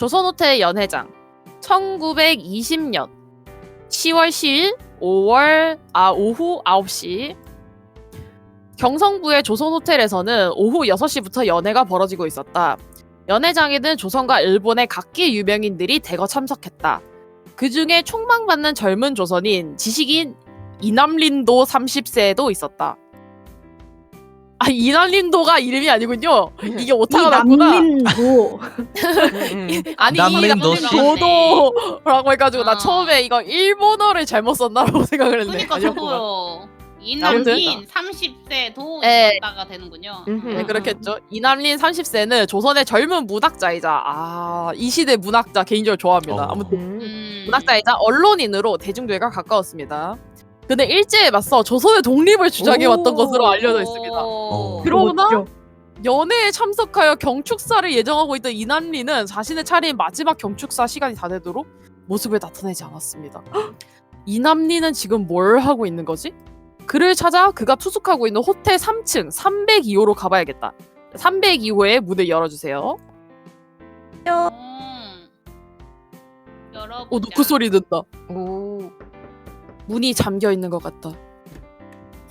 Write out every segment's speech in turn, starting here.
조선호텔 연회장 1920년 10월 10일 오후 9시 경성부의 조선호텔에서는 오후 6시부터 연회가 벌어지고 있었다. 연회장에는 조선과 일본의 각기 유명인들이 대거 참석했다. 그 중에 촉망받는 젊은 조선인 지식인 이남린도 30세도 있었다. 아, 이남린도가 이름이 아니군요. 이게 오타가 났구나. 이남린도. 아니 남린도 씨? 이남린도라고 해가지고 나 아. 처음에 이거 일본어를 잘못 썼나라고 생각을 했네. 그러니까 아니었구나. 저도요. 아무튼. 이남린 30세도 네. 있었다가 되는군요. 네, 그렇겠죠. 이남린 30세는 조선의 젊은 문학자이자 이 시대 문학자 개인적으로 좋아합니다. 아무튼 문학자이자 언론인으로 대중들과 가까웠습니다. 그는 일제에 맞서 조선의 독립을 주장해왔던 것으로 알려져 있습니다. 그러나 연회에 참석하여 경축사를 예정하고 있던 이남린은 자신의 차례인 마지막 경축사 시간이 다 되도록 모습을 나타내지 않았습니다. 이남린은 지금 뭘 하고 있는 거지? 그를 찾아 그가 투숙하고 있는 호텔 3층 302호로 가봐야겠다. 302호에 문을 열어주세요. 열어보자. 노크 소리 듣다. 오. 문이 잠겨 있는 것 같다.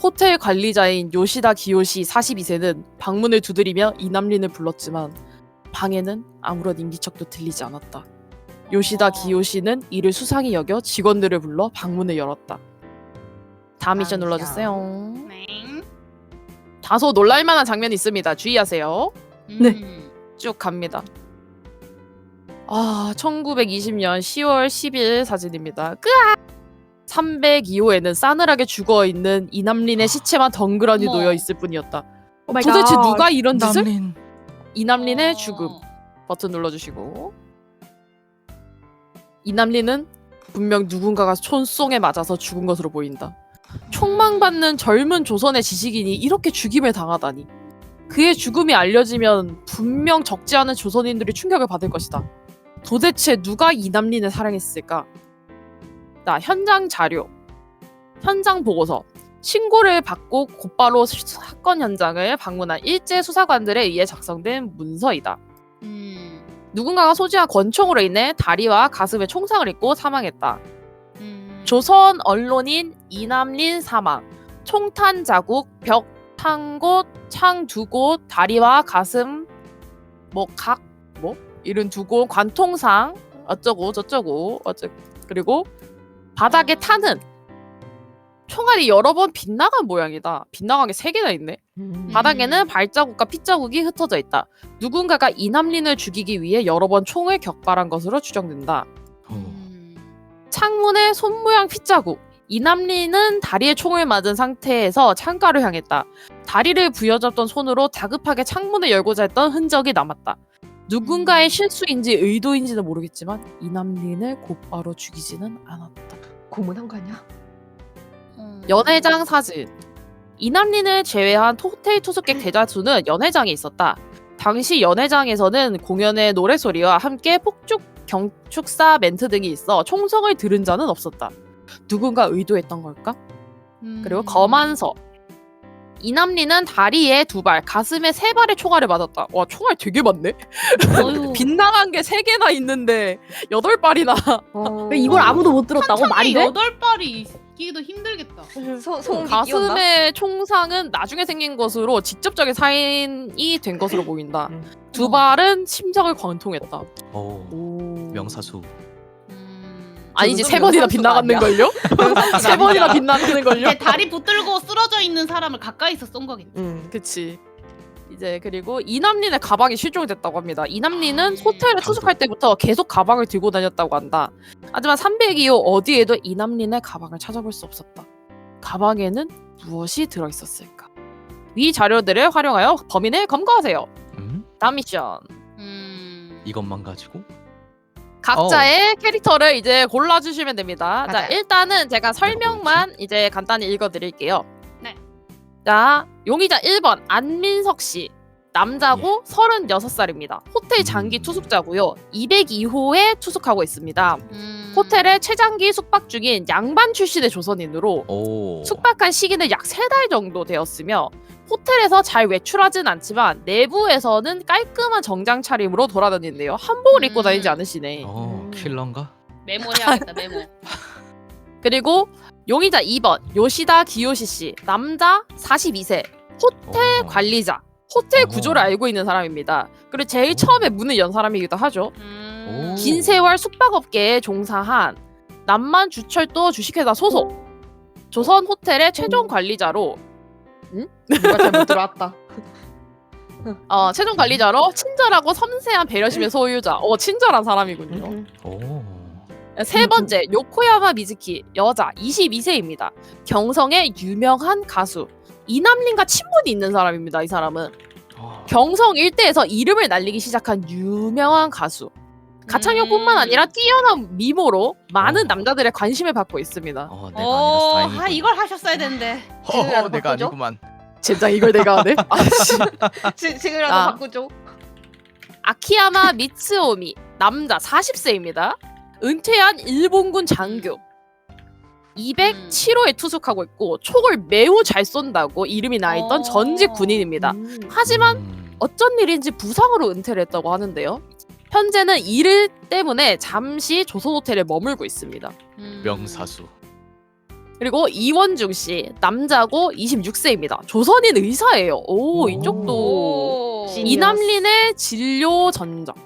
호텔 관리자인 요시다 기요시 42세는 방문을 두드리며 이남린을 불렀지만 방에는 아무런 인기척도 들리지 않았다. 요시다 기요시는 이를 수상히 여겨 직원들을 불러 방문을 열었다. 다음 미션 눌러주세요. 네. 다소 놀랄만한 장면이 있습니다. 주의하세요. 네. 쭉 갑니다. 1920년 10월 10일 사진입니다. 302호에는 싸늘하게 죽어있는 이남린의 시체만 덩그러니 어머. 놓여있을 뿐이었다. 오 마이 도대체 갓. 누가 이런 짓을? 남린. 이남린의 죽음. 버튼 눌러주시고. 이남린은 분명 누군가가 총송에 맞아서 죽은 것으로 보인다. 촉망받는 젊은 조선의 지식인이 이렇게 죽임을 당하다니. 그의 죽음이 알려지면 분명 적지 않은 조선인들이 충격을 받을 것이다. 도대체 누가 이남린을 살해했을까? 자, 현장 자료, 현장 보고서, 신고를 받고 곧바로 사건 현장을 방문한 일제 수사관들에 의해 작성된 문서이다. 누군가가 소지한 권총으로 인해 다리와 가슴에 총상을 입고 사망했다. 조선 언론인 이남린 사망, 총탄 자국, 벽 탄 곳, 창 2곳, 다리와 가슴, 이런 2곳, 관통상, 어쩌고 저쩌고, 그리고 바닥에 탄은 총알이 여러 번 빗나간 모양이다. 빗나간 게 3개나 있네. 바닥에는 발자국과 핏자국이 흩어져 있다. 누군가가 이남린을 죽이기 위해 여러 번 총을 격발한 것으로 추정된다. 창문에 손 모양 핏자국. 이남린은 다리에 총을 맞은 상태에서 창가를 향했다. 다리를 부여잡던 손으로 다급하게 창문을 열고자 했던 흔적이 남았다. 누군가의 실수인지 의도인지는 모르겠지만 이남린을 곧바로 죽이지는 않았다. 고문한 거 아니야? 연회장 사진. 이남린을 제외한 호텔 투숙객 대다수는 연회장에 있었다. 당시 연회장에서는 공연의 노래소리와 함께 폭죽 경축사 멘트 등이 있어 총성을 들은 자는 없었다. 누군가 의도했던 걸까? 그리고 거만서. 이남린은 다리에 2발, 가슴에 3발의 총알을 맞았다. 와, 총알 되게 많네? 빗나간 게 3개나 있는데 8발이나. 이걸 아무도 못 들었다고? 말이 돼? 8발이 있기도 힘들겠다. 가슴의 총상은 나중에 생긴 것으로 직접적인 사인이 된 것으로 보인다. 2발은 심장을 관통했다. 명사수. 아니지, 3번이나 빗나갔는걸요? 3번이나 빗나갔는걸요? 이제 다리 붙들고 쓰러져 있는 사람을 가까이서 쏜 거겠네. 그치. 이제 그리고 이남린의 가방이 실종이 됐다고 합니다. 이남린은 호텔에 투숙할 때부터 계속 가방을 들고 다녔다고 한다. 하지만 302호 어디에도 이남린의 가방을 찾아볼 수 없었다. 가방에는 무엇이 들어있었을까? 위 자료들을 활용하여 범인을 검거하세요. 다음 미션. 이것만 가지고? 각자의 캐릭터를 이제 골라주시면 됩니다. 자, 맞아요. 일단은 제가 설명만 이제 간단히 읽어드릴게요. 네. 자, 용의자 1번 안민석 씨. 남자고 36살입니다. 호텔 장기 투숙자고요. 202호에 투숙하고 있습니다. 호텔에 최장기 숙박 중인 양반 출신의 조선인으로 숙박한 시기는 약 3달 정도 되었으며 호텔에서 잘 외출하진 않지만 내부에서는 깔끔한 정장 차림으로 돌아다니는데요. 한복을 입고 다니지 않으시네. 킬러인가? 메모해야겠다 메모. 그리고 용의자 2번 요시다 기요시 씨. 남자 42세. 호텔 관리자. 호텔 구조를 알고 있는 사람입니다. 그리고 제일 처음에 문을 연 사람이기도 하죠. 긴 세월 숙박업계에 종사한 남만 주철도 주식회사 소속. 조선 호텔의 최종 관리자로 누가 잘못 들어왔다. 최종 관리자로 친절하고 섬세한 배려심의 소유자. 친절한 사람이군요. 세 번째 요코야마 미즈키 여자 22세입니다. 경성의 유명한 가수 이남린과 친분이 있는 사람입니다. 이 사람은 경성 일대에서 이름을 날리기 시작한 유명한 가수. 가창력뿐만 아니라 뛰어난 미모로 많은 남자들의 관심을 받고 있습니다. 내가 아니라서 다행이군. 이걸 하셨어야 되는데. 지금이라도 내가 바꾸죠? 아니구만. 젠장 이걸 내가 하네? 지금이라도 아. 바꾸죠. 아키야마 미츠오미 남자 40세입니다. 은퇴한 일본군 장교. 207호에 투숙하고 있고 촉을 매우 잘 쏜다고 이름이 나있던 전직 군인입니다. 하지만 어쩐 일인지 부상으로 은퇴를 했다고 하는데요. 현재는 일 때문에 잠시 조선호텔에 머물고 있습니다. 명사수. 그리고 이원중 씨 남자고 26세입니다. 조선인 의사예요. 이쪽도 이남린의 진료 전적.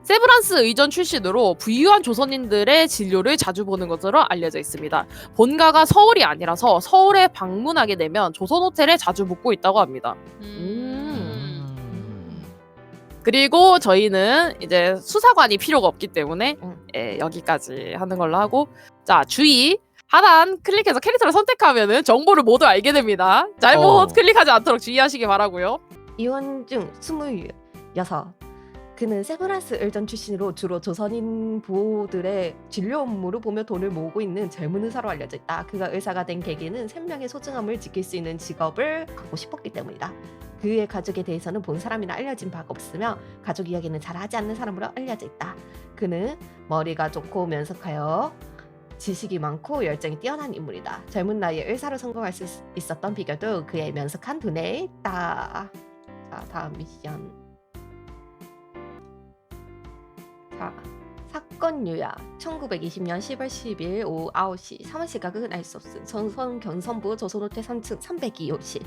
세브란스 의전 출신으로 부유한 조선인들의 진료를 자주 보는 것으로 알려져 있습니다. 본가가 서울이 아니라서 서울에 방문하게 되면 조선 호텔에 자주 묵고 있다고 합니다. 그리고 저희는 이제 수사관이 필요가 없기 때문에 여기까지 하는 걸로 하고, 자 주의! 하단 클릭해서 캐릭터를 선택하면은 정보를 모두 알게 됩니다. 잘못 클릭하지 않도록 주의하시기 바라고요. 이원중 26. 그는 세브란스 의전 출신으로 주로 조선인 부호들의 진료 업무를 보며 돈을 모으고 있는 젊은 의사로 알려져 있다. 그가 의사가 된 계기는 생명의 소중함을 지킬 수 있는 직업을 갖고 싶었기 때문이다. 그의 가족에 대해서는 본 사람이나 알려진 바가 없으며 가족 이야기는 잘하지 않는 사람으로 알려져 있다. 그는 머리가 좋고 면석하여 지식이 많고 열정이 뛰어난 인물이다. 젊은 나이에 의사로 성공할 수 있었던 비결도 그의 면석한 두뇌에 있다. 자, 다음 미션. 자, 사건 요약. 1920년 10월 10일 오후 9시 사원 시각은 알 수 없음. 조선 경선부 조선호텔 3층 302호실.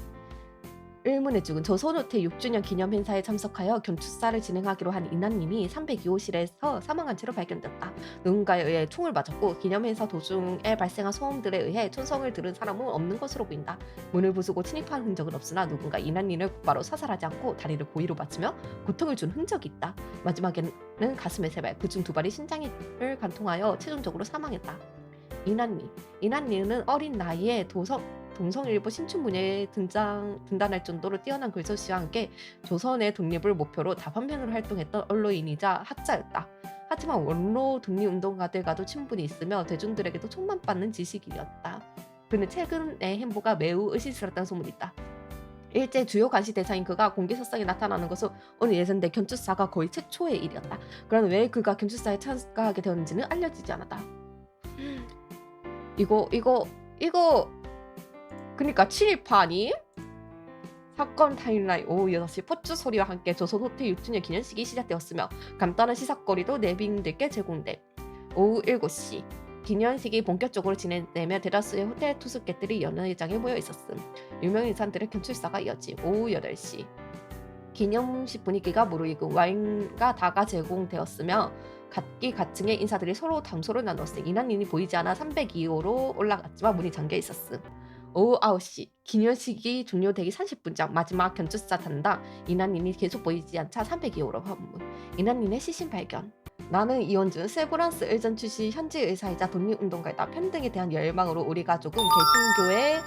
의문의 죽은 조선호텔 6주년 기념 행사에 참석하여 견투사를 진행하기로 한 이나님이 302호실에서 사망한 채로 발견됐다. 누군가에 의해 총을 맞았고 기념 행사 도중에 발생한 소음들에 의해 총성을 들은 사람은 없는 것으로 보인다. 문을 부수고 침입한 흔적은 없으나 누군가 이나님을 곧바로 사살하지 않고 다리를 고의로 맞추며 고통을 준 흔적이 있다. 마지막에는 가슴에 3발, 그중 2발이 신장을 관통하여 최종적으로 사망했다. 이난니는 어린 나이에 동성일보 신춘문예에 등단할 정도로 뛰어난 글솜씨와 함께 조선의 독립을 목표로 다반면으로 활동했던 언론인이자 학자였다. 하지만 원로 독립운동가들과도 친분이 있으며 대중들에게도 촉망받는 지식인이었다. 그는 최근의 행보가 매우 의심스럽다는 소문이 있다. 일제 주요 관시 대사인 그가 공개석상에 나타나는 것은 어느 예전대 견투사가 거의 최초의 일이었다. 그러나 왜 그가 견투사에 참가하게 되었는지는 알려지지 않았다. 이거 그니까 친일파니? 사건 타임라인 오후 6시 포츠 소리와 함께 조선 호텔 6주년 기념식이 시작되었으며 간단한 시사거리도 내빈들께 제공돼. 오후 7시 기념식이 본격적으로 진행되며 대다수의 호텔 투숙객들이 연회장에 모여 있었음. 유명 인사들의 견출사가 이어지. 오후 8시 기념식 분위기가 무르익은 와인과 다가 제공되었으며 각기 각층의 인사들이 서로 담소를 나눴음. 이난인이 보이지 않아 302호로 올라갔지만 문이 잠겨 있었음. 오후 9시 기념식이 종료되기 30분 전 마지막 견주사 단당 이난님이 계속 보이지 않자 302호로 방문. 이난님의 시신 발견. 나는 이원준 세브란스 의전 출신 현지 의사이자 독립운동가이다. 편등에 대한 열망으로 우리 가족은 개신교에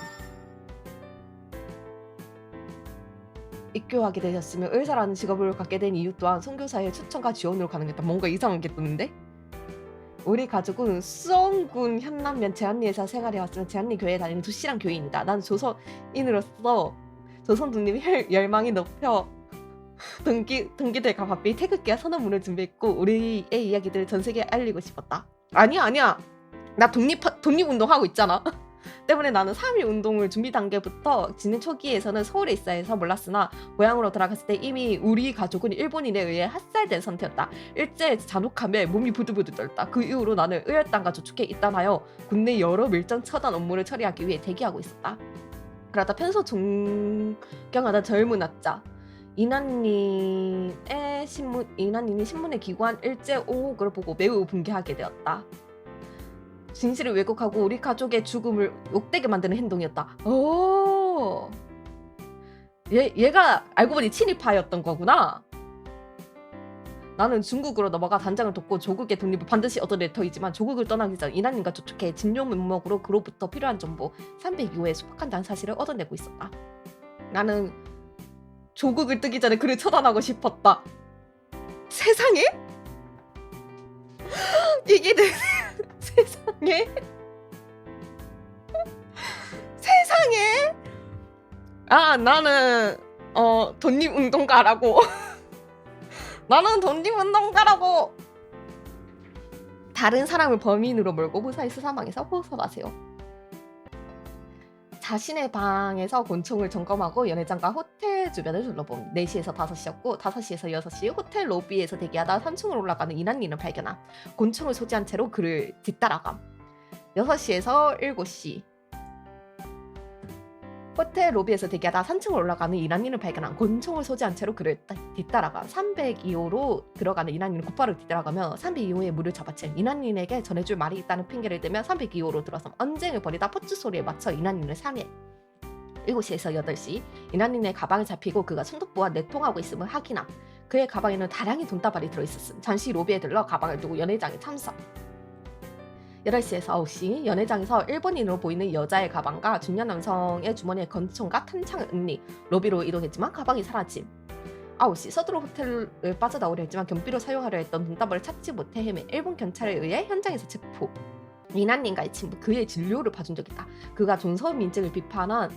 입교하게 되었으며 의사라는 직업을 갖게 된 이유 또한 선교사의 추천과 지원으로 가능했다. 뭔가 이상한 게 뜨는데? 우리 가족은 수원군 현남면 제한리에서 생활해왔으며 제한리 교회에 다니는 두실한 교인이다. 난 조선인으로서 조선 독립 열망이 높여 동기들과 바삐 태극기와 선언문을 준비했고 우리의 이야기들을 전 세계에 알리고 싶었다. 아니야 나 독립운동 하고 있잖아. 때문에 나는 3.1 운동을 준비 단계부터 진행 초기에서는 서울에 있어야 해서 몰랐으나 고향으로 돌아갔을 때 이미 우리 가족은 일본인에 의해 학살된 상태였다. 일제 잔혹함에 몸이 부들부들 떨다. 그 이후로 나는 의열단과 저축해 입단하여 국내 여러 밀정 처단 업무를 처리하기 위해 대기하고 있었다. 그러다 평소 존경하던 젊은 학자 이난님이 신문에 기고한 일제 옹호를 보고 매우 분개하게 되었다. 진실을 왜곡하고 우리 가족의 죽음을 욕되게 만드는 행동이었다. 오, 얘가 알고 보니 친일파였던 거구나. 나는 중국으로 넘어가 단장을 돕고 조국의 독립을 반드시 얻어낼 터이지만 조국을 떠나기 전 이난님과 접촉해 진료 면목으로 그로부터 필요한 정보 302호에 소박한다는 사실을 얻어내고 있었다. 나는 조국을 뜨기 전에 그를 처단하고 싶었다. 세상에? 이게 세상에? 세상에? 아, 나는 독립운동가라고. 나는 독립운동가라고. 다른 사람을 범인으로 몰고 무사히 수사망에서 벗어나세요. 자신의 방에서 곤충을 점검하고 연회장과 호텔 주변을 둘러봄. 4시에서 5시였고 5시에서 6시 호텔 로비에서 대기하다 3층으로 올라가는 이난님을 발견함. 곤충을 소지한 채로 그를 뒤따라감. 6시에서 7시 호텔 로비에서 대기하다 3층으로 올라가는 이난님을 발견한 곤충을 소지한 채로 그를 뒤따라가 302호로 들어가는 이난님을 곧바로 뒤따라가며 302호의 물을 잡아챈 이난님에게 전해줄 말이 있다는 핑계를 대며 302호로 들어서 언쟁을 벌이다 포츠 소리에 맞춰 이난님을 상해. 7시에서 8시 이난님의 가방을 잡히고 그가 손독부와 내통하고 있음을 확인함. 그의 가방에는 다량의 돈다발이 들어있었음. 잠시 로비에 들러 가방을 두고 연회장에 참석. 8시에서 9시 연회장에서 일본인으로 보이는 여자의 가방과 중년 남성의 주머니에 권총과 탄창을 은리 로비로 이동했지만 가방이 사라짐. 9시 서두로 호텔을 빠져나오려 했지만 경비로 사용하려 했던 돈다발을 찾지 못해 헤매 일본 경찰에 의해 현장에서 체포. 이난님과의 친구 그의 진료를 봐준 적이 있다. 그가 존서민증을 비판한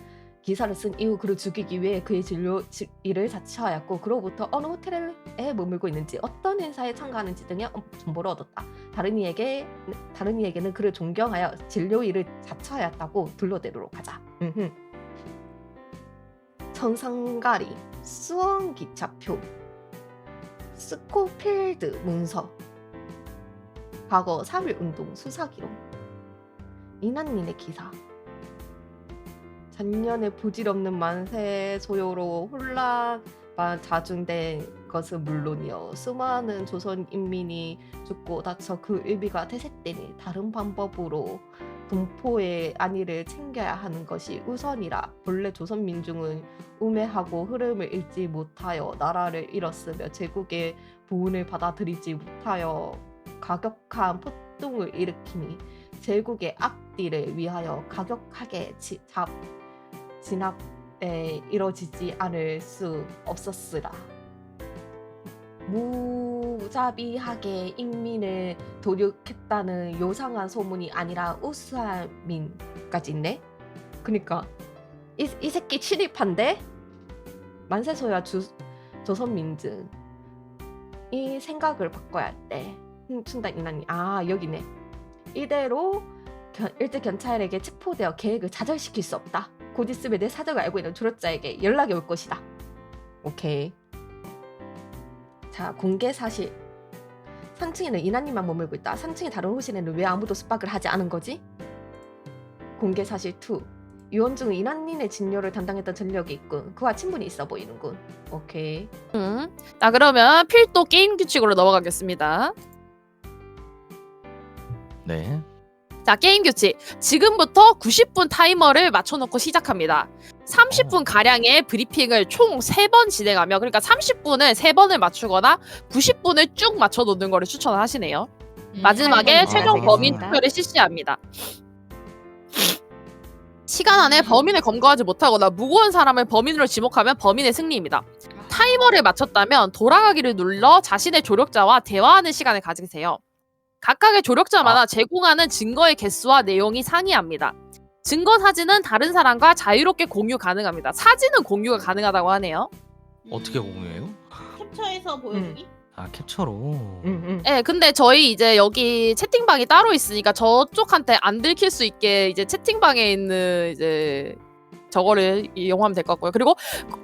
기사를 쓴 이후 그를 죽이기 위해 그의 진료 일을 자처하였고 그로부터 어느 호텔에 머물고 있는지 어떤 행사에 참가하는지 등의 정보를 얻었다. 다른 이에게는 그를 존경하여 진료 일을 자처하였다고 둘러대도록 하자. 천상가리, 수원기차표, 스코필드 문서, 과거 3.1 운동 수사기록, 이난님의 기사, 작년에 부질없는 만세 소요로 혼란만 자중된 것은 물론이요 수많은 조선 인민이 죽고 다쳐 그 의미가 퇴색되니 다른 방법으로 동포의 안위를 챙겨야 하는 것이 우선이라. 본래 조선 민중은 우매하고 흐름을 잃지 못하여 나라를 잃었으며 제국의 보훈을 받아들이지 못하여 가격한 폭동을 일으키니 제국의 앞뒤를 위하여 가격하게 진압에 이뤄지지 않을 수 없었으라. 무자비하게 인민을 도륙했다는 요상한 소문이 아니라 우수한 민까지 있네. 그니까 이 새끼 친일파인데 만세소야 조선민증 이 생각을 바꿔야 할 때 춘단 이난이 여기네. 이대로 일제 경찰에게 체포되어 계획을 좌절시킬 수 없다. 곧 있으면 내 사정을 알고 있는 조력자에게 연락이 올 것이다. 오케이. 자, 공개 사실. 3층에는 이난님만 머물고 있다. 3층의 다른 호실에는 왜 아무도 숙박을 하지 않은 거지? 공개 사실 2. 유원중은 이난님의 진료를 담당했던 전력이 있군. 그와 친분이 있어 보이는군. 오케이. 자, 그러면 필독 게임 규칙으로 넘어가겠습니다. 네. 자, 게임 규칙. 지금부터 90분 타이머를 맞춰놓고 시작합니다. 30분 가량의 브리핑을 총 3번 진행하며, 그러니까 30분을 3번을 맞추거나 90분을 쭉 맞춰놓는 거를 추천하시네요. 마지막에 최종 알겠습니다. 범인 투표를 실시합니다. 시간 안에 범인을 검거하지 못하거나 무고한 사람을 범인으로 지목하면 범인의 승리입니다. 타이머를 맞췄다면 돌아가기를 눌러 자신의 조력자와 대화하는 시간을 가지세요. 각각의 조력자마다 제공하는 증거의 개수와 내용이 상이합니다. 증거 사진은 다른 사람과 자유롭게 공유 가능합니다. 사진은 공유가 가능하다고 하네요. 어떻게 공유해요? 캡처해서 보여주기? 아 캡처로. 네, 근데 저희 이제 여기 채팅방이 따로 있으니까 저쪽한테 안 들킬 수 있게 이제 채팅방에 있는 이제 저거를 이용하면 될 것 같고요. 그리고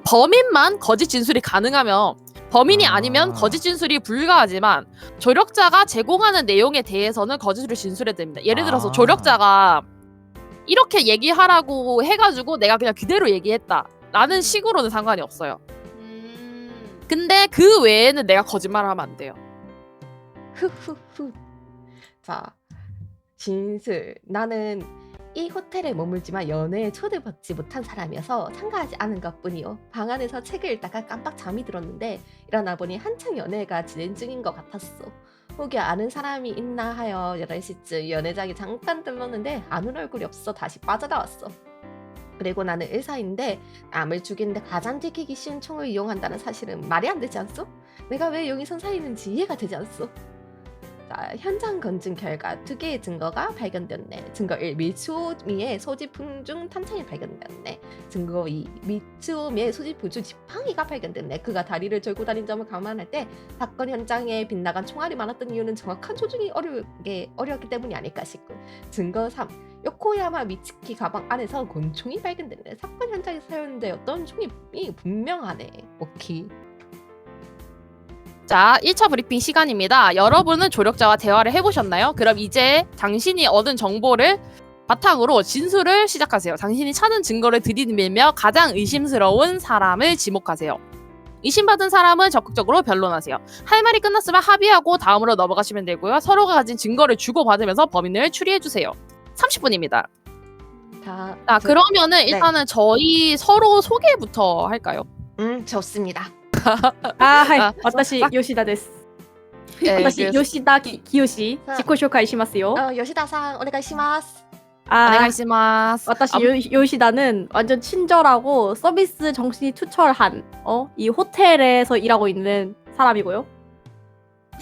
범인만 거짓 진술이 가능하면 범인이 아니면 거짓 진술이 불가하지만 조력자가 제공하는 내용에 대해서는 거짓으로 진술해야 됩니다. 예를 들어서 조력자가 이렇게 얘기하라고 해가지고 내가 그냥 그대로 얘기했다 라는 식으로는 상관이 없어요. 근데 그 외에는 내가 거짓말을 하면 안 돼요. 후후후. 자, 진술. 나는 이 호텔에 머물지만 연애에 초대받지 못한 사람이어서 참가하지 않은 것뿐이요. 방 안에서 책을 읽다가 깜빡 잠이 들었는데 일어나 보니 한창 연애가 진행 중인 것 같았어. 혹여 아는 사람이 있나 하여 8시쯤 연애장에 잠깐 들렀는데 아는 얼굴이 없어 다시 빠져나왔어. 그리고 나는 의사인데 남을 죽이는데 가장 지키기 쉬운 총을 이용한다는 사실은 말이 안 되지 않소? 내가 왜 여기선 사 있는지 이해가 되지 않소? 자, 현장 검증 결과 2개의 증거가 발견되었네. 증거 1, 미츠오미의 소지품 중 탄창이 발견되었네. 증거 2, 미츠오미의 소지품 중 지팡이가 발견됐네. 그가 다리를 절고 다닌 점을 감안할 때 사건 현장에 빗나간 총알이 많았던 이유는 정확한 조준이 어려웠기 때문이 아닐까 싶고. 증거 3, 요코야마 미츠키 가방 안에서 권총이 발견됐네. 사건 현장에서 사용되었던 총이 분명하네. 오케이. 자, 1차 브리핑 시간입니다. 여러분은 조력자와 대화를 해보셨나요? 그럼 이제 당신이 얻은 정보를 바탕으로 진술을 시작하세요. 당신이 찾은 증거를 들이밀며 가장 의심스러운 사람을 지목하세요. 의심받은 사람은 적극적으로 변론하세요. 할 말이 끝났으면 합의하고 다음으로 넘어가시면 되고요. 서로가 가진 증거를 주고받으면서 범인을 추리해주세요. 30분입니다. 자, 그러면은 일단은 저희 서로 소개부터 할까요? 좋습니다. はい、私、吉田です。 네, 私、吉田清、自己紹介しますよ。 요시다さん, 오네가이시마스. 안녕하시마스. 私、요시다는 완전 친절하고 서비스 정신이 투철한 이 호텔에서 일하고 있는 사람이고요.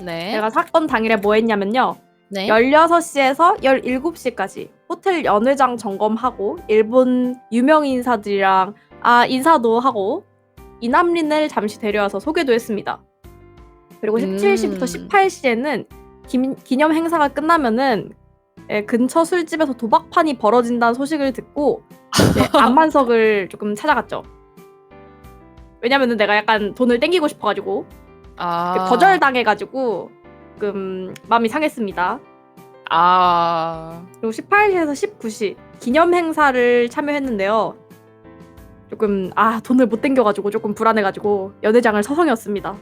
네. 제가 사건 당일에 뭐 했냐면요. 네. 16시에서 17시까지 호텔 연회장 점검하고 일본 유명 인사들이랑 인사도 하고 이남린을 잠시 데려와서 소개도 했습니다. 그리고 17시부터 18시에는 기념 행사가 끝나면은 근처 술집에서 도박판이 벌어진다는 소식을 듣고 안만석을 조금 찾아갔죠. 왜냐면은 내가 약간 돈을 땡기고 싶어가지고 거절당해가지고 조금 마음이 상했습니다. 그리고 18시에서 19시 기념 행사를 참여했는데요. 조금 돈을 못 땡겨가지고 조금 불안해가지고 연회장을 서성였습니다.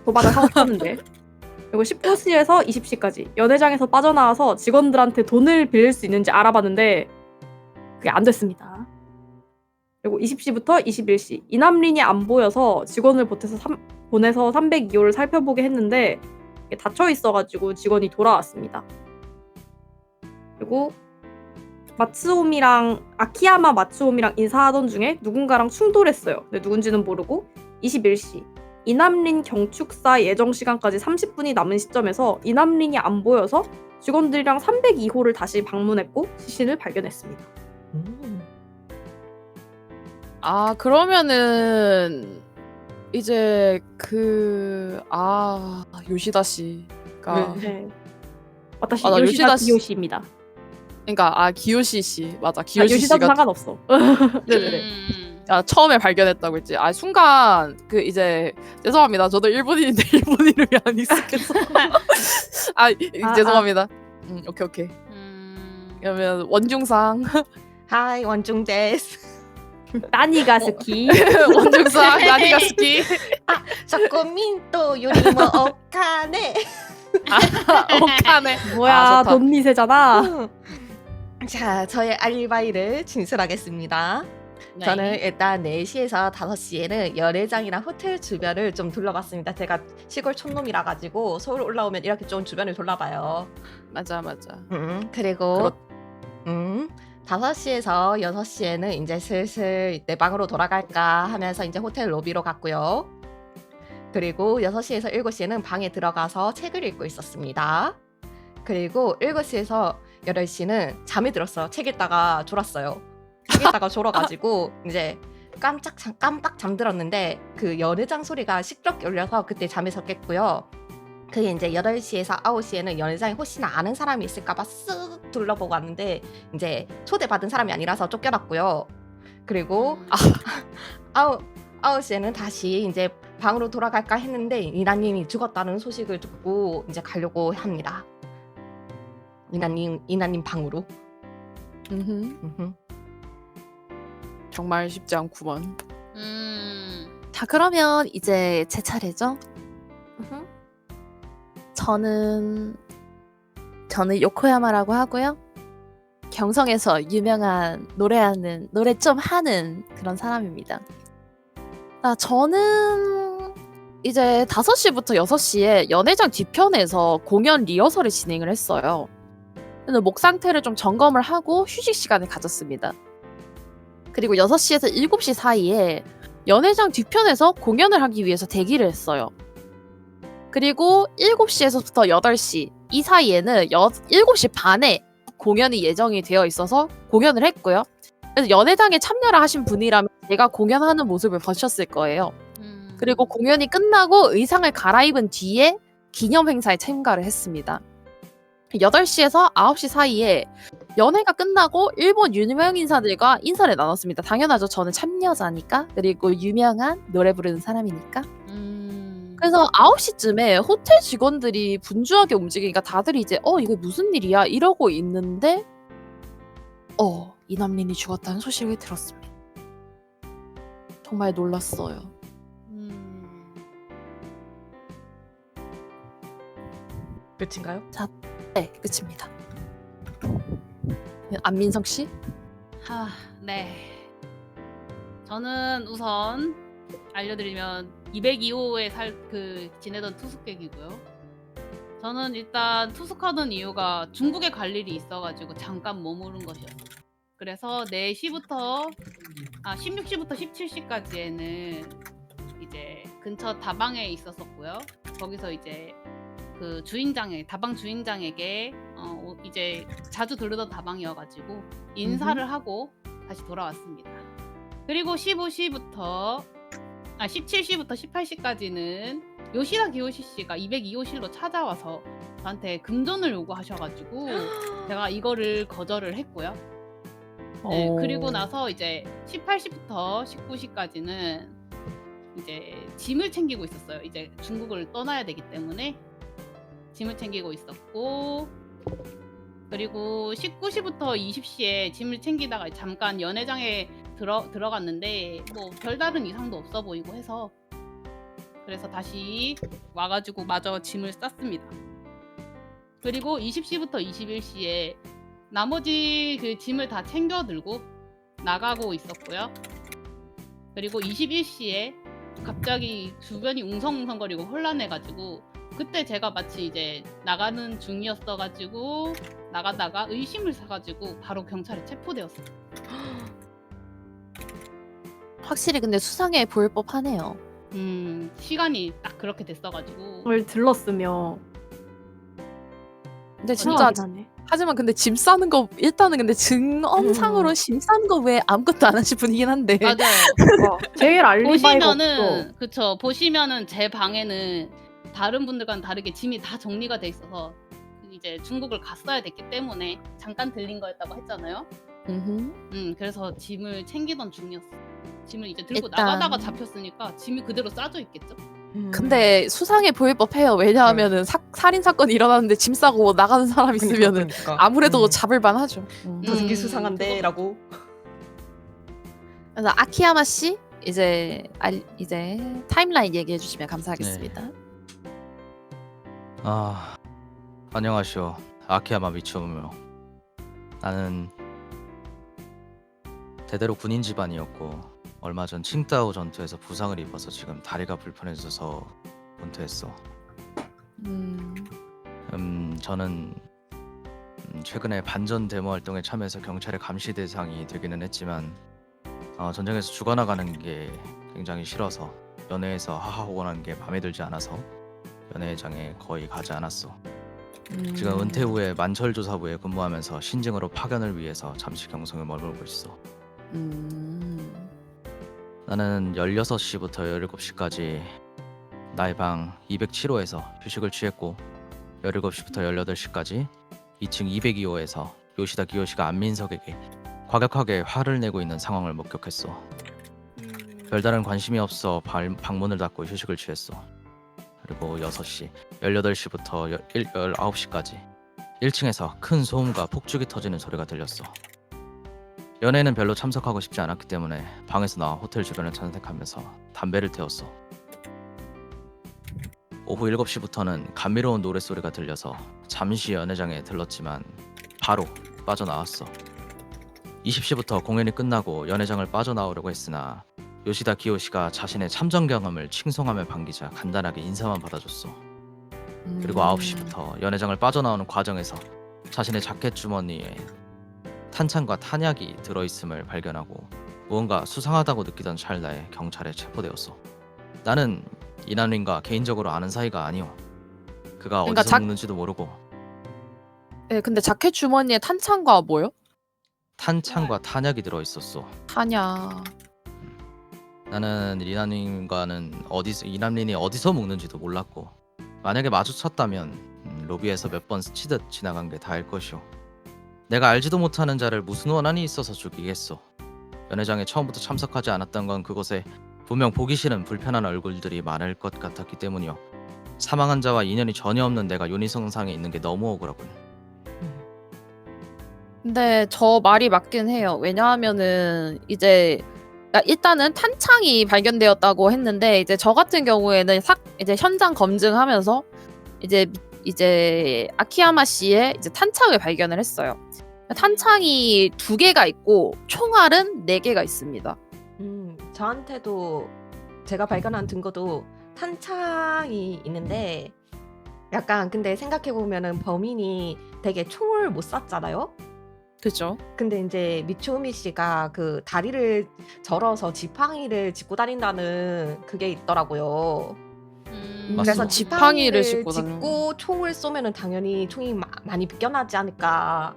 도박을 하고 싶었는데. 그리고 19시에서 20시까지 연회장에서 빠져나와서 직원들한테 돈을 빌릴 수 있는지 알아봤는데 그게 안 됐습니다. 그리고 20시부터 21시 이남린이 안 보여서 직원을 보내서 302호를 살펴보게 했는데 닫혀 있어가지고 직원이 돌아왔습니다. 그리고 아키야마 마츠오미랑 인사하던 중에 누군가랑 충돌했어요. 근데 누군지는 모르고 21시 이남린 경축사 예정 시간까지 30분이 남은 시점에서 이남린이 안 보여서 직원들이랑 302호를 다시 방문했고 시신을 발견했습니다. 그러면은 이제 요시다 씨가 네.私, 나 요시다 씨- 기요시입니다. 그러니까 기요시 씨 맞아. 기요시 요시다도 씨가 상관없어. 네네네. 처음에 발견했다고 했지. 순간 이제 죄송합니다. 저도 일본인인데 일본 이름이 안 익숙해서. 죄송합니다. 오케이. 그러면 원중상. 하이, 원중데스. 나니가스키. 원중상 나니가스키. 조코민또 요리모 오카네. 오카네. 뭐야, 좋다. 돈 미세잖아. 자, 저의 알바이를 진술하겠습니다. 네. 저는 일단 4시에서 5시에는 연회장이랑 호텔 주변을 좀 둘러봤습니다. 제가 시골 촌놈이라 가지고 서울 올라오면 이렇게 좀 주변을 둘러봐요. 맞아. 그리고 5시에서 6시에는 이제 슬슬 내 방으로 돌아갈까 하면서 이제 호텔 로비로 갔고요. 그리고 6시에서 7시에는 방에 들어가서 책을 읽고 있었습니다. 그리고 7시에서 8시는 잠이 들었어요. 책 읽다가 졸았어요. 책 읽다가 졸아가지고 이제 깜빡 잠들었는데 그 연회장 소리가 시끄럽게 울려서 그때 잠에서 깼고요. 그게 이제 8시에서 9시에는 연회장에 혹시나 아는 사람이 있을까 봐 쓱 둘러보고 왔는데 이제 초대받은 사람이 아니라서 쫓겨났고요. 그리고 아홉 9시에는 다시 이제 방으로 돌아갈까 했는데 이나님이 죽었다는 소식을 듣고 이제 가려고 합니다. 이나님 방으로. 음흠. 정말 쉽지 않구먼. 자, 그러면 이제 제 차례죠? 음흠. 저는 요코야마라고 하고요. 경성에서 유명한 노래 좀 하는 그런 사람입니다. 저는 이제 5시부터 6시에 연회장 뒤편에서 공연 리허설을 진행을 했어요. 그래서 목 상태를 좀 점검을 하고 휴식 시간을 가졌습니다. 그리고 6시에서 7시 사이에 연회장 뒤편에서 공연을 하기 위해서 대기를 했어요. 그리고 7시에서부터 8시 이 사이에는 7시 반에 공연이 예정이 되어 있어서 공연을 했고요. 그래서 연회장에 참여를 하신 분이라면 제가 공연하는 모습을 보셨을 거예요. 그리고 공연이 끝나고 의상을 갈아입은 뒤에 기념 행사에 참가를 했습니다. 8시에서 9시 사이에 연회가 끝나고 일본 유명 인사들과 인사를 나눴습니다. 당연하죠. 저는 참여자니까. 그리고 유명한 노래 부르는 사람이니까. 그래서 9시쯤에 호텔 직원들이 분주하게 움직이니까 다들 이제 이게 무슨 일이야 이러고 있는데 이남린이 죽었다는 소식을 들었습니다. 정말 놀랐어요. 끝인가요? 네, 끝입니다. 안민성 씨? 네. 저는 우선 알려드리면 202호에 지내던 투숙객이고요. 저는 일단 투숙하던 이유가 중국에 갈 일이 있어가지고 잠깐 머무른 것이었어요. 그래서 16시부터 17시까지에는 이제 근처 다방에 있었었고요. 거기서 이제 그 다방 주인장에게 이제 자주 들르던 다방이어가지고 인사를 하고 다시 돌아왔습니다. 그리고 17시부터 18시까지는 요시다 기요시 씨가 202호실로 찾아와서 저한테 금전을 요구하셔가지고 제가 이거를 거절을 했고요. 네, 그리고 나서 이제 18시부터 19시까지는 이제 짐을 챙기고 있었어요. 이제 중국을 떠나야 되기 때문에 짐을 챙기고 있었고, 그리고 19시부터 20시에 짐을 챙기다가 잠깐 연회장에 들어갔는데 뭐 별다른 이상도 없어 보이고 해서 그래서 다시 와가지고 마저 짐을 쌌습니다. 그리고 20시부터 21시에 나머지 그 짐을 다 챙겨 들고 나가고 있었고요. 그리고 21시에 갑자기 주변이 웅성웅성거리고 혼란해가지고 그때 제가 마치 이제 나가는 중이었어가지고 나가다가 의심을 사가지고 바로 경찰에 체포되었어요. 확실히 근데 수상해 보일 법하네요. 시간이 딱 그렇게 됐어가지고 걸 들렀으며 근데 진짜 하지만 근데 짐 싸는 거 일단은 근데 증언상으로 짐 싸는 거 왜 아무것도 안 하실 분이긴 한데 맞아요. 제일 알리바이가 없어. 그쵸, 보시면은 제 방에는 다른 분들과는 다르게 짐이 다 정리가 돼 있어서 이제 중국을 갔어야 됐기 때문에 잠깐 들린 거였다고 했잖아요. 그래서 짐을 챙기던 중이었어. 짐을 이제 들고 일단- 나가다가 잡혔으니까 짐이 그대로 싸져 있겠죠. 근데 수상해 보일 법해요. 왜냐하면은 살인 사건이 일어났는데 짐 싸고 나가는 사람 있으면은 아무래도 잡을 만하죠. 저 새끼 수상한데라고. 그래서 아키야마 씨 이제 타임라인 얘기해 주시면 감사하겠습니다. 안녕하시오. 아키야마 미츠오며. 나는 대대로 군인 집안이었고 얼마 전 칭따오 전투에서 부상을 입어서 지금 다리가 불편해져서 은퇴했어. 저는 최근에 반전 데모 활동에 참여해서 경찰의 감시 대상이 되기는 했지만 전쟁에서 죽어나가는 게 굉장히 싫어서 연회에서 하하호건하는 게 마음에 들지 않아서 연회장에 거의 가지 않았어. 지금 은퇴 후에 만철조사부에 근무하면서 신증으로 파견을 위해서 잠시 경성에 머물고 있어. 나는 16시부터 17시까지 나의 방 207호에서 휴식을 취했고 17시부터 18시까지 2층 202호에서 요시다 기요시가 안민석에게 과격하게 화를 내고 있는 상황을 목격했어. 별다른 관심이 없어 방문을 닫고 휴식을 취했어. 그리고 6시, 18시부터 19시까지 1층에서 큰 소음과 폭죽이 터지는 소리가 들렸어. 연애는 별로 참석하고 싶지 않았기 때문에 방에서 나와 호텔 주변을 산책하면서 담배를 태웠어. 오후 7시부터는 감미로운 노랫소리가 들려서 잠시 연회장에 들렀지만 바로 빠져나왔어. 20시부터 공연이 끝나고 연회장을 빠져나오려고 했으나 요시다 기요시가 자신의 참전 경험을 칭송하며 반기자 간단하게 인사만 받아줬어. 그리고 9시부터 연회장을 빠져나오는 과정에서 자신의 자켓 주머니에 탄창과 탄약이 들어있음을 발견하고 무언가 수상하다고 느끼던 찰나에 경찰에 체포되었어. 나는 이난린과 개인적으로 아는 사이가 아니오. 그가 그러니까 어디서 묵는지도 모르고. 네, 근데 자켓 주머니에 탄창과 뭐요? 탄창과 탄약이 들어있었어. 탄약. 나는 이난린이 어디서 묵는지도 몰랐고 만약에 마주쳤다면 로비에서 몇 번 스치듯 지나간 게 다일 것이오. 내가 알지도 못하는 자를 무슨 원한이 있어서 죽이겠소. 연회장에 처음부터 참석하지 않았던 건 그곳에 분명 보기 싫은 불편한 얼굴들이 많을 것 같았기 때문이오. 사망한 자와 인연이 전혀 없는 내가 요니성상에 있는 게 너무 억울하군. 근데 저 말이 맞긴 해요. 왜냐하면은 이제 일단은 탄창이 발견되었다고 했는데 이제 저 같은 경우에는 이제 현장 검증하면서 이제 아키야마 씨의 이제 탄창을 발견을 했어요. 탄창이 2개가 있고 총알은 4개가 있습니다. 저한테도 제가 발견한 증거도 탄창이 있는데 약간 근데 생각해 보면은 범인이 되게 총을 못 쐈잖아요. 그죠? 근데 이제 미초미 씨가 그 다리를 절어서 지팡이를 짚고 다닌다는 그게 있더라고요. 그래서 맞소. 지팡이를 지팡이를 짚고 짚고 총을 쏘면은 당연히 총이 많이 비껴나지 않을까.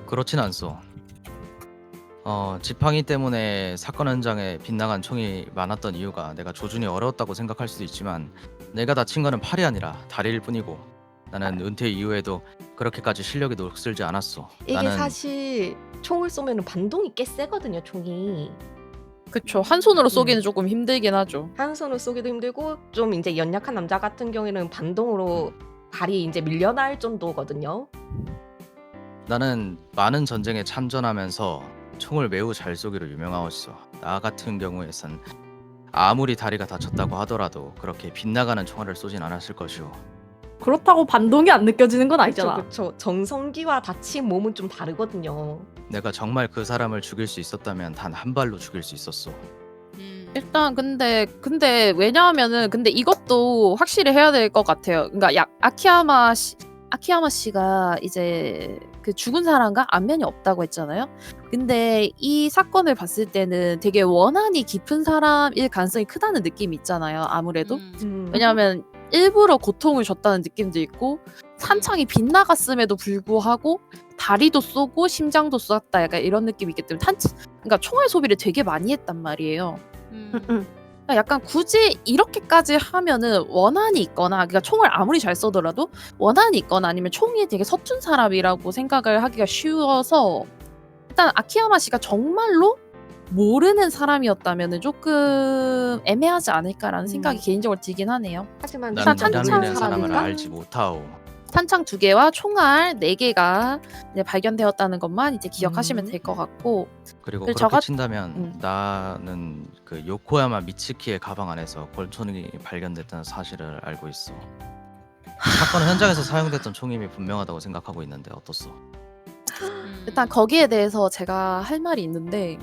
그렇진 않소. 지팡이 때문에 사건 현장에 빗나간 총이 많았던 이유가 내가 조준이 어려웠다고 생각할 수도 있지만 내가 다친 거는 팔이 아니라 다리일 뿐이고 나는 은퇴 이후에도 그렇게까지 실력이 녹슬지 않았어. 이게 나는 사실 총을 쏘면은 반동이 꽤 세거든요, 총이. 그쵸. 한 손으로 쏘기는 조금 힘들긴 하죠. 한 손으로 쏘기도 힘들고 좀 이제 연약한 남자 같은 경우에는 반동으로 발이 이제 밀려날 정도거든요. 나는 많은 전쟁에 참전하면서 총을 매우 잘 쏘기로 유명하였어. 나 같은 경우에선 아무리 다리가 다쳤다고 하더라도 그렇게 빗나가는 총알을 쏘진 않았을 것이오. 그렇다고 반동이 안 느껴지는 건 아니잖아. 그렇죠. 정성기와 다친 몸은 좀 다르거든요. 내가 정말 그 사람을 죽일 수 있었다면 단 한 발로 죽일 수 있었어. 일단 근데 왜냐하면은 근데 이것도 확실히 해야 될 것 같아요. 그러니까 아키야마 씨가 이제 그 죽은 사람과 안면이 없다고 했잖아요. 근데 이 사건을 봤을 때는 되게 원한이 깊은 사람일 가능성이 크다는 느낌이 있잖아요. 아무래도. 왜냐하면 일부러 고통을 줬다는 느낌도 있고 탄창이 빗나갔음에도 불구하고 다리도 쏘고 심장도 쐈다 약간 이런 느낌이 있기 때문에 그러니까 총알 소비를 되게 많이 했단 말이에요. 그러니까 약간 굳이 이렇게까지 하면은 원한이 있거나 그러니까 총을 아무리 잘 쏘더라도 원한이 있거나 아니면 총이 되게 서툰 사람이라고 생각을 하기가 쉬워서 일단 아키야마 씨가 정말로 모르는 사람이었다면은 조금 애매하지 않을까라는 생각이 개인적으로 들긴 하네요. 하지만 나는 탄창 이란이라는 사람을 사람이니까 알지 못하오. 탄창 2개와 총알 4개가 이제 발견되었다는 것만 이제 기억하시면 될 것 같고 그리고 그리고 그렇게 저가- 친다면 나는 그 요코야마 미츠키의 가방 안에서 권총이 발견됐다는 사실을 알고 있어. 사건 현장에서 사용됐던 총임이 분명하다고 생각하고 있는데 어떻소? 일단 거기에 대해서 제가 할 말이 있는데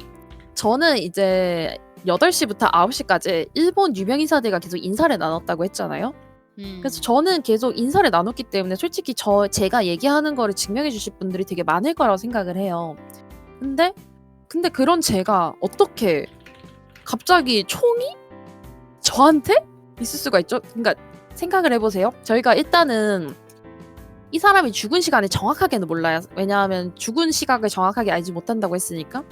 저는 이제 8시부터 9시까지 일본 유명인사들과 계속 인사를 나눴다고 했잖아요. 그래서 저는 계속 인사를 나눴기 때문에 솔직히 제가 얘기하는 거를 증명해 주실 분들이 되게 많을 거라고 생각을 해요. 근데 그런 제가 어떻게 갑자기 총이 저한테 있을 수가 있죠? 그러니까 생각을 해보세요. 저희가 일단은 이 사람이 죽은 시간을 정확하게는 몰라요. 왜냐하면 죽은 시각을 정확하게 알지 못한다고 했으니까.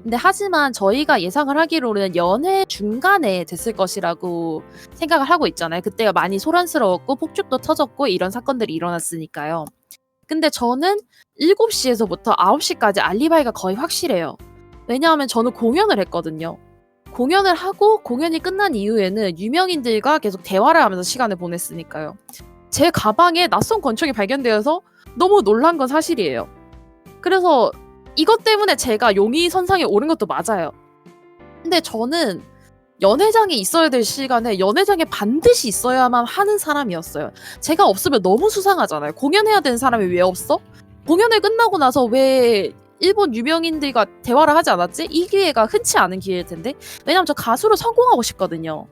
근데 하지만 저희가 예상을 하기로는 연애 중간에 됐을 것이라고 생각을 하고 있잖아요. 그때가 많이 소란스러웠고 폭죽도 터졌고 이런 사건들이 일어났으니까요. 근데 저는 7시에서부터 9시까지 알리바이가 거의 확실해요. 왜냐하면 저는 공연을 했거든요. 공연을 하고 공연이 끝난 이후에는 유명인들과 계속 대화를 하면서 시간을 보냈으니까요. 제 가방에 낯선 권총이 발견되어서 너무 놀란 건 사실이에요. 그래서 이것 때문에 제가 용의 선상에 오른 것도 맞아요. 근데 저는 연회장에 있어야 될 시간에 연회장에 반드시 있어야만 하는 사람이었어요. 제가 없으면 너무 수상하잖아요. 공연해야 되는 사람이 왜 없어? 공연을 끝나고 나서 왜 일본 유명인들과 대화를 하지 않았지? 이 기회가 흔치 않은 기회일 텐데. 왜냐면 저 가수로 성공하고 싶거든요.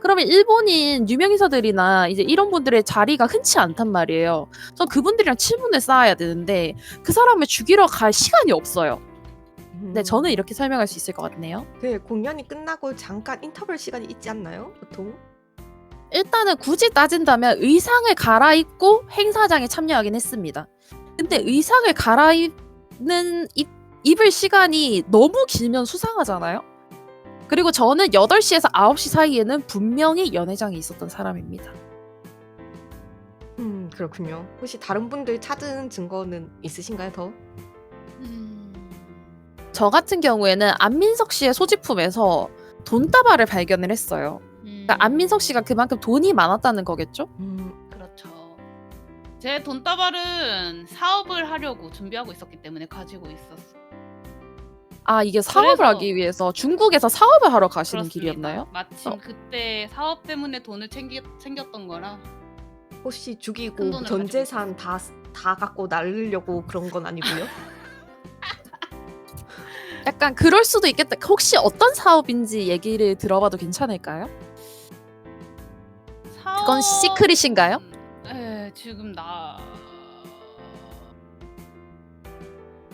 그러면 일본인 유명인사들이나 이제 이런 분들의 자리가 흔치 않단 말이에요. 전 그분들이랑 7분을 쌓아야 되는데 그 사람을 죽이러 갈 시간이 없어요. 네, 저는 이렇게 설명할 수 있을 것 같네요. 그 공연이 끝나고 잠깐 인터벌 시간이 있지 않나요? 보통? 일단은 굳이 따진다면 의상을 갈아입고 행사장에 참여하긴 했습니다. 근데 의상을 입을 시간이 너무 길면 수상하잖아요? 그리고 저는 8시에서 9시 사이에는 분명히 연회장에 있었던 사람입니다. 그렇군요. 혹시 다른 분들 찾은 증거는 있으신가요, 더? 저 같은 경우에는 안민석 씨의 소지품에서 돈다발을 발견을 했어요. 그러니까 안민석 씨가 그만큼 돈이 많았다는 거겠죠? 그렇죠. 제 돈다발은 사업을 하려고 준비하고 있었기 때문에 가지고 있었어. 아, 이게 사업을 그래서- 하기 위해서 중국에서 사업을 하러 가시는 그렇습니다. 길이었나요? 마침 그때 사업 때문에 돈을 챙겼던 거라. 혹시 큰 죽이고 돈을 전 가지고 재산 다 갖고 날리려고 그런 건 아니고요? 약간 그럴 수도 있겠다. 혹시 어떤 사업인지 얘기를 들어봐도 괜찮을까요? 그건 시크릿인가요? 네, 지금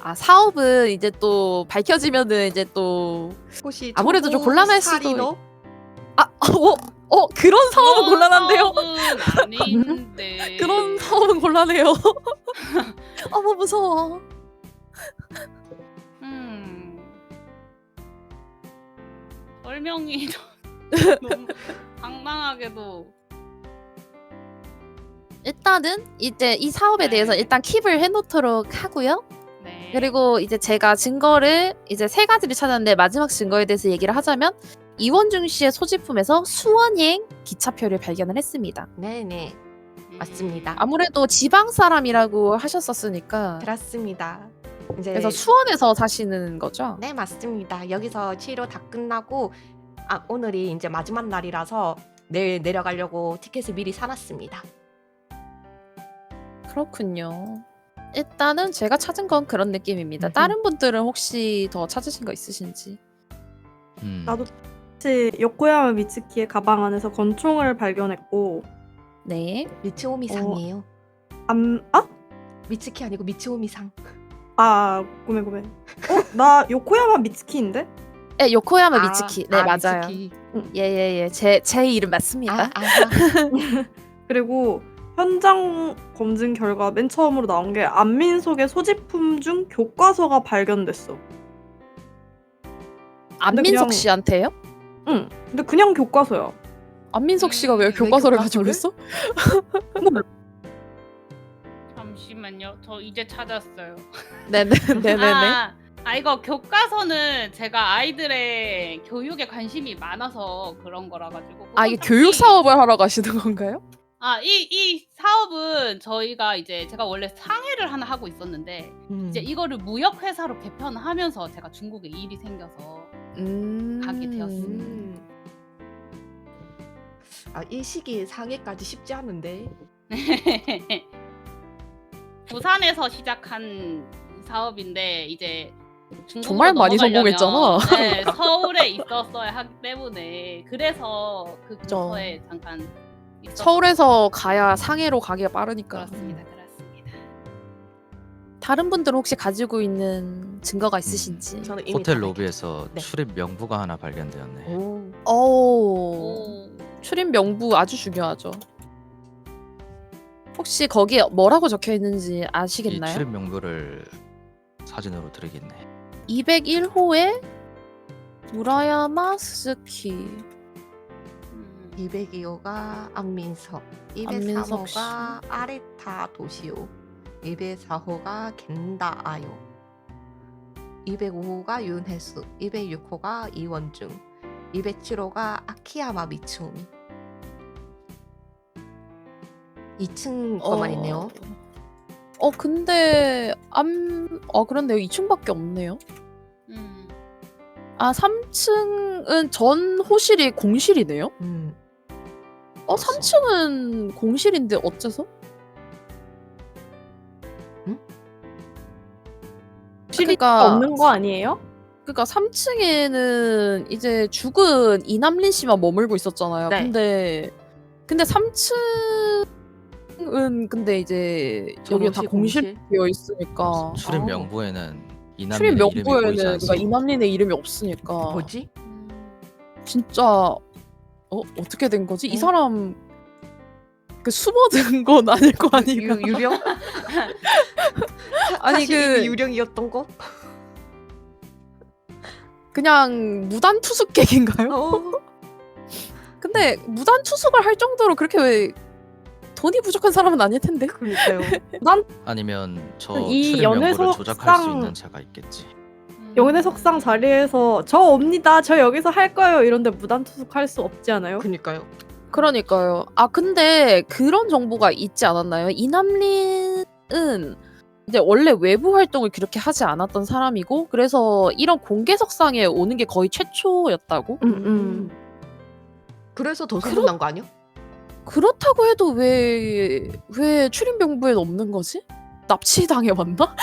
아, 사업은 이제 또 밝혀지면은 이제 또 혹시 아무래도 좀 곤란할 수도 살인어? 그런 사업은 곤란한데요. 사업은 아닌데. 그런 사업은 곤란해요. 어머 무서워. 설명이 너무 당당하게도. 일단은 이제 이 사업에 네. 대해서 일단 킵을 해놓도록 하고요. 네. 그리고 이제 제가 증거를 이제 3가지를 찾았는데 마지막 증거에 대해서 얘기를 하자면 이원중 씨의 소지품에서 수원행 기차표를 발견을 했습니다. 네네. 맞습니다. 아무래도 지방 사람이라고 하셨었으니까 그렇습니다. 이제 그래서 수원에서 사시는 거죠? 네, 맞습니다. 여기서 치료 다 끝나고 오늘이 이제 마지막 날이라서 내일 내려가려고 티켓을 미리 사놨습니다. 그렇군요. 일단은 제가 찾은 건 그런 느낌입니다. 다른 분들은 혹시 더 찾으신 거 있으신지? 나도 혹시 요코야마 미츠키의 가방 안에서 권총을 발견했고 네. 미츠오미상이에요. 미츠키 아니고 미츠오미상. 고메. 나 요코야마 미츠키인데? 네, 요코야마 미츠키. 네, 맞아요. 미츠키. 예. 제 이름 맞습니다. 그리고 현장 검증 결과 맨 처음으로 나온 게 안민석의 소지품 중 교과서가 발견됐어. 안민석 그냥- 씨한테요? 응. 근데 그냥 교과서야. 안민석 씨가 왜 왜 교과서를 가지고 있어? 잠시만요. 저 이제 찾았어요. 네네. 이거 교과서는 제가 아이들의 교육에 관심이 많아서 그런 거라 가지고. 아, 이게 그건 교육 딱히- 사업을 하러 가시는 건가요? 이 사업은 제가 원래 상해를 하나 하고 있었는데 이제 이거를 무역 회사로 개편하면서 제가 중국에 일이 생겨서 가게 되었습니다. 이 시기에 상해까지 쉽지 않은데. 부산에서 시작한 사업인데 이제 중국으로 정말 많이 넘어가려면, 성공했잖아. 네, 서울에 있었어야 하기 때문에 그래서 그 그죠. 근처에 잠깐 있었어요. 서울에서 가야 상해로 가기가 빠르니까. 그렇습니다. 다른 분들은 혹시 가지고 있는 증거가 있으신지? 저는 이미 호텔 다 로비에서 네. 출입 명부가 하나 발견되었네. 오. 오. 출입 명부 아주 중요하죠. 혹시 거기에 뭐라고 적혀 있는지 이 아시겠나요? 출입 명부를 사진으로 드리겠네. 201호에 무라야마 스즈키. 202호가 안민석, 안민석 씨. 203호가 아레타 도시오, 204호가 겐다 아요, 205호가 윤혜수, 206호가 이원중, 207호가 아키야마 미츠우미. 2층 거만 있네요. 근데 그런데요. 2층밖에 없네요. 아, 3층은 전 호실이 공실이네요? 3층은 공실인데 어째서? 응? 실이 그러니까 없는 거 아니에요? 그러니까 3층에는 이제 죽은 이남린 씨만 머물고 있었잖아요. 네. 근데 3층은 근데 이제 여기가 다 전호실 공실되어 있으니까 출입 아. 명부에는 출입 이남린의 이름이 보이지 명부에는 그러니까 않습니다. 이남린의 이름이 없으니까 뭐지? 진짜 어떻게 된 거지? 이 어? 사람 그 숨어든 건 아닐 거 아니에요? 유령? 아니 사실 유령이었던 거? 그냥 무단 투숙객인가요? 근데 무단 투숙을 할 정도로 그렇게 왜 돈이 부족한 사람은 아닐 텐데. 그러니까요. 아니면 저 이 출입 명부를 연회석상- 조작할 수 있는 자가 있겠지. 영혼의 석상 자리에서 저 옵니다. 저 여기서 할 거예요. 이런데 무단 투숙할 수 없지 않아요? 그러니까요. 그러니까요. 아 근데 그런 정보가 있지 않았나요? 이남린은 이제 원래 외부 활동을 그렇게 하지 않았던 사람이고 그래서 이런 공개석상에 오는 게 거의 최초였다고? 그래서 더 소문난 거 아니야? 그렇다고 해도 왜 출입 명부에 없는 거지? 납치당해 왔나?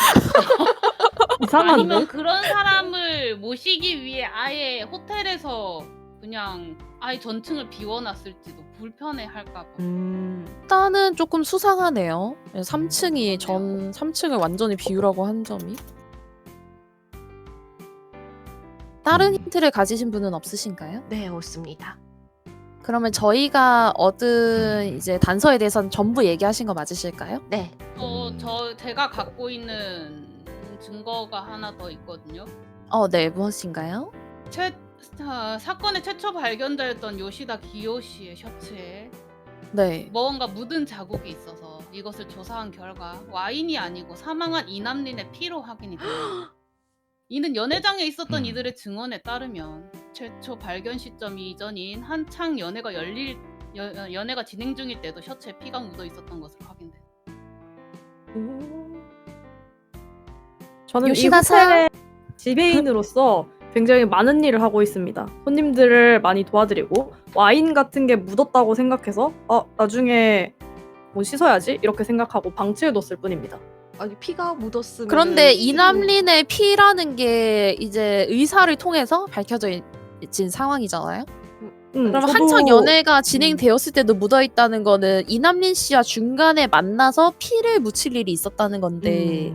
이상한데? 아니면 그런 사람을 모시기 위해 아예 호텔에서 그냥 아예 전층을 비워놨을지도 불편해할까봐. 일단은 조금 수상하네요. 3층을 완전히 비우라고 한 점이. 다른 힌트를 가지신 분은 없으신가요? 네, 없습니다. 그러면 저희가 얻은 이제 단서에 대해서는 전부 얘기하신 거 맞으실까요? 네. 제가 갖고 있는 증거가 하나 더 있거든요. 네, 무엇인가요? 사건의 최초 발견자였던 요시다 기요시의 셔츠에 네. 무언가 묻은 자국이 있어서 이것을 조사한 결과 와인이 아니고 사망한 이남린의 피로 확인이 됩니다. 이는 연회장에 있었던 이들의 증언에 따르면 최초 발견 시점이 이전인 한창 연회가 진행 중일 때도 셔츠에 피가 묻어 있었던 것으로 확인돼. 저는 이 요시다사? 호텔의 지배인으로서 굉장히 많은 일을 하고 있습니다. 손님들을 많이 도와드리고 와인 같은 게 묻었다고 생각해서 나중에 뭐 씻어야지 이렇게 생각하고 방치해뒀을 뿐입니다. 아니 피가 묻었으면 그런데 이남린의 피라는 게 이제 의사를 통해서 밝혀진 상황이잖아요. 그럼 한창 연애가 진행되었을 때도 묻어 있다는 거는 이남린 씨와 중간에 만나서 피를 묻힐 일이 있었다는 건데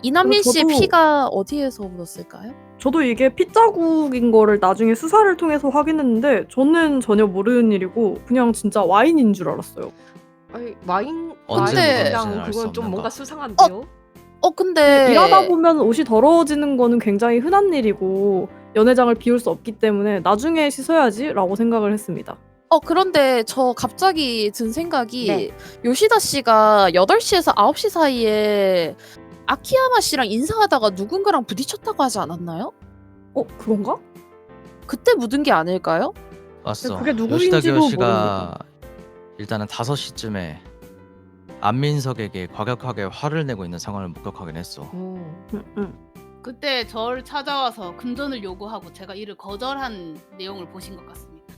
이남린 씨의 저도- 피가 어디에서 묻었을까요? 저도 이게 피자국인 거를 나중에 수사를 통해서 확인했는데 저는 전혀 모르는 일이고 그냥 진짜 와인인 줄 알았어요. 아니, 와인 언제 묻었는지는 와인이랑 알수 그건 좀 없는 뭔가 거. 수상한데요. 근데 일하다 보면 옷이 더러워지는 거는 굉장히 흔한 일이고 연회장을 비울 수 없기 때문에 나중에 씻어야지라고 생각을 했습니다. 그런데 저 갑자기 든 생각이 네. 요시다 씨가 8시에서 9시 사이에 아키야마 씨랑 인사하다가 누군가랑 부딪혔다고 하지 않았나요? 그건가? 그때 묻은 게 아닐까요? 왔어. 그게 요시다 누구인지도 기요시가 일단은 5시쯤에 안민석에게 과격하게 화를 내고 있는 상황을 목격하긴 했어. 그때 저를 찾아와서 금전을 요구하고 제가 이를 거절한 내용을 보신 것 같습니다.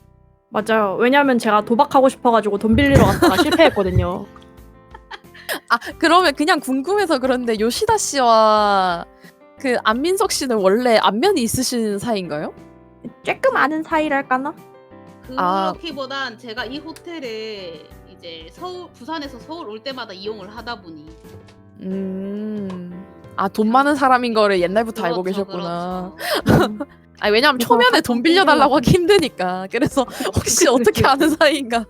맞아요. 왜냐면 제가 도박하고 싶어가지고 돈 빌리러 갔다가 실패했거든요. 그러면 그냥 궁금해서 그런데 요시다 씨와 그 안민석 씨는 원래 안면이 있으신 사이인가요? 조금 아는 사이랄까나? 그렇기보단 제가 이 호텔에 이제 부산에서 서울 올 때마다 이용을 하다 보니 돈 많은 사람인 거를 옛날부터 알고 그렇죠, 계셨구나. 그렇죠. 왜냐면 그래서 초면에 돈 한탕 빌려달라고 하기 힘드니까. 그래서 혹시 어떻게 아는 사이인가.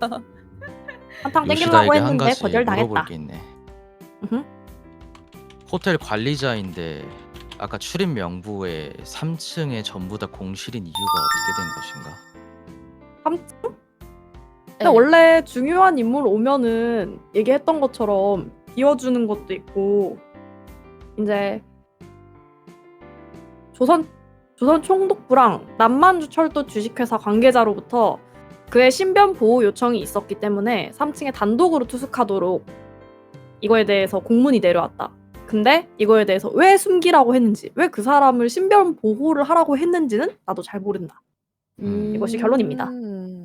한탕 땡기려고 요시다에게 한 했는데 가지 거절당했다. 물어볼 게 있네. 으흠. 호텔 관리자인데 아까 출입 명부에 3층에 전부 다 공실인 이유가 어떻게 된 것인가? 근데 원래 중요한 인물 오면은 얘기했던 것처럼 비워주는 것도 있고 이제 조선 총독부랑 남만주철도 주식회사 관계자로부터 그의 신변 보호 요청이 있었기 때문에 3층에 단독으로 투숙하도록 이거에 대해서 공문이 내려왔다. 근데 이거에 대해서 왜 숨기라고 했는지, 왜 그 사람을 신변 보호를 하라고 했는지는 나도 잘 모른다. 이것이 결론입니다.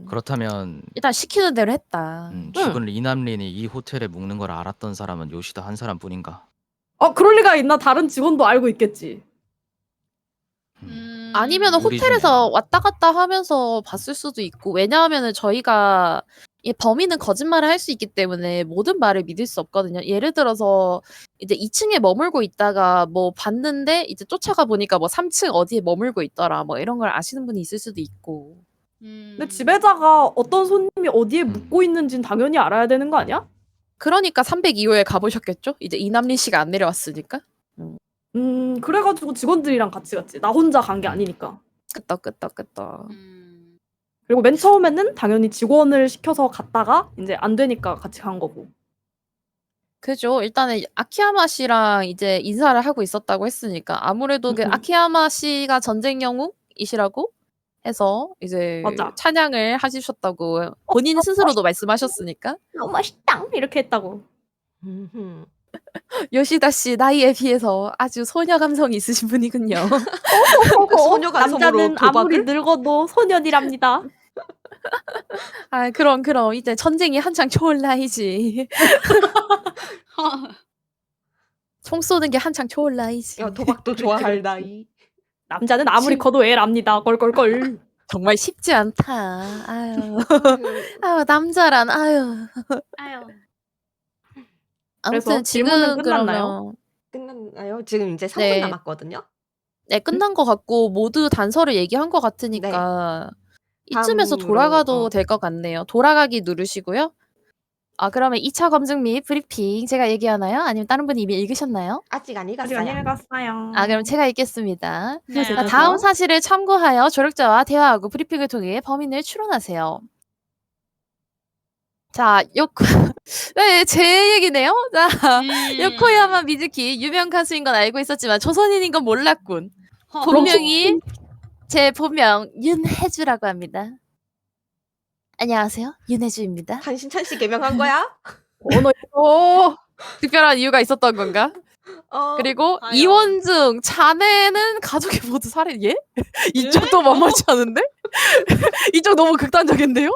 그렇다면 일단 시키는 대로 했다. 죽은 이남린이 이 호텔에 묵는 걸 알았던 사람은 요시다 한 사람뿐인가? 그럴 리가 있나? 다른 직원도 알고 있겠지. 아니면 우리 호텔에서 중에. 왔다 갔다 하면서 봤을 수도 있고, 왜냐하면 저희가 이 범인은 거짓말을 할 수 있기 때문에 모든 말을 믿을 수 없거든요. 예를 들어서 이제 2층에 머물고 있다가 뭐 봤는데 이제 쫓아가 보니까 뭐 3층 어디에 머물고 있더라 뭐 이런 걸 아시는 분이 있을 수도 있고. 근데 지배자가 어떤 손님이 어디에 묵고 있는지는 당연히 알아야 되는 거 아니야? 그러니까 302호에 가보셨겠죠? 이제 이남린 씨가 안 내려왔으니까. 그래가지고 직원들이랑 같이 갔지. 나 혼자 간 게 아니니까. 끄떡. 그리고 맨 처음에는 당연히 직원을 시켜서 갔다가 이제 안 되니까 같이 간 거고. 그죠. 일단은 아키야마 씨랑 이제 인사를 하고 있었다고 했으니까 아무래도 그 아키야마 씨가 전쟁 영웅이시라고 해서 이제 맞아. 찬양을 하시셨다고 본인 스스로도 말씀하셨으니까. 너무 맛있다! 이렇게 했다고. 요시다 씨 나이에 비해서 아주 소녀 감성이 있으신 분이군요. 소녀 감성으로 남자는 아무리 도박을? 늙어도 소년이랍니다. 아 그럼 이제 전쟁이 한창 좋을 나이지. 총 쏘는 게 한창 좋을 나이지. 도박도 좋아할 나이. 남자는 아무리 커도 애랍니다. 껄껄껄. 정말 쉽지 않다. 아유 남자란 아유. 그래서 아무튼 질문은 지금 끝났나요? 그러면 끝났나요? 지금 이제 3분 네. 남았거든요. 네 끝난 것 같고 모두 단서를 얘기한 것 같으니까 이쯤에서 다음으로, 돌아가도 될 것 같네요. 돌아가기 누르시고요. 그러면 2차 검증 및 브리핑 제가 얘기하나요? 아니면 다른 분이 이미 읽으셨나요? 아직 안 아직 안 읽었어요. 읽었어요. 그럼 제가 읽겠습니다. 네. 자, 다음 사실을 참고하여 조력자와 대화하고 브리핑을 통해 범인을 추론하세요. 자, 네, 제 얘기네요. 자, 요코야마 미즈키 유명 가수인 건 알고 있었지만 조선인인 건 몰랐군. 본명이 제 본명 윤혜주라고 합니다. 안녕하세요, 윤혜주입니다. 한신찬 씨 개명한 거야? 특별한 이유가 있었던 건가? 그리고 아유. 이원중 자네는 가족이 모두 살해. 예? 이쪽도 만만치 않은데? 이쪽 너무 극단적인데요?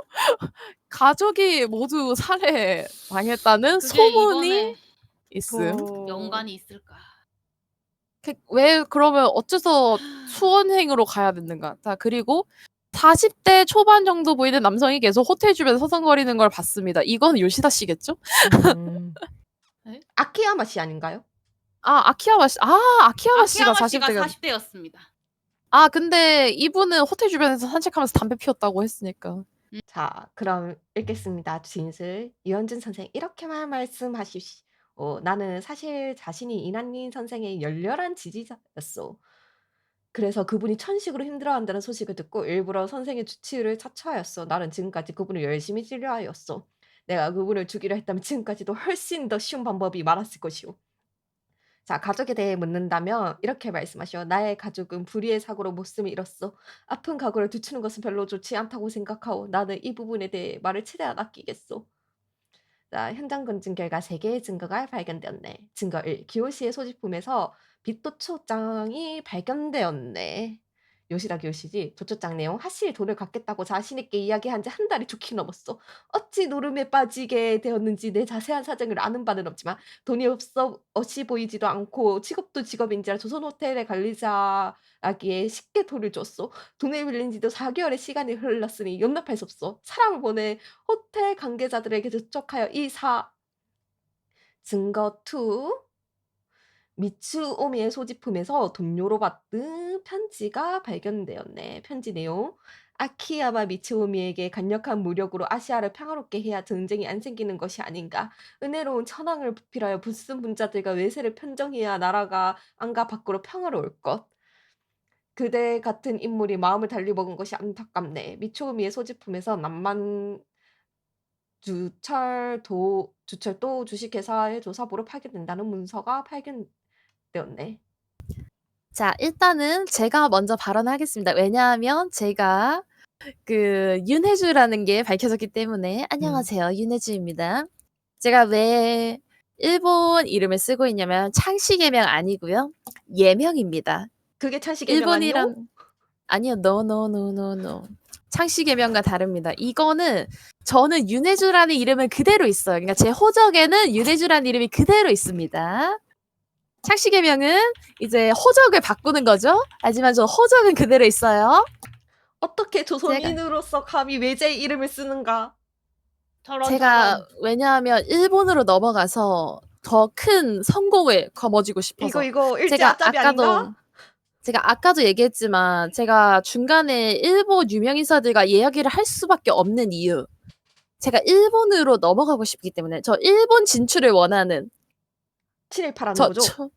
가족이 모두 살해 당했다는 그게 소문이 이번에 있음. 연관이 있을까? 왜 그러면 어째서 수원행으로 가야 되는가? 자, 그리고 40대 초반 정도 보이는 남성이 계속 호텔 주변 서성거리는 걸 봤습니다. 이건 요시다 씨겠죠? 아키야마 씨 아닌가요? 아키야마 씨. 아키야마 씨가 아키야마 씨가 40대가 40대였습니다. 근데 이분은 호텔 주변에서 산책하면서 담배 피웠다고 했으니까. 자, 그럼 읽겠습니다. 진술. 유현준 선생 이렇게만 말씀하십시오. 나는 사실 자신이 이난린 선생의 열렬한 지지자였어. 그래서 그분이 천식으로 힘들어한다는 소식을 듣고 일부러 선생의 주치의를 자처하였어. 나는 지금까지 그분을 열심히 진료하였어. 내가 그분을 죽이려 했다면 지금까지도 훨씬 더 쉬운 방법이 많았을 것이오. 자, 가족에 대해 묻는다면 이렇게 말씀하시오. 나의 가족은 불의의 사고로 목숨을 잃었어. 아픈 가구를 뒤추는 것은 별로 좋지 않다고 생각하오. 나는 이 부분에 대해 말을 최대한 아끼겠소. 자, 현장 검증 결과 3개의 증거가 발견되었네. 증거 1. 기요시의 소지품에서 빚도초장이 발견되었네. 요시다 기요시지. 도초장 내용. 하실 돈을 갚겠다고 자신있게 이야기한 지 한 달이 좋게 넘었어. 어찌 노름에 빠지게 되었는지 내 자세한 사정을 아는 바는 없지만 돈이 없이 보이지도 않고 직업도 직업인지라 조선호텔의 관리자라기에 쉽게 돈을 줬어. 돈을 빌린 지도 4개월의 시간이 흘렀으니 용납할 수 없어. 사람을 보내 호텔 관계자들에게 접촉하여 증거 2. 미츠오미의 소지품에서 동료로 받은 편지가 발견되었네. 편지 내용. 아키야마 미츠오미에게 강력한 무력으로 아시아를 평화롭게 해야 전쟁이 안 생기는 것이 아닌가. 은혜로운 천황을 부필하여 불순 분자들과 외세를 편정해야 나라가 안과 밖으로 평화로울 것. 그대 같은 인물이 마음을 달리 먹은 것이 안타깝네. 미츠오미의 소지품에서 남만 주철도 주식회사의 조사보로 파견된다는 문서가 발견되었네. 자, 일단은 제가 먼저 발언하겠습니다. 왜냐하면 제가 윤혜주라는 게 밝혀졌기 때문에 안녕하세요. 윤혜주입니다. 제가 왜 일본 이름을 쓰고 있냐면 창씨개명 아니고요. 예명입니다. 그게 찬식개명 아니요? 일본이란 아니요. no. 창씨개명과 다릅니다. 이거는 저는 윤혜주라는 이름은 그대로 있어요. 그러니까 제 호적에는 윤혜주라는 이름이 그대로 있습니다. 창씨개명은 이제 호적을 바꾸는 거죠. 하지만 저 호적은 그대로 있어요. 어떻게 조선인으로서 감히 외제의 이름을 쓰는가? 저런 제가 저런. 왜냐하면 일본으로 넘어가서 더 큰 성공을 거머쥐고 싶어서 이거 일제 제가 앞잡이 아닌가? 아까도 얘기했지만 제가 중간에 일본 유명인사들과 이야기를 할 수밖에 없는 이유 제가 일본으로 넘어가고 싶기 때문에 저 일본 진출을 원하는 친일파라는 거죠?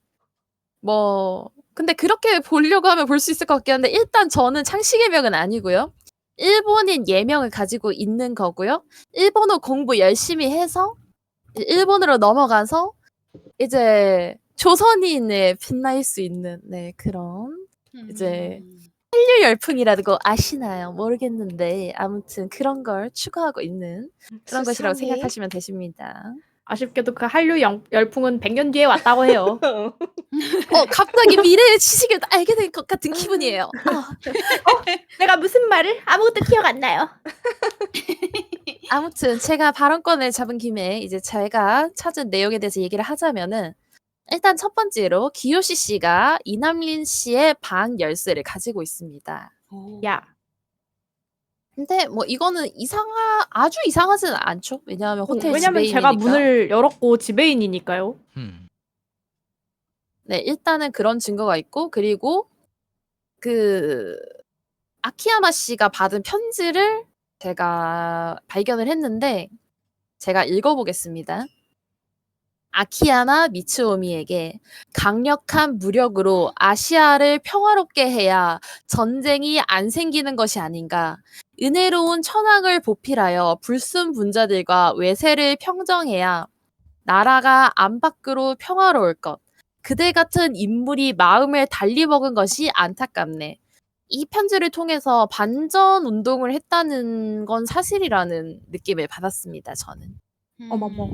근데 그렇게 보려고 하면 볼 수 있을 것 같긴 한데 일단 저는 창씨개명은 아니고요. 일본인 예명을 가지고 있는 거고요. 일본어 공부 열심히 해서 일본으로 넘어가서 이제 조선인에 빛날 수 있는 그런 이제 한류 열풍이라고 아시나요? 모르겠는데 아무튼 그런 걸 추구하고 있는 그런 것이라고 수상해. 생각하시면 되십니다. 아쉽게도 그 한류 열풍은 100년 뒤에 왔다고 해요. 갑자기 미래의 지식을 알게 된 것 같은 기분이에요. 내가 무슨 말을? 아무것도 기억 안 나요. 아무튼 제가 발언권을 잡은 김에 이제 제가 찾은 내용에 대해서 얘기를 하자면은 일단 첫 번째로 기요시 씨가 이남린 씨의 방 열쇠를 가지고 있습니다. 야, 근데 뭐 이거는 아주 이상하지는 않죠. 왜냐하면 호텔 왜냐면 지배인이니까. 제가 문을 열었고 지배인이니까요. 네, 일단은 그런 증거가 있고 그리고 아키야마 씨가 받은 편지를 제가 발견을 했는데 제가 읽어보겠습니다. 아키야마 미츠오미에게 강력한 무력으로 아시아를 평화롭게 해야 전쟁이 안 생기는 것이 아닌가. 은혜로운 천황을 보필하여 불순 분자들과 외세를 평정해야 나라가 안팎으로 평화로울 것. 그대 같은 인물이 마음을 달리 먹은 것이 안타깝네. 이 편지를 통해서 반전 운동을 했다는 건 사실이라는 느낌을 받았습니다. 저는. 어머머.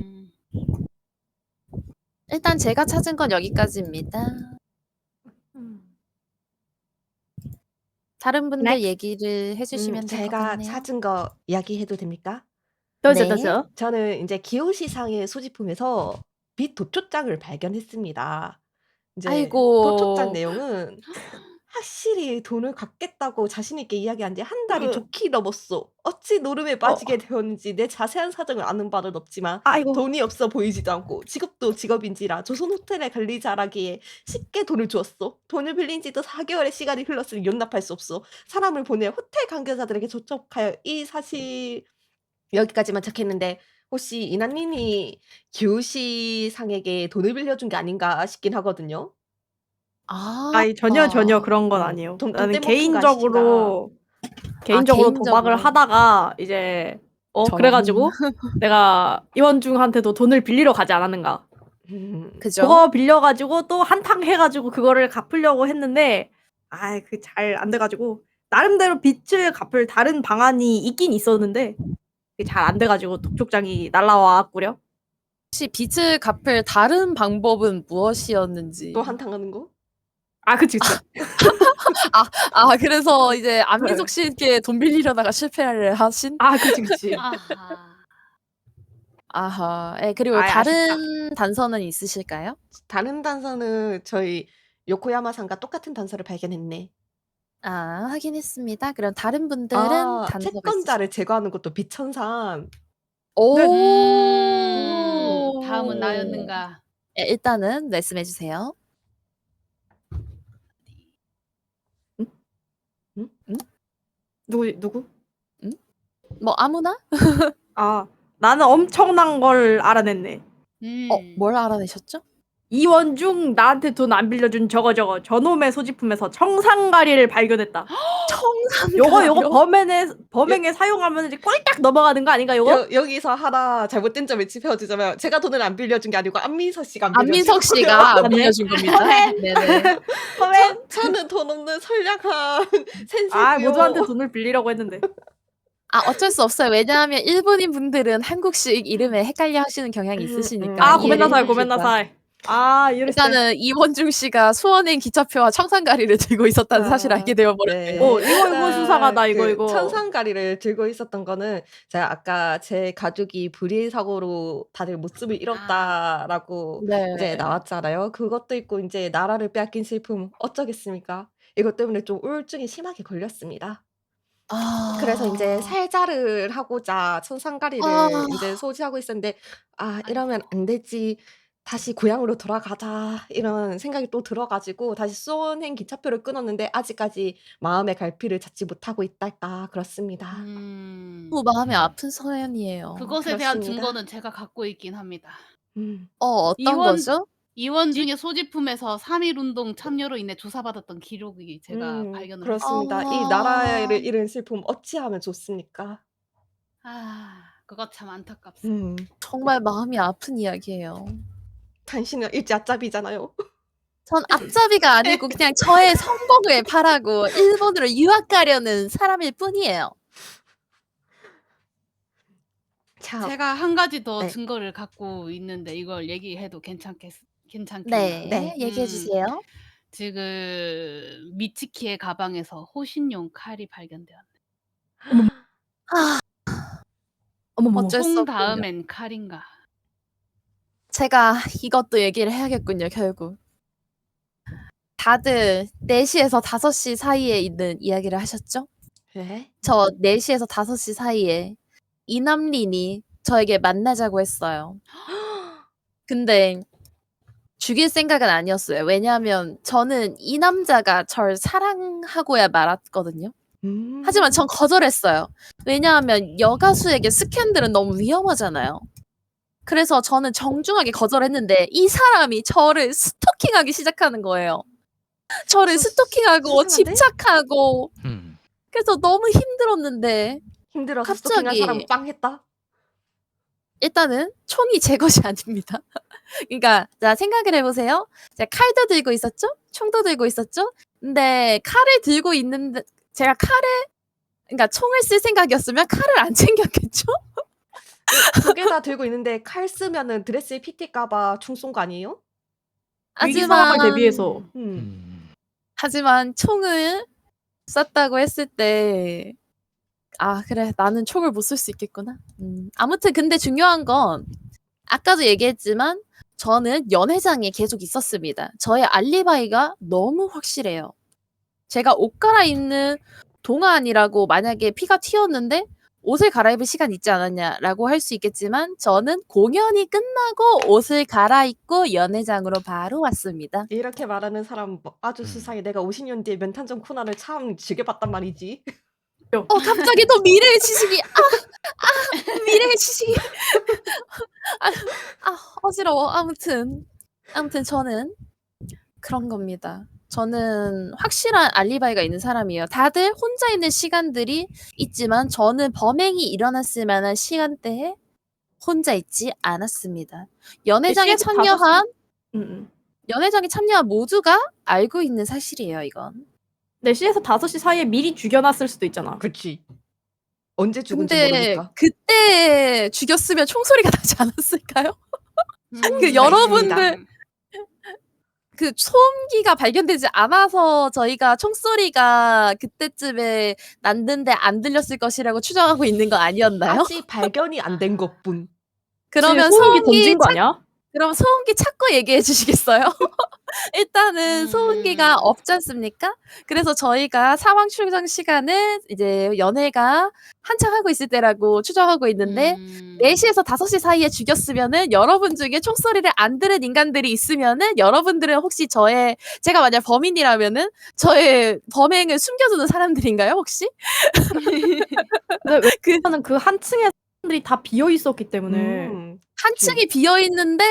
일단 제가 찾은 건 여기까지입니다. 다른 분들 Next. 얘기를 해주시면 될 것 제가 같네요. 찾은 거 이야기해도 됩니까? 더죠. 저는 이제 기요시상의 소지품에서 빛 도초장을 발견했습니다. 이제 아이고. 도초장 내용은 확실히 돈을 갚겠다고 자신 있게 이야기한 지 한 달이 좋게 넘었어. 어찌 노름에 빠지게 되었는지 내 자세한 사정을 아는 바는 없지만 아이고. 돈이 없어 보이지도 않고 직업도 직업인지라 조선 호텔의 관리자라기에 쉽게 돈을 주었어. 돈을 빌린 지도 4개월의 시간이 흘렀으니 용납할 수 없어. 사람을 보내 호텔 관계자들에게 접촉하여 이 사실 여기까지만 적했는데 혹시 이난님이 기요시상에게 돈을 빌려준 게 아닌가 싶긴 하거든요. 아니 전혀 그런 건 아니에요. 돈 나는 떼먹힌 거 개인적으로 개인적으로. 도박을 하다가 이제 저런. 그래가지고 내가 이원중한테도 돈을 빌리러 가지 않았는가. 그죠? 그거 빌려가지고 또 한탕 해가지고 그거를 갚으려고 했는데 그 잘 안 돼가지고 나름대로 빚을 갚을 다른 방안이 있긴 있었는데 그게 잘 안 돼가지고 독촉장이 날라와꾸려. 혹시 빚을 갚을 다른 방법은 무엇이었는지. 또 한탕하는 거? 그치. 그래서 이제 안민석 씨께 돈 빌리려다가 실패를 하신? 그치. 아하. 그리고 아이, 다른 단서는 있으실까요? 다른 단서는 저희 요코야마상과 똑같은 단서를 발견했네. 확인했습니다. 그럼 다른 분들은 단서가 채권자를 제거하는 것도 비천산. 오. 다음은 나였는가? 일단은 말씀해 주세요. 누구? 뭐 아무나? 아, 나는 엄청난 걸 알아냈네. 뭘 알아내셨죠? 이원중 나한테 돈 안 빌려준 저거 저놈의 소지품에서 청산가리를 발견했다. 청산가리요? 요거 범행에 사용하면 이제 꼴딱 넘어가는 거 아닌가 요거? 여기서 하나 잘못된 점을 짚어주자면 제가 돈을 안 빌려준 게 아니고 안민석 씨가 안 빌려준 안민석 씨가 거고요. 안 빌려준 겁니다. 네네. 저는 돈 없는 선량한 센스고요. 아, 모두한테 돈을 빌리려고 했는데. 아 어쩔 수 없어요. 왜냐하면 일본인 분들은 한국식 이름에 헷갈려 하시는 경향이 있으시니까. 아, 이해를 고멘나사이. 해주시고요. 아, 이럴 때. 일단은 이원중 씨가 수원행 기차표와 청산가리를 들고 있었다는 사실을 알게 되어버렸네요. 이거 수상하다, 이거. 천상가리를 들고 있었던 거는 제가 아까 제 가족이 불의의 사고로 다들 목숨을 잃었다라고 네. 이제 나왔잖아요. 그것도 있고 이제 나라를 빼앗긴 슬픔 어쩌겠습니까? 이것 때문에 좀 우울증이 심하게 걸렸습니다. 그래서 이제 살자를 하고자 천상가리를 이제 소지하고 있었는데 이러면 안 되지. 다시 고향으로 돌아가자 이런 생각이 또 들어가지고 다시 수원행 기차표를 끊었는데 아직까지 마음의 갈피를 찾지 못하고 있달까 그렇습니다. 너무 마음이 아픈 사연이에요. 그것에 대한 그렇습니다. 증거는 제가 갖고 있긴 합니다. 어떤 이원- 거죠? 이원중의 소지품에서 3.1운동 참여로 인해 조사받았던 기록이 제가 발견을 그렇습니다. 했어요. 이 나라를 잃은 슬픔 어찌하면 좋습니까? 그거 참 안타깝습니다. 정말 마음이 아픈 이야기예요. 당신은 일제 앞잡이잖아요. 전 앞잡이가 아니고 그냥 저의 성공을 바라고 일본으로 유학 가려는 사람일 뿐이에요. 참. 제가 한 가지 더 네. 증거를 갖고 있는데 이걸 얘기해도 괜찮겠나요? 네, 얘기해 주세요. 지금 미츠키의 가방에서 호신용 칼이 발견되었네요. 어머머. 어쩔 수 총 없군요. 다음엔 칼인가? 제가 이것도 얘기를 해야겠군요, 결국. 다들 4시에서 5시 사이에 있는 이야기를 하셨죠? 네? 저 4시에서 5시 사이에 이남린이 저에게 만나자고 했어요. 근데 죽일 생각은 아니었어요. 왜냐하면 저는 이 남자가 절 사랑하고야 말았거든요. 하지만 전 거절했어요. 왜냐하면 여가수에게 스캔들은 너무 위험하잖아요. 그래서 저는 정중하게 거절했는데 이 사람이 저를 스토킹하기 시작하는 거예요. 저를 스토킹하고 수상한데? 집착하고 음. 그래서 너무 힘들었는데 힘들어서 갑자기- 스토킹한 사람 빵 했다? 일단은 총이 제 것이 아닙니다. 그러니까 자 생각을 해보세요. 제가 칼도 들고 있었죠? 총도 들고 있었죠? 근데 칼을 들고 있는데 제가 그러니까 총을 쓸 생각이었으면 칼을 안 챙겼겠죠? 2개 다 들고 있는데 칼 쓰면은 드레스에 피티까봐 총 쏜 거 아니에요? 위기 상황을 하지만 대비해서. 하지만 총을 쐈다고 했을 때 그래 나는 총을 못 쏠 수 있겠구나. 아무튼 근데 중요한 건 아까도 얘기했지만 저는 연회장에 계속 있었습니다. 저의 알리바이가 너무 확실해요. 제가 옷 갈아입는 동안이라고 만약에 피가 튀었는데 옷을 갈아입을 시간 있지 않았냐라고 할 수 있겠지만 저는 공연이 끝나고 옷을 갈아입고 연회장으로 바로 왔습니다. 이렇게 말하는 사람 아주 수상해. 내가 50년 뒤에 men탄전 코난을 참 즐겨봤단 말이지. 갑자기 또 미래의 지식이 미래의 지식이 어지러워. 아무튼 저는 그런 겁니다. 저는 확실한 알리바이가 있는 사람이에요. 다들 혼자 있는 시간들이 있지만 저는 범행이 일어났을 만한 시간대에 혼자 있지 않았습니다. 연회장에 참여한 모두가 알고 있는 사실이에요, 이건. 4시에서 5시 사이에 미리 죽여놨을 수도 있잖아. 그치. 언제 죽은지 근데 모르니까. 그때 죽였으면 총소리가 나지 않았을까요? 그 여러분들 그 소음기가 발견되지 않아서 저희가 총소리가 그때쯤에 났는데 안 들렸을 것이라고 추정하고 있는 거 아니었나요? 아직 발견이 안 된 것뿐. 그러면 소음기 던진 거 아니야? 그럼 소음기 찾고 얘기해 주시겠어요? 일단은 소음기가 없지 않습니까? 그래서 저희가 상황 추정 시간은 이제 연애가 한창 하고 있을 때라고 추정하고 있는데 4시에서 5시 사이에 죽였으면은 여러분 중에 총소리를 안 들은 인간들이 있으면은 여러분들은 혹시 제가 만약 범인이라면은 저의 범행을 숨겨두는 사람들인가요, 혹시? 근데 그 왜냐면은 그 한 층에 사람들이 다 비어 있었기 때문에 한 층이 비어 있는데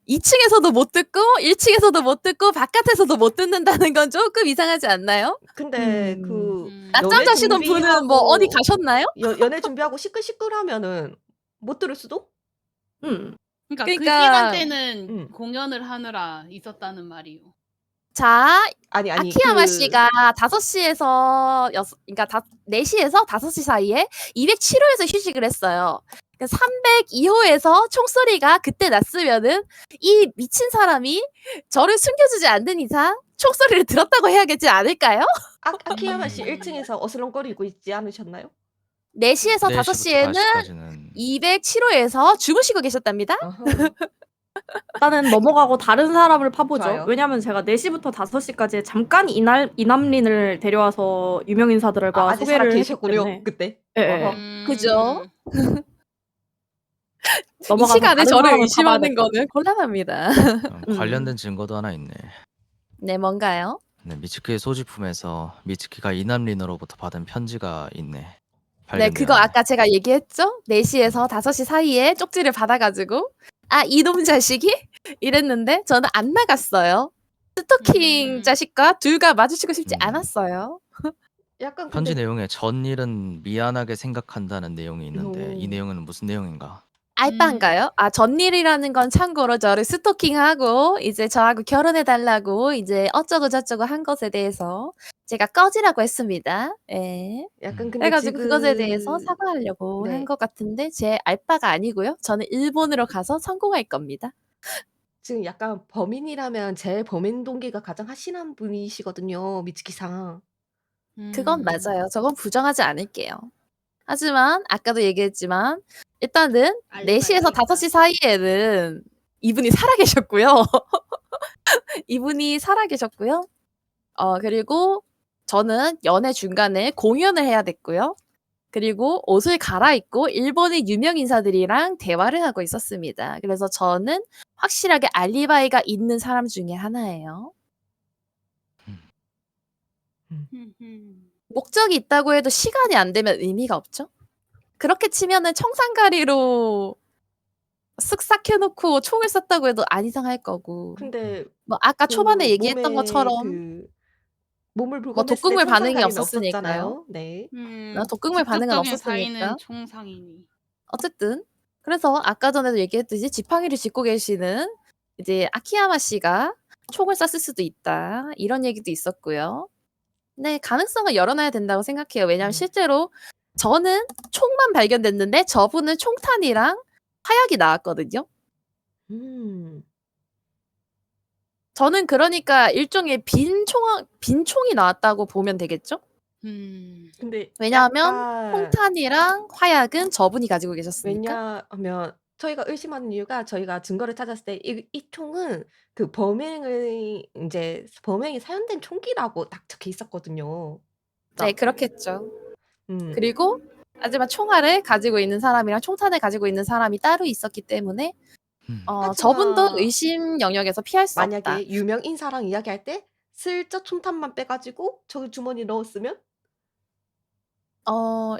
2층에서도 못 듣고 1층에서도 못 듣고 바깥에서도 못 듣는다는 건 조금 이상하지 않나요? 근데 음. 그 낮잠 연애 자시던 분은 뭐 어디 준비하고 가셨나요? 연애 준비하고 시끌시끌하면은 못 들을 수도? 음. 그러니까 그 그러니까 시간대는 음. 공연을 하느라 있었다는 말이요. 자, 아니 아키야마 씨가 5시에서 그러니까 4시에서 5시 사이에 207호에서 휴식을 했어요. 302호에서 총소리가 그때 났으면은 이 미친 사람이 저를 숨겨주지 않는 이상 총소리를 들었다고 해야겠지 않을까요? 아키야마 씨 1층에서 어슬렁거리고 있지 않으셨나요? 4시에서 4시부터 5시에는 5시까지는 207호에서 주무시고 계셨답니다. 어허. 일단은 넘어가고 다른 사람을 파보죠. 좋아요. 왜냐면 제가 4시부터 5시까지 잠깐 이남린을 데려와서 유명 인사들과 아직 살아 소개를 했기 계셨군요. 때문에 그때. 예, 예. 어허. 그죠? 이 넘어가서 시간에 다른 저를 사람을 의심하는 파봐야겠다. 거는 곤란합니다. 관련된 증거도 하나 있네. 네, 뭔가요? 네, 미츠키의 소지품에서 미츠키가 이남린으로부터 받은 편지가 있네. 네, 그거 발견되었네. 아까 제가 얘기했죠? 4시에서 5시 사이에 쪽지를 받아가지고 아, 이놈 자식이? 이랬는데 저는 안 나갔어요. 스토킹 자식과 둘과 마주치고 싶지 않았어요. 약간 편지 근데 내용에 전일은 미안하게 생각한다는 내용이 있는데 이 오. 내용은 무슨 내용인가? 알바인가요? 아, 전일이라는 건 참고로 저를 스토킹하고 이제 저하고 결혼해달라고 이제 어쩌고 저쩌고 한 것에 대해서 제가 꺼지라고 했습니다. 예. 약간 근데 그래가지고 그것에 대해서 지금 사과하려고 한 네. 것 같은데 제 알바가 아니고요. 저는 일본으로 가서 성공할 겁니다. 지금 약간 범인이라면 제 범행 동기가 가장 확실한 분이시거든요, 미츠키-상. 그건 맞아요. 저건 부정하지 않을게요. 하지만 아까도 얘기했지만 일단은 4시에서 5시 사이에는 이분이 살아계셨고요. 이분이 살아계셨고요. 그리고 저는 연애 중간에 공연을 해야 됐고요. 그리고 옷을 갈아입고 일본의 유명 인사들이랑 대화를 하고 있었습니다. 그래서 저는 확실하게 알리바이가 있는 사람 중에 하나예요. 목적이 있다고 해도 시간이 안 되면 의미가 없죠. 그렇게 치면은 청산가리로 쓱싹 해놓고 총을 쐈다고 해도 안 이상할 거고. 근데 뭐 아까 그 초반에 얘기했던 몸에 것처럼 그 몸을 뭐 붉어냈을 때 독극물 반응이 청산가리는 없었으니까요. 없었잖아요. 네. 독극물 반응은 직접적인 없었으니까. 사인은 총상이니. 어쨌든 그래서 아까 전에도 얘기했듯이 지팡이를 짚고 계시는 이제 아키야마 씨가 총을 쐈을 수도 있다. 이런 얘기도 있었고요. 네, 가능성을 열어놔야 된다고 생각해요. 왜냐하면 실제로 저는 총만 발견됐는데 저분은 총탄이랑 화약이 나왔거든요. 음. 저는 그러니까 일종의 빈 총이 나왔다고 보면 되겠죠? 근데 왜냐하면 약간 총탄이랑 화약은 저분이 가지고 계셨으니까. 왜냐하면 저희가 의심하는 이유가 저희가 증거를 찾았을 때 이 총은 그 범행이 사용된 총기라고 딱 적혀 있었거든요. 네, 그렇겠죠. 음. 그리고 하지만 총알을 가지고 있는 사람이랑 총탄을 가지고 있는 사람이 따로 있었기 때문에 저분도 하지만 의심 영역에서 피할 수 없다. 만약에 유명 인사랑 이야기할 때 슬쩍 총탄만 빼가지고 저 주머니 넣었으면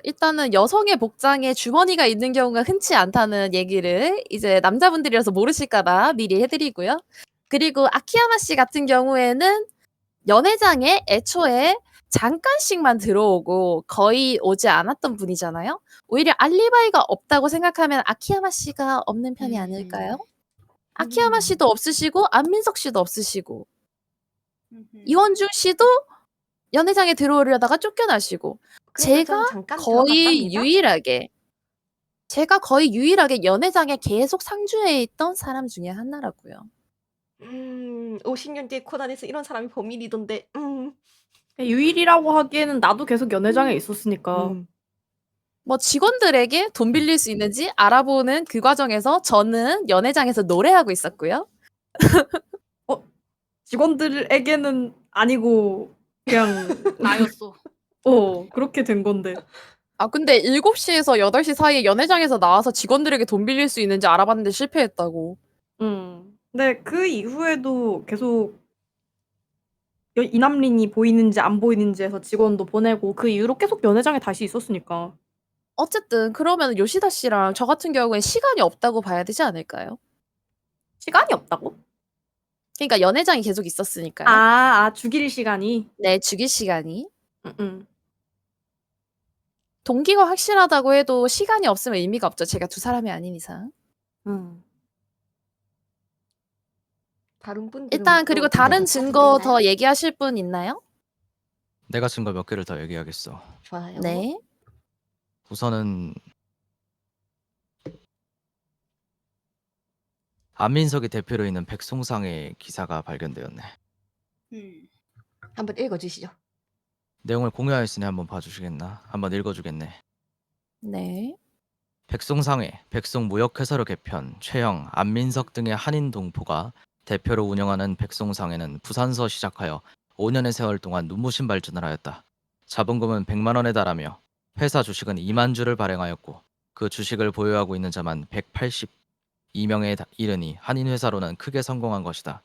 일단은 여성의 복장에 주머니가 있는 경우가 흔치 않다는 얘기를 이제 남자분들이라서 모르실까 봐 미리 해드리고요. 그리고 아키야마 씨 같은 경우에는 연회장에 애초에 잠깐씩만 들어오고 거의 오지 않았던 분이잖아요. 오히려 알리바이가 없다고 생각하면 아키야마 씨가 없는 편이 아닐까요? 아키야마 씨도 없으시고 안민석 씨도 없으시고 이원중 씨도 연회장에 들어오려다가 쫓겨나시고 그래서 제가 전 잠깐 거의 들어갔답니다. 유일하게 연회장에 계속 상주해 있던 사람 중에 하나라고요. 50년 뒤에 코난에서 이런 사람이 범인이던데. 유일이라고 하기에는 나도 계속 연회장에 있었으니까. 뭐 직원들에게 돈 빌릴 수 있는지 알아보는 그 과정에서 저는 연회장에서 노래하고 있었고요. 직원들에게는 아니고 그냥 나였어. 그렇게 된 건데. 아 근데 7시에서 8시 사이에 연회장에서 나와서 직원들에게 돈 빌릴 수 있는지 알아봤는데 실패했다고. 근데 그 이후에도 계속 이남린이 보이는지 안 보이는지 해서 직원도 보내고 그 이후로 계속 연회장에 다시 있었으니까. 어쨌든 그러면 요시다 씨랑 저 같은 경우엔 시간이 없다고 봐야 되지 않을까요? 시간이 없다고? 그러니까 연회장이 계속 있었으니까요. 죽일 시간이. 네, 죽일 시간이. 응. 동기가 확실하다고 해도 시간이 없으면 의미가 없죠. 제가 두 사람이 아닌 이상. 다른 분들은 일단 그리고 또 다른 네, 증거 있나요? 더 얘기하실 분 있나요? 내가 증거 몇 개를 더 얘기하겠어. 좋아요. 네. 우선은 안민석이 대표로 있는 백송상의 기사가 발견되었네. 한번 읽어주시죠. 내용을 공유하였으니 한번 봐주시겠나? 한번 읽어주겠네. 네. 백송상회, 백송무역회사로 개편, 최영, 안민석 등의 한인 동포가 대표로 운영하는 백송상회는 부산서 시작하여 5년의 세월 동안 눈부신 발전을 하였다. 자본금은 100만 원에 달하며 회사 주식은 2만 주를 발행하였고 그 주식을 보유하고 있는 자만 182명에 이르니 한인 회사로는 크게 성공한 것이다.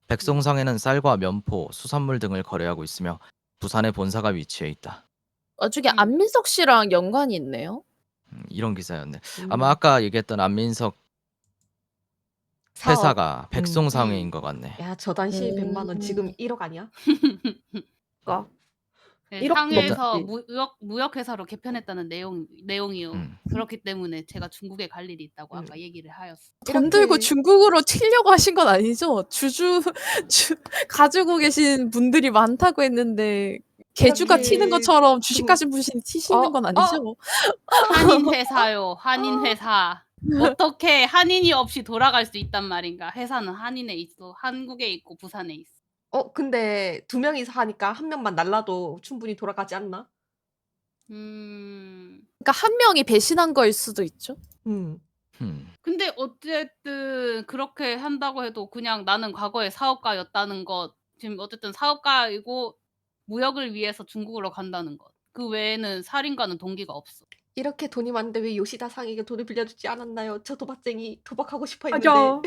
백송상회는 쌀과 면포, 수산물 등을 거래하고 있으며 부산에 본사가 위치해 있다. 어중에 안민석 씨랑 연관이 있네요. 이런 기사였네. 아마 아까 얘기했던 안민석 사업. 회사가 백송상회인 것 같네. 야, 저 당시 100만 원 지금 1억 아니야? 그러니까 네, 이렇게 상해에서 넘지. 무역회사로 개편했다는 내용이요. 음. 그렇기 때문에 제가 중국에 갈 일이 있다고 아까 얘기를 하였어. 돈 들고 이렇게- 중국으로 튀려고 하신 건 아니죠? 가지고 계신 분들이 많다고 했는데 개주가 이렇게 튀는 것처럼 주식 중- 가진 분이 튀시는 건 아니죠? 한인 회사요. 한인 회사. 어떻게 한인이 없이 돌아갈 수 있단 말인가? 회사는 한인에 있어. 한국에 있고 부산에 있어. 근데 2명이서 하니까 한 명만 날라도 충분히 돌아가지 않나? 그러니까 한 명이 배신한 거일 수도 있죠. 근데 어쨌든 그렇게 한다고 해도 그냥 나는 과거에 사업가였다는 것, 지금 어쨌든 사업가이고 무역을 위해서 중국으로 간다는 것. 그 외에는 살인과는 동기가 없어. 이렇게 돈이 많은데 왜 요시다 상에게 돈을 빌려주지 않았나요? 저 도박쟁이 도박하고 싶어 했는데. 맞아.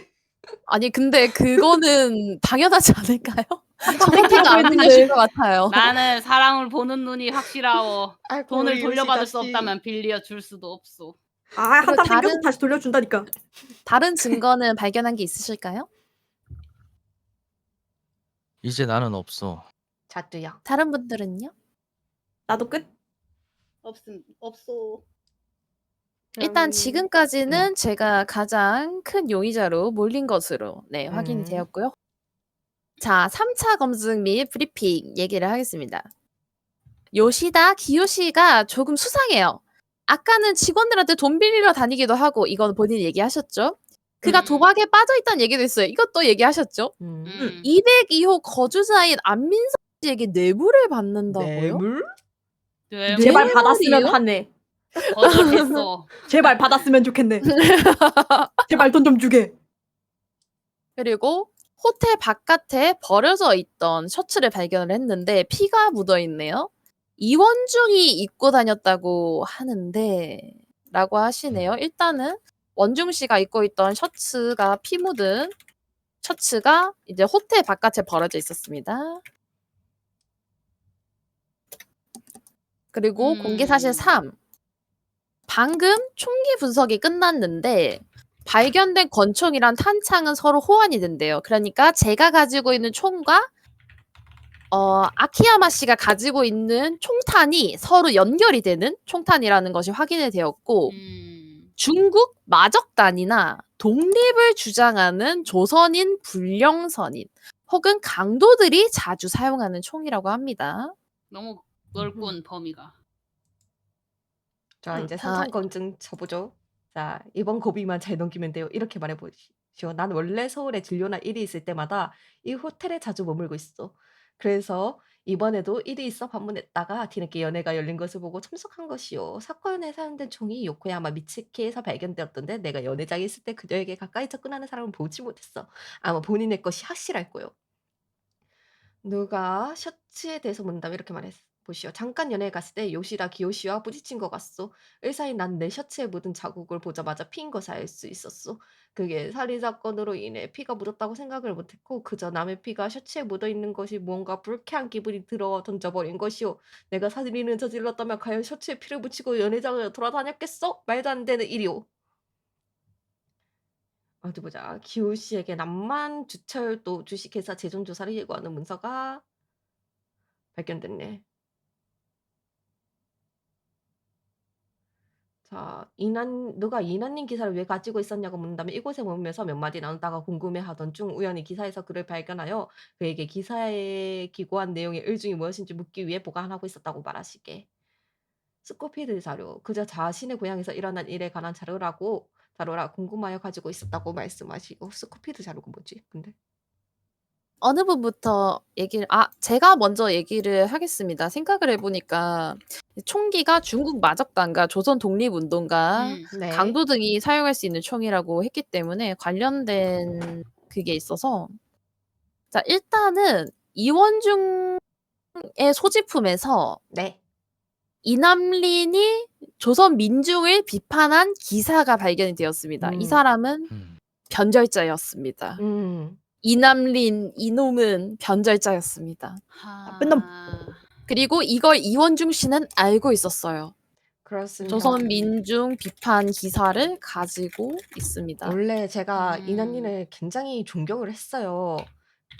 아니 근데 그거는 당연하지 않을까요? 생각하고 생각 안 했는데. 하실 것 같아요. 나는 사랑을 보는 눈이 확실하워. 아이고, 돈을 우리 돌려받을 수 요시다 씨. 없다면 빌려줄 수도 없소. 한탕 땡겨서 다른- 다시 돌려준다니까. 다른 증거는 발견한 게 있으실까요? 이제 나는 없어. 자뚜야. 다른 분들은요? 나도 끝. 없소. 일단 지금까지는 제가 가장 큰 용의자로 몰린 것으로 확인이 되었고요. 자, 3차 검증 및 브리핑 얘기를 하겠습니다. 요시다 기요시가 조금 수상해요. 아까는 직원들한테 돈 빌리러 다니기도 하고 이건 본인이 얘기하셨죠. 그가 도박에 빠져있다는 얘기도 있어요. 이것도 얘기하셨죠. 202호 거주자인 안민석 씨에게 뇌물을 받는다고요? 뇌물? 뇌물 제발 받았으면 뇌물이요? 하네. 거절했어. 제발 받았으면 좋겠네. 제발 돈 좀 주게. 그리고 호텔 바깥에 버려져 있던 셔츠를 발견을 했는데 피가 묻어 있네요. 이원중이 입고 다녔다고 하는데 라고 하시네요. 일단은 원중 씨가 입고 있던 셔츠가 피 묻은 셔츠가 이제 호텔 바깥에 버려져 있었습니다. 그리고 공개사실 3. 방금 총기 분석이 끝났는데 발견된 권총이랑 탄창은 서로 호환이 된대요. 그러니까 제가 가지고 있는 총과 아키야마 씨가 가지고 있는 총탄이 서로 연결이 되는 총탄이라는 것이 확인이 되었고 중국 마적단이나 독립을 주장하는 조선인 불령선인 혹은 강도들이 자주 사용하는 총이라고 합니다. 너무 넓군 범위가. 자, 이제 자, 3차 검증 쳐보죠. 자, 이번 고비만 잘 넘기면 돼요. 이렇게 말해보시오. 난 원래 서울에 진료나 일이 있을 때마다 이 호텔에 자주 머물고 있어. 그래서 이번에도 일이 있어 방문했다가 뒤늦게 연애가 열린 것을 보고 참석한 것이요. 사건에 사용된 총이 요코야마 미츠키에서 발견되었던데 내가 연애장에 있을 때 그녀에게 가까이 접근하는 사람을 보지 못했어. 아마 본인의 것이 확실할 거요. 누가 셔츠에 대해서 묻는다면 이렇게 말했어. 보시오. 잠깐 연애에 갔을 때 요시라 기요시와 부딪힌 것 같소. 의사인 난 내 셔츠에 묻은 자국을 보자마자 피인 것을 알 수 있었소. 그게 살인 사건으로 인해 피가 묻었다고 생각을 못했고 그저 남의 피가 셔츠에 묻어 있는 것이 무언가 불쾌한 기분이 들어 던져버린 것이오. 내가 살인을 저질렀다면 과연 셔츠에 피를 묻히고 연회장을 돌아다녔겠어? 말도 안 되는 일이오. 어디 보자. 기호 씨에게 남만 주철도 주식회사 재정 조사를 예고하는 문서가 발견됐네. 자, 누가 이난님 기사를 왜 가지고 있었냐고 묻는다면 이곳에 머물면서 몇 마디 나누다가 궁금해하던 중 우연히 기사에서 그를 발견하여 그에게 기사에 기고한 내용의 의중이 무엇인지 묻기 위해 보관하고 있었다고 말하시게. 스코피드 자료. 그저 자신의 고향에서 일어난 일에 관한 자료라 궁금하여 가지고 있었다고 말씀하시고 스코피드 자료가 뭐지? 근데 어느 분부터 제가 먼저 얘기를 하겠습니다. 생각을 해보니까 총기가 중국 마적단과 조선 독립운동가, 네. 강도 등이 사용할 수 있는 총이라고 했기 때문에 관련된 그게 있어서 자 일단은 이원중의 소지품에서 네. 이남린이 조선 민중을 비판한 기사가 발견이 되었습니다. 이 사람은 변절자였습니다. 이남린 이놈은 변절자였습니다. 나쁜 놈. 그리고 이걸 이원중 씨는 알고 있었어요. 그렇습니다. 조선 민중 비판 기사를 가지고 있습니다. 원래 제가 이난님을 굉장히 존경을 했어요.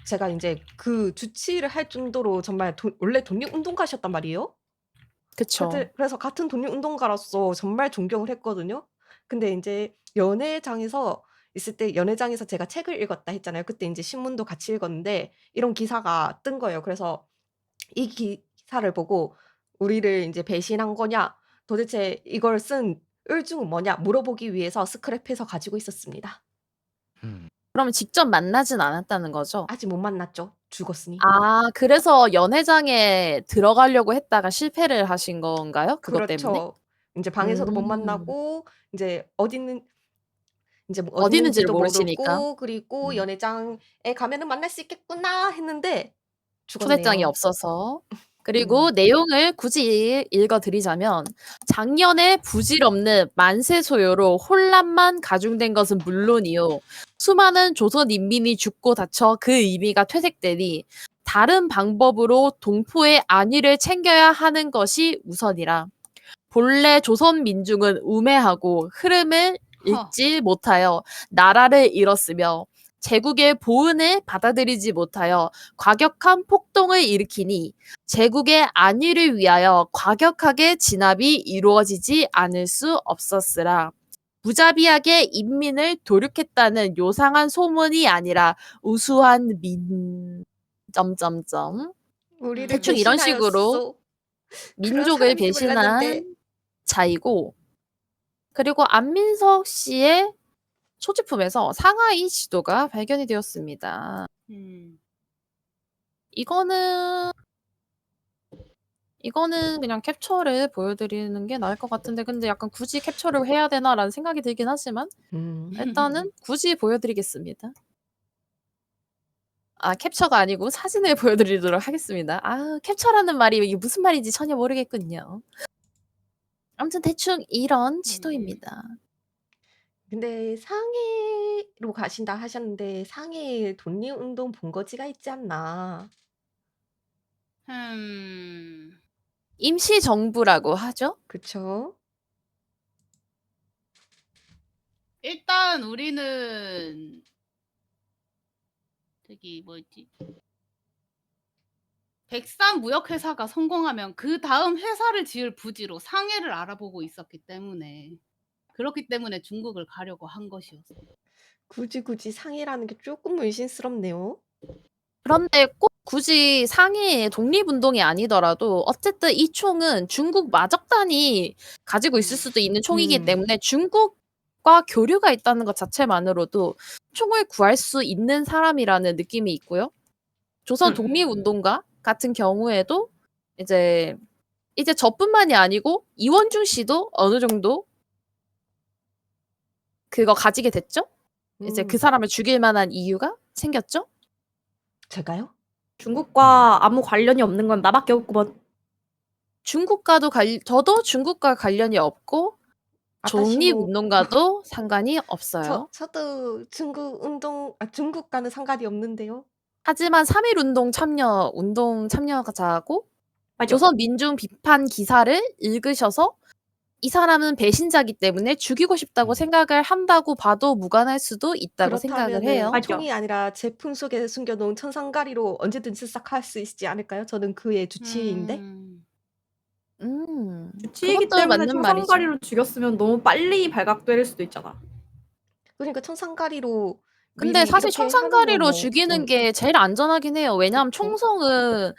제가 이제 그 주치를 할 정도로 정말 원래 독립운동가셨단 말이에요. 그쵸. 그래서 같은 독립운동가로서 정말 존경을 했거든요. 근데 이제 연회장에서 있을 때 연회장에서 제가 책을 읽었다 했잖아요. 그때 이제 신문도 같이 읽었는데 이런 기사가 뜬 거예요. 그래서 이 기사를 보고 우리를 이제 배신한 거냐, 도대체 이걸 쓴 의중은 뭐냐 물어보기 위해서 스크랩해서 가지고 있었습니다. 그러면 직접 만나진 않았다는 거죠? 아직 못 만났죠. 죽었으니. 아, 그래서 연회장에 들어가려고 했다가 실패를 하신 건가요? 그것 때문에? 그렇죠. 이제 방에서도 못 만나고 이제 어디 어디 있는지를 있는지도 모르시니까. 모르고 그리고 연회장에 가면은 만날 수 있겠구나 했는데 초대장이 죽었네요. 없어서. 그리고 내용을 굳이 읽어드리자면 작년에 부질없는 만세 소요로 혼란만 가중된 것은 물론이요. 수많은 조선 인민이 죽고 다쳐 그 의미가 퇴색되니 다른 방법으로 동포의 안위를 챙겨야 하는 것이 우선이라. 본래 조선 민중은 우매하고 흐름을 읽지 못하여 나라를 잃었으며 제국의 보은을 받아들이지 못하여 과격한 폭동을 일으키니 제국의 안위를 위하여 과격하게 진압이 이루어지지 않을 수 없었으라. 무자비하게 인민을 도륙했다는 요상한 소문이 아니라 우수한 우리를 대충 이런 식으로 배신하였소. 민족을 그런 사람인지 배신한 몰랐는데. 자이고 그리고 안민석 씨의 소지품에서 상하이 지도가 발견이 되었습니다. 이거는 그냥 캡처를 보여드리는 게 나을 것 같은데 근데 약간 굳이 캡처를 해야 되나라는 생각이 들긴 하지만 일단은 굳이 보여드리겠습니다. 아 캡처가 아니고 사진을 보여드리도록 하겠습니다. 아 캡처라는 말이 이게 무슨 말인지 전혀 모르겠군요. 아무튼 대충 이런 지도입니다. 근데 상해로 가신다 하셨는데 상해에 독립운동 본거지가 있지 않나. 임시정부라고 하죠? 그쵸? 일단 우리는 저기 뭐였지? 백산 무역회사가 성공하면 그 다음 회사를 지을 부지로 상해를 알아보고 있었기 때문에 그렇기 때문에 중국을 가려고 한 것이었어요. 굳이 상해라는 게 조금 의심스럽네요. 그런데 꼭 굳이 상해의 독립운동이 아니더라도 어쨌든 이 총은 중국 마적단이 가지고 있을 수도 있는 총이기 때문에 중국과 교류가 있다는 것 자체만으로도 총을 구할 수 있는 사람이라는 느낌이 있고요. 조선 독립운동가 같은 경우에도 이제 저뿐만이 아니고 이원중 씨도 어느 정도 그거 가지게 됐죠? 이제 그 사람을 죽일 만한 이유가 생겼죠? 제가요? 중국과 아무 관련이 없는 건 나밖에 없구먼. 저도 중국과 관련이 없고 아타시모 독립운동가도 상관이 없어요. 저도 중국과는 상관이 없는데요. 하지만 3.1 운동 참여자고 맞아. 조선 민중 비판 기사를 읽으셔서 이 사람은 배신자기 때문에 죽이고 싶다고 생각을 한다고 봐도 무관할 수도 있다고 생각을 해요. 맞아. 총이 아니라 제품 속에 숨겨놓은 천상가리로 언제든지 싹할 수 있지 않을까요? 저는 그의 주치의인데. 주치이기 그것도 때문에 맞는 말이죠. 청산가리로 죽였으면 너무 빨리 발각될 수도 있잖아. 그러니까 천상가리로 근데 미리 사실 이렇게 하는 청산가리로 건 뭐 죽이는 좀 게 제일 안전하긴 해요. 왜냐하면 그쵸. 총성은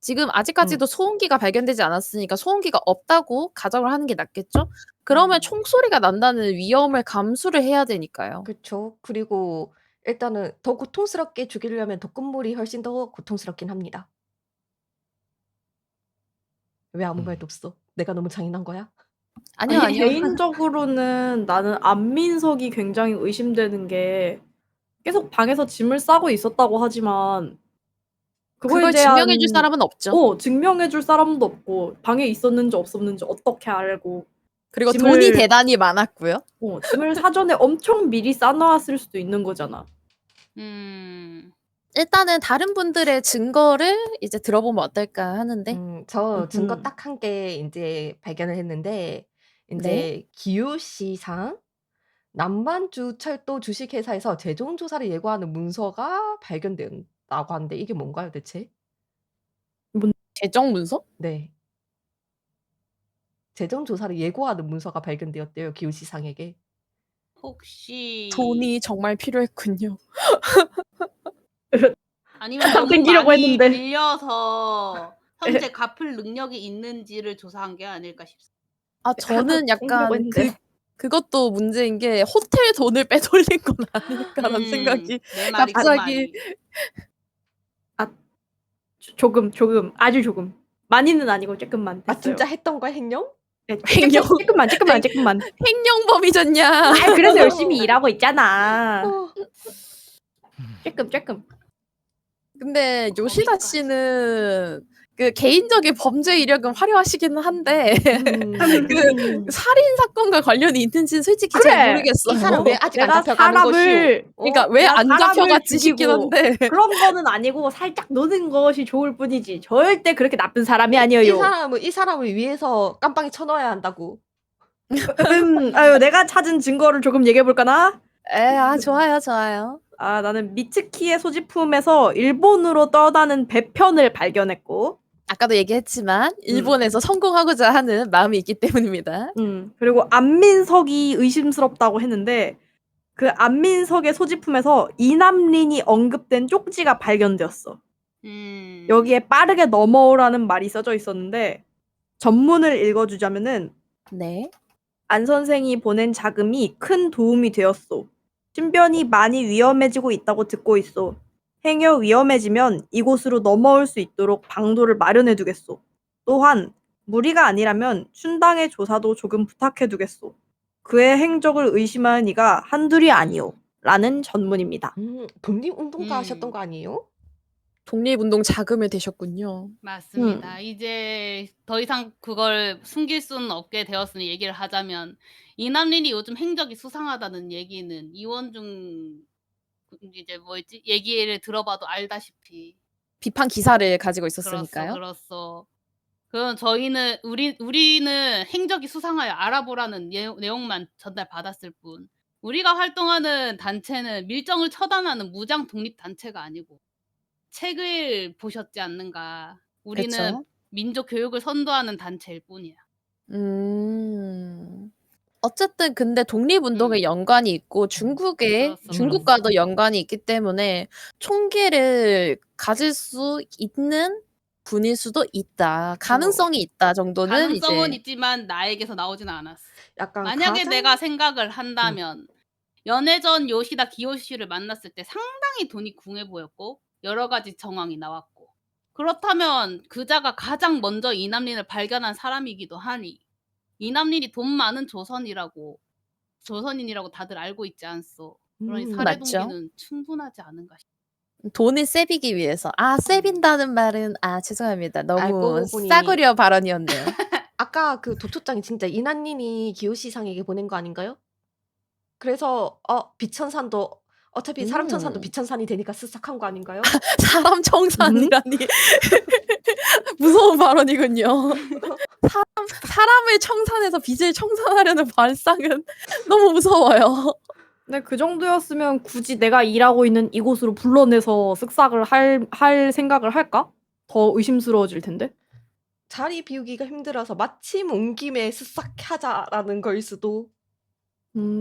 지금 아직까지도 소음기가 발견되지 않았으니까 소음기가 없다고 가정을 하는 게 낫겠죠? 그러면 총소리가 난다는 위험을 감수를 해야 되니까요. 그쵸. 그리고 일단은 더 고통스럽게 죽이려면 독극물이 훨씬 더 고통스럽긴 합니다. 왜 아무 말도 없어? 내가 너무 잔인한 거야? 아니요, 아니, 아니요. 개인적으로는 나는 안민석이 굉장히 의심되는 게 계속 방에서 짐을 싸고 있었다고 하지만 그거에 그걸 대한 증명해 줄 사람은 없죠. 증명해 줄 사람도 없고 방에 있었는지 없었는지 어떻게 알고 그리고 짐을- 돈이 대단히 많았고요. 짐을 사전에 엄청 미리 싸놓았을 수도 있는 거잖아. 일단은 다른 분들의 증거를 이제 들어보면 어떨까 하는데. 저 증거 음흠. 딱 한 개 인제 발견을 했는데 네. 인제 기요시상 남만주 철도 주식회사에서 재정 조사를 예고하는 문서가 발견된다고 하는데 이게 뭔가요, 대체? 재정 문서? 네. 재정 조사를 예고하는 문서가 발견되었대요, 기요시상에게. 혹시 돈이 정말 필요했군요. 아니면 안 너무 땡기려고 많이 했는데. 빌려서 현재 갚을 능력이 있는지를 조사한 게 아닐까 싶습니다. 저는 땡기려고 약간 했는데. 그것도 문제인 게 호텔 돈을 빼돌린 건 아닐까라는 생각이 내 말이 그 갑자기 말이. 조금 아주 조금 많이는 아니고 조금만 됐어요. 진짜 했던 거야, 횡령? 네, 횡령. 조금만. 횡령범이졌냐. 그래서 열심히 일하고 있잖아. 어. 조금. 근데 요시다 거기까지. 씨는 그 개인적인 범죄 이력은 화려하시기는 한데 그 살인 사건과 관련이 있는지는 솔직히 그래. 잘 모르겠어요. 이 사람 왜 아직 안 내가 잡혀가는 것이오? 사람을 그러니까 왜 내가 안 사람을 잡혀갔지 싶긴 죽이고 한데. 그런 거는 아니고 살짝 노는 것이 좋을 뿐이지 절대 그렇게 나쁜 사람이 아니에요. 이 사람을 위해서 깜빵에 쳐넣어야 한다고. 내가 찾은 증거를 조금 얘기해 볼까나? 좋아요. 나는 미츠키의 소지품에서 일본으로 떠나는 배편을 발견했고, 아까도 얘기했지만 일본에서 성공하고자 하는 마음이 있기 때문입니다. 그리고 안민석이 의심스럽다고 했는데 그 안민석의 소지품에서 이남린이 언급된 쪽지가 발견되었어. 여기에 빠르게 넘어오라는 말이 써져 있었는데 전문을 읽어주자면은 네. 안 선생이 보낸 자금이 큰 도움이 되었소. 신변이 많이 위험해지고 있다고 듣고 있소. 행여 위험해지면 이곳으로 넘어올 수 있도록 방도를 마련해 두겠소. 또한 무리가 아니라면 춘당의 조사도 조금 부탁해 두겠소. 그의 행적을 의심하는 이가 한둘이 아니오. 라는 전문입니다. 독립운동가 하셨던 거 아니에요? 독립운동 자금을 대셨군요. 맞습니다. 이제 더 이상 그걸 숨길 수는 없게 되었으니 얘기를 하자면 이남린이 요즘 행적이 수상하다는 얘기는 이원중 이제 뭐였지? 얘기를 들어봐도 알다시피 비판 기사를 가지고 있었으니까요. 그렇소. 그럼 우리는 행적이 수상하여 알아보라는 내용만 전달받았을 뿐 우리가 활동하는 단체는 밀정을 처단하는 무장 독립 단체가 아니고 책을 보셨지 않는가. 우리는 그쵸. 민족 교육을 선도하는 단체일 뿐이야. 어쨌든 근데 독립운동에 연관이 있고 중국과도 연관이 있기 때문에 총기를 가질 수 있는 분일 수도 있다. 가능성이 있다 정도는 가능성은 이제 있지만 나에게서 나오지는 않았어. 약간 만약에 가장 내가 생각을 한다면 연애전 요시다 기요시를 만났을 때 상당히 돈이 궁해 보였고 여러 가지 정황이 나왔고 그렇다면 그자가 가장 먼저 이남린을 발견한 사람이기도 하니 이남린이 돈 많은 조선인이라고 다들 알고 있지 않소. 그러니 살해 맞죠. 동기는 충분하지 않은가 싶어. 돈을 세비기 위해서. 세빈다는 말은 죄송합니다. 너무 알고 보니 싸구려 발언이었네요. 아까 그 도초장이 진짜 이난님이 기요시상에게 보낸 거 아닌가요? 그래서 비천산도 어차피 사람 천산도 음. 비천산이 되니까 쓱싹한 거 아닌가요? 사람 청산이라니. 무서운 발언이군요. 사람을 청산해서 빚을 청산하려는 발상은 너무 무서워요. 근데 그 정도였으면 굳이 내가 일하고 있는 이곳으로 불러내서 쓱싹을 할 생각을 할까? 더 의심스러워질 텐데. 자리 비우기가 힘들어서 마침 온 김에 쓱싹하자라는 걸 수도.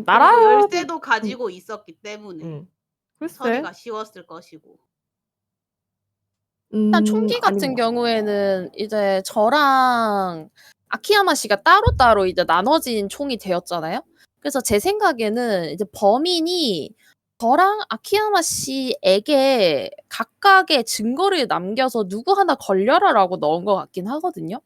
나라 그리고 열쇠도 가지고 있었기 때문에 글쎄. 처리가 쉬웠을 것이고. 일단 총기 아닌 같은 것 같아. 경우에는 이제 저랑 아키야마 씨가 따로따로 이제 나눠진 총이 되었잖아요. 그래서 제 생각에는 이제 범인이 저랑 아키야마 씨에게 각각의 증거를 남겨서 누구 하나 걸려라라고 넣은 것 같긴 하거든요.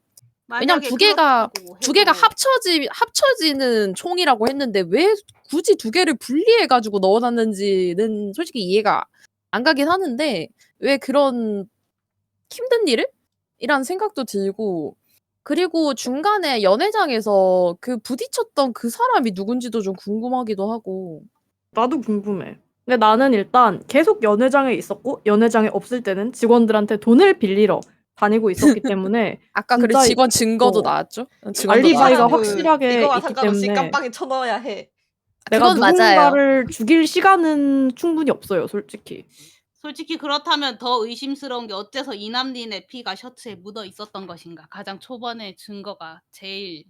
왜냐면 만약에 두 개가 그렇다고 합쳐지는 총이라고 했는데 왜 굳이 두 개를 분리해가지고 넣어놨는지는 솔직히 이해가 안 가긴 하는데 왜 그런 힘든 일을? 이란 생각도 들고 그리고 중간에 연회장에서 그 부딪혔던 그 사람이 누군지도 좀 궁금하기도 하고 나도 궁금해. 근데 나는 일단 계속 연회장에 있었고 연회장에 없을 때는 직원들한테 돈을 빌리러 다니고 있었기 때문에 아까 그리고 진짜 직원 증거도 어, 나왔죠? 증언도 알리바이가 나왔고. 확실하게 이거와 있기 상관없이 때문에 깜빵에 쳐넣어야 해. 내가 그건 맞아요. 누군가를 죽일 시간은 충분히 없어요, 솔직히. 솔직히 그렇다면 더 의심스러운 게 어째서 이남린의 피가 셔츠에 묻어 있었던 것인가. 가장 초반의 증거가 제일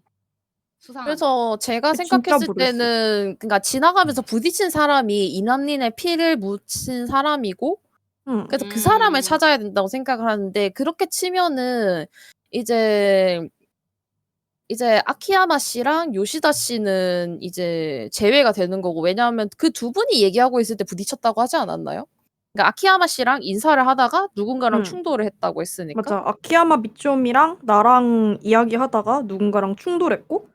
수상한. 그래서 제가 진짜 생각했을 모르겠어. 때는 그러니까 지나가면서 부딪힌 사람이 이남린의 피를 묻힌 사람이고 그래서 그 사람을 찾아야 된다고 생각을 하는데 그렇게 치면은 이제 아키야마 씨랑 요시다 씨는 이제 제외가 되는 거고 왜냐하면 그 두 분이 얘기하고 있을 때 부딪혔다고 하지 않았나요? 그러니까 아키야마 씨랑 인사를 하다가 누군가랑 충돌을 했다고 했으니까. 맞아. 아키야마 미츠오미랑 나랑 이야기하다가 누군가랑 충돌했고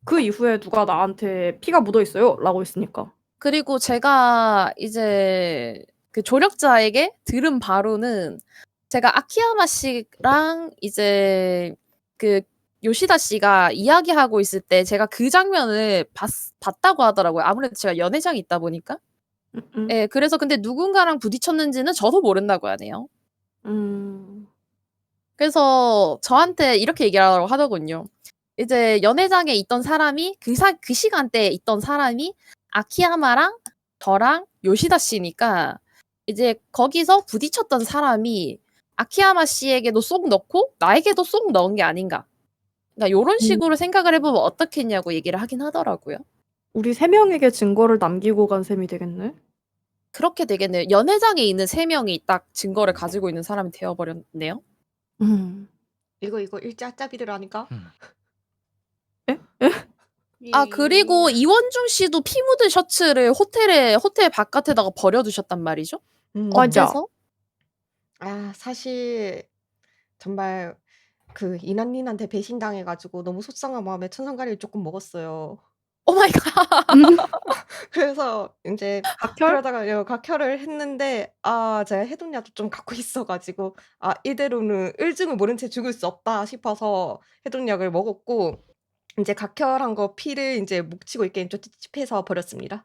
그 이후에 누가 나한테 피가 묻어 있어요 라고 했으니까. 그리고 제가 이제 그 조력자에게 들은 바로는 제가 아키야마 씨랑 이제 그 요시다 씨가 이야기하고 있을 때 제가 그 장면을 봤다고 하더라고요. 아무래도 제가 연회장에 있다 보니까. 예, 그래서 근데 누군가랑 부딪혔는지는 저도 모른다고 하네요. 그래서 저한테 이렇게 얘기하라고 하더군요. 이제 연회장에 있던 사람이 그 시간대에 있던 사람이 아키야마랑 저랑 요시다 씨니까 이제 거기서 부딪혔던 사람이 아키야마 씨에게도 쏙 넣고 나에게도 쏙 넣은 게 아닌가. 그러니까 요런 식으로 생각을 해보면 어떻겠냐고 얘기를 하긴 하더라고요. 우리 3명에게 증거를 남기고 간 셈이 되겠네. 그렇게 되겠네요. 연회장에 있는 3명이 딱 증거를 가지고 있는 사람이 되어버렸네요. 이거 일짜짜비를 그리고 이원중 씨도 피 묻은 셔츠를 호텔 바깥에다가 버려두셨단 말이죠? 맞아. 어째서? 사실 정말 그 이난님한테 배신당해가지고 너무 속상한 마음에 천상가리를 조금 먹었어요. 오 마이 갓. 그래서 이제 그러다가 각혈을 했는데 제가 해독약도 좀 갖고 있어가지고 이대로는 을증을 모른 채 죽을 수 없다 싶어서 해독약을 먹었고 이제 각혈한 거 피를 이제 묵히고 있게 좀 찝찝해서 버렸습니다.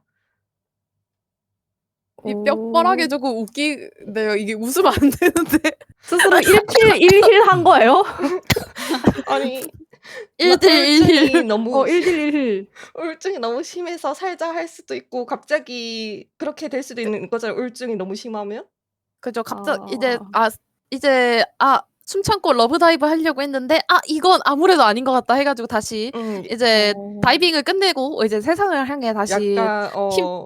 이 뼈뻘하게 조금 웃기네요. 이게 웃으면 안 되는데. 스스로 1힐 한 거예요? 아니 1대1힐. 우울증이 너무 1힐. 우울증이 너무 심해서 살자 할 수도 있고 갑자기 그렇게 될 수도 있는 거잖아요. 우울증이 너무 심하면. 그죠. 이제 숨 참고 러브다이브 하려고 했는데 이건 아무래도 아닌 것 같다 해가지고 다시 이제 다이빙을 끝내고 이제 세상을 향해 다시 약간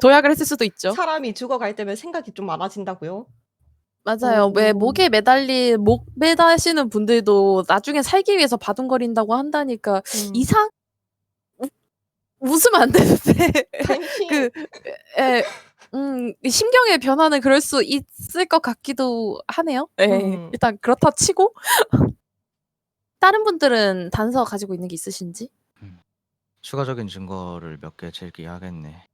도약을 했을 수도 있죠. 사람이 죽어갈 때면 생각이 좀 많아진다고요. 맞아요. 왜 목 매다시는 분들도 나중에 살기 위해서 바둥거린다고 한다니까 웃으면 안 되는데 이 심경의 변화는 그럴 수 있을 것 같기도 하네요. 일단 그렇다 치고 다른 분들은 단서 가지고 있는 게 있으신지? 추가적인 증거를 몇 개 제기하겠네.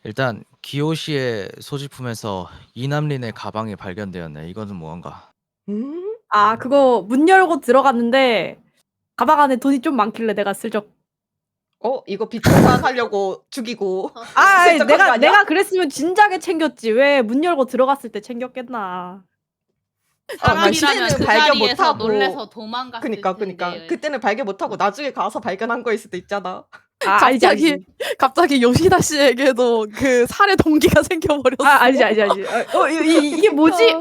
일단 기요시의 소지품에서 이남린의 가방이 발견되었네. 이거는 무언가. 아 그거 문 열고 들어갔는데 가방 안에 돈이 좀 많길래 내가 슬쩍 이거 비트코인 하려고 죽이고. 아이, 슬쩍 한거 아니야? 내가 그랬으면 진작에 챙겼지. 왜 문 열고 들어갔을 때 챙겼겠나. 사람이라면 그때는 그 발견 자리에서 못하고. 놀래서 도망갔을 그니까 텐데. 그때는 발견 못하고 나중에 가서 발견한 거일 수도 있잖아. 아, 알지, 갑자기 알지. 갑자기 요시다 씨에게도 그 살해 동기가 생겨버렸어. 아, 알지. 이게 뭐지?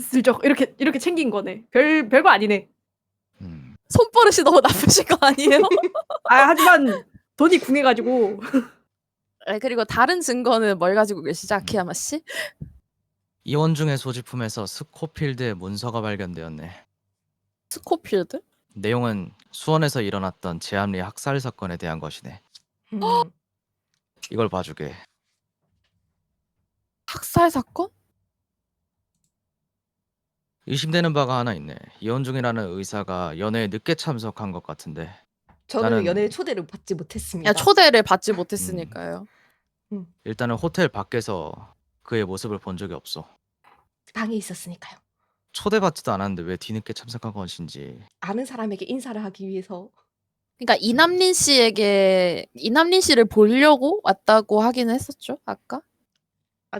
슬쩍 이렇게 챙긴 거네. 별거 아니네. 손버릇이 너무 나쁘신 거 아니에요? 아, 하지만 돈이 궁해가지고. 네, 그리고 다른 증거는 뭘 가지고 계시죠, 아키야마 씨? 이원중의 소지품에서 스코필드의 문서가 발견되었네. 스코필드? 내용은 수원에서 일어났던 제암리 학살 사건에 대한 것이네. 이걸 봐주게. 학살 사건? 의심되는 바가 하나 있네. 이원중이라는 의사가 연회에 늦게 참석한 것 같은데. 저는 나는- 연애 초대를 받지 못했습니다. 야, 초대를 받지 못했으니까요. 일단은 호텔 밖에서 그의 모습을 본 적이 없어. 방에 있었으니까요. 초대받지도 않았는데 왜 뒤늦게 참석한 것인지. 아는 사람에게 인사를 하기 위해서. 그러니까 이남린 씨를 보려고 왔다고 하긴 했었죠, 아까?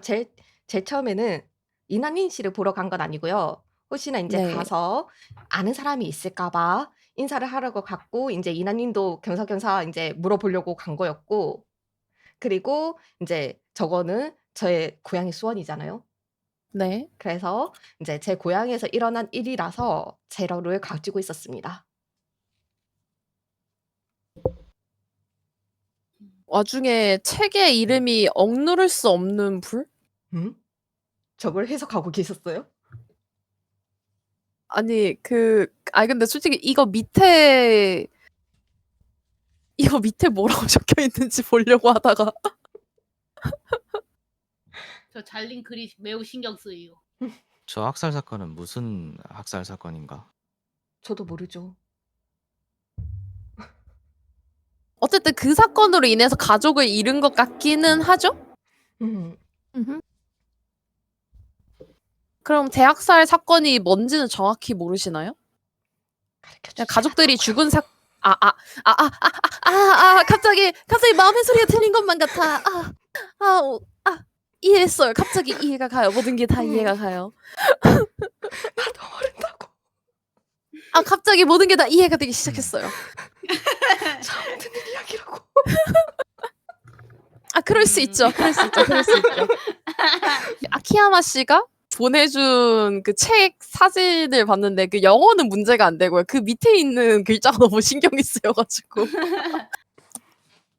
제 처음에는 이난민 씨를 보러 간 건 아니고요. 혹시나 이제 네. 가서 아는 사람이 있을까 봐 인사를 하려고 갔고 이제 이난님도 겸사겸사 이제 물어보려고 간 거였고 그리고 이제 저거는 저의 고향이 수원이잖아요. 네. 그래서 이제 제 고향에서 일어난 일이라서 재료를 가지고 있었습니다. 와중에 책의 이름이 억누를 수 없는 불? 저걸 해석하고 계셨어요? 아니 근데 솔직히 이거 밑에 뭐라고 적혀 있는지 보려고 하다가 저 잘린 글이 매우 신경 쓰이요. 저 학살 사건은 무슨 학살 사건인가? 저도 모르죠. 어쨌든 그 사건으로 인해서 가족을 잃은 것 같기는 하죠? 음. 그럼 대학살 사건이 뭔지는 정확히 모르시나요? 그냥 가족들이 죽은 갑자기 마음의 소리가 들린 것만 같아. 이해했어요. 갑자기 이해가 가요. 모든 게 다 이해가 가요. 나도 모른다고. 갑자기 모든 게 다 이해가 되기 시작했어요. 처음 듣는 이야기라고. 그럴 수 있죠. 아키야마 씨가 보내준 그 책 사진을 봤는데 그 영어는 문제가 안 되고요. 그 밑에 있는 글자가 너무 신경이 쓰여가지고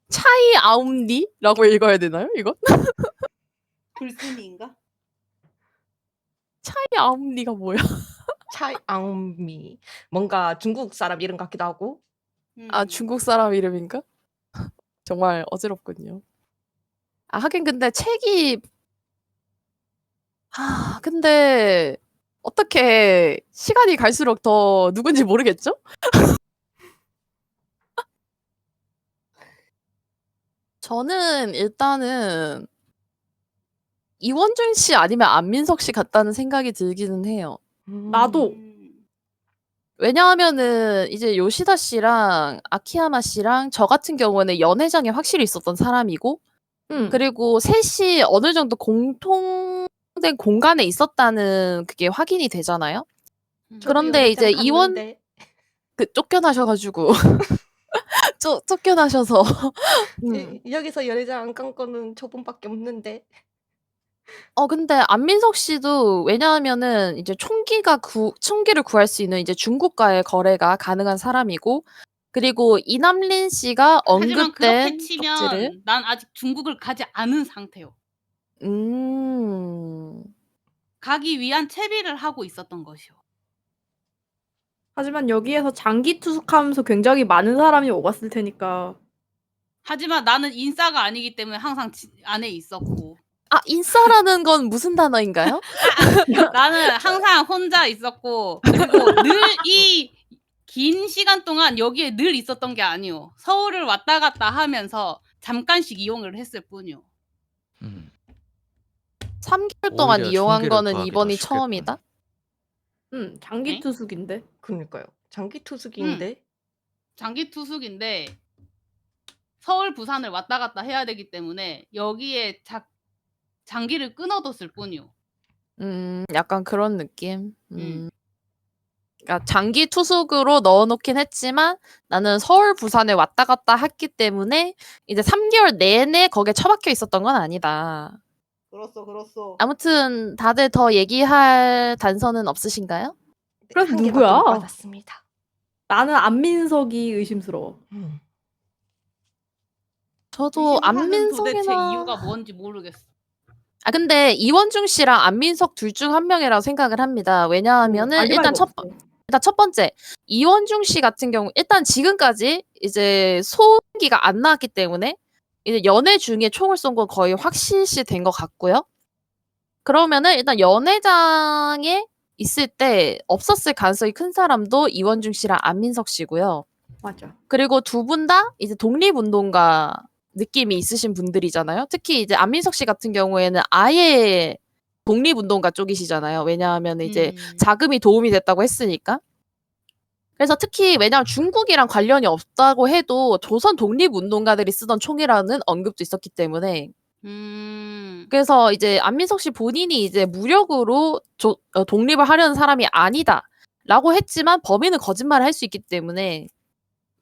차이 아움니라고 읽어야 되나요? 이건? 불순이인가? 차이 아움니가 뭐야? 차이앙미. 뭔가 중국 사람 이름 같기도 하고. 중국 사람 이름인가? 정말 어지럽군요. 하긴 근데 책이 근데 어떻게 시간이 갈수록 더 누군지 모르겠죠? 저는 일단은 이원준 씨 아니면 안민석 씨 같다는 생각이 들기는 해요. 나도. 왜냐하면은 이제 요시다 씨랑 아키야마 씨랑 저 같은 경우에는 연회장에 확실히 있었던 사람이고 그리고 셋이 어느 정도 공통된 공간에 있었다는 그게 확인이 되잖아요. 그런데 이제 쫓겨나셔가지고 쫓겨나셔서 여기서 연애장 안 간 거는 저분밖에 없는데. 근데 안민석 씨도 왜냐하면은 이제 총기를 구할 수 있는 이제 중국과의 거래가 가능한 사람이고 그리고 이남린 씨가 하지만 그렇게 언급된 치면 쪽지를 난 아직 중국을 가지 않은 상태요. 가기 위한 채비를 하고 있었던 것이요. 하지만 여기에서 장기 투숙하면서 굉장히 많은 사람이 오갔을 테니까. 하지만 나는 인싸가 아니기 때문에 항상 안에 있었고 인싸라는 건 무슨 단어인가요? 나는 항상 혼자 있었고 그리고 늘 이 긴 시간 동안 여기에 늘 있었던 게 아니요. 서울을 왔다 갔다 하면서 잠깐씩 이용을 했을 뿐이요. 음. 3개월 동안 오히려 이용한 총기를 거는 구하기 더 이번이 쉽겠군. 처음이다. 장기 네? 투숙인데. 그러니까요. 장기 투숙인데 장기 투숙인데 서울 부산을 왔다 갔다 해야 되기 때문에 여기에 장기를 끊어뒀을 뿐이요. 약간 그런 느낌. 음. 그러니까 장기 투숙으로 넣어놓긴 했지만 나는 서울 부산에 왔다 갔다 했기 때문에 이제 3개월 내내 거기에 처박혀 있었던 건 아니다. 그렇소. 아무튼 다들 더 얘기할 단서는 없으신가요? 네, 그래서 한 개밖에 누구야? 못 받았습니다. 나는 안민석이 의심스러워. 저도 의심하는 도대체 안민석이나 이유가 뭔지 모르겠어. 근데 이원중 씨랑 안민석 둘 중 한 명이라고 생각을 합니다. 왜냐하면은 알리바이가 일단 없어. 첫 번째 이원중 씨 같은 경우 일단 지금까지 이제 소음기가 안 나왔기 때문에 이제 연애 중에 총을 쏜 건 거의 확실시 된 것 같고요. 그러면은 일단 연애장에 있을 때 없었을 가능성이 큰 사람도 이원중 씨랑 안민석 씨고요. 맞아. 그리고 두 분 다 이제 독립운동가 느낌이 있으신 분들이잖아요. 특히 이제 안민석 씨 같은 경우에는 아예 독립운동가 쪽이시잖아요. 왜냐하면 이제 자금이 도움이 됐다고 했으니까. 그래서 특히 왜냐하면 중국이랑 관련이 없다고 해도 조선 독립운동가들이 쓰던 총이라는 언급도 있었기 때문에 그래서 이제 안민석 씨 본인이 이제 무력으로 독립을 하려는 사람이 아니다라고 했지만 범인은 거짓말을 할 수 있기 때문에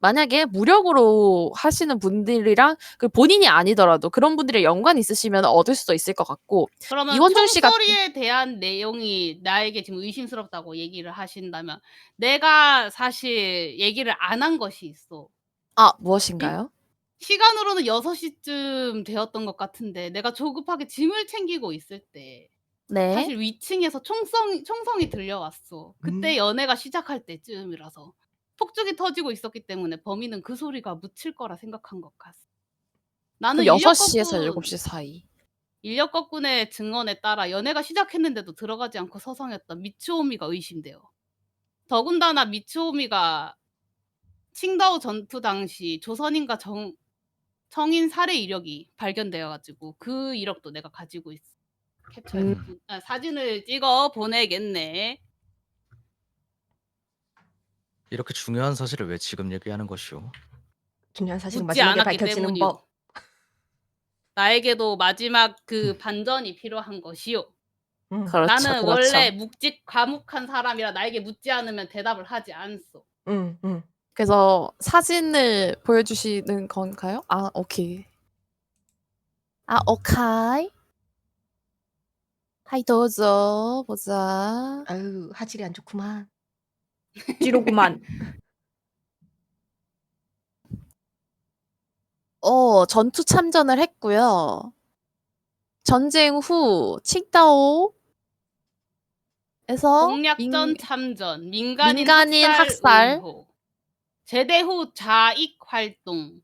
만약에 무력으로 하시는 분들이랑 그 본인이 아니더라도 그런 분들이 연관 있으시면 얻을 수도 있을 것 같고 그러면 이원중 씨 같은 총소리에 대한 내용이 나에게 지금 의심스럽다고 얘기를 하신다면 내가 사실 얘기를 안 한 것이 있어. 무엇인가요? 시간으로는 6시쯤 되었던 것 같은데 내가 조급하게 짐을 챙기고 있을 때 네. 사실 위층에서 총성이 들려왔어. 그때 연애가 시작할 때쯤이라서 폭죽이 터지고 있었기 때문에 범인은 그 소리가 묻힐 거라 생각한 것 같아. 나는 6시에서 7시 사이. 인력거꾼의 증언에 따라 연애가 시작했는데도 들어가지 않고 서성였던 미츠오미가 의심돼요. 더군다나 미츠오미가 칭다오 전투 당시 조선인과 청인 살해 이력이 발견되어가지고 그 이력도 내가 가지고 있어. 캡처해서 사진을 찍어 보내겠네. 이렇게 중요한 사실을 왜 지금 얘기하는 것이오? 중요한 사실은 묻지 마지막에 않았기 밝혀지는 때문이요. 법. 나에게도 마지막 그 반전이 필요한 것이요. 그렇죠. 나는 그렇죠. 원래 묵직 과묵한 사람이라 나에게 묻지 않으면 대답을 하지 않소. 그래서 사진을 보여주시는 건가요? 오케이. 오케이. 하이 도저 보자. 아유, 화질이 안 좋구만. 지로구만. 전투 참전을 했고요. 전쟁 후 칭다오에서 공략전 참전, 민간인 민간인 학살, 학살. 의혹, 제대 후 자익 활동.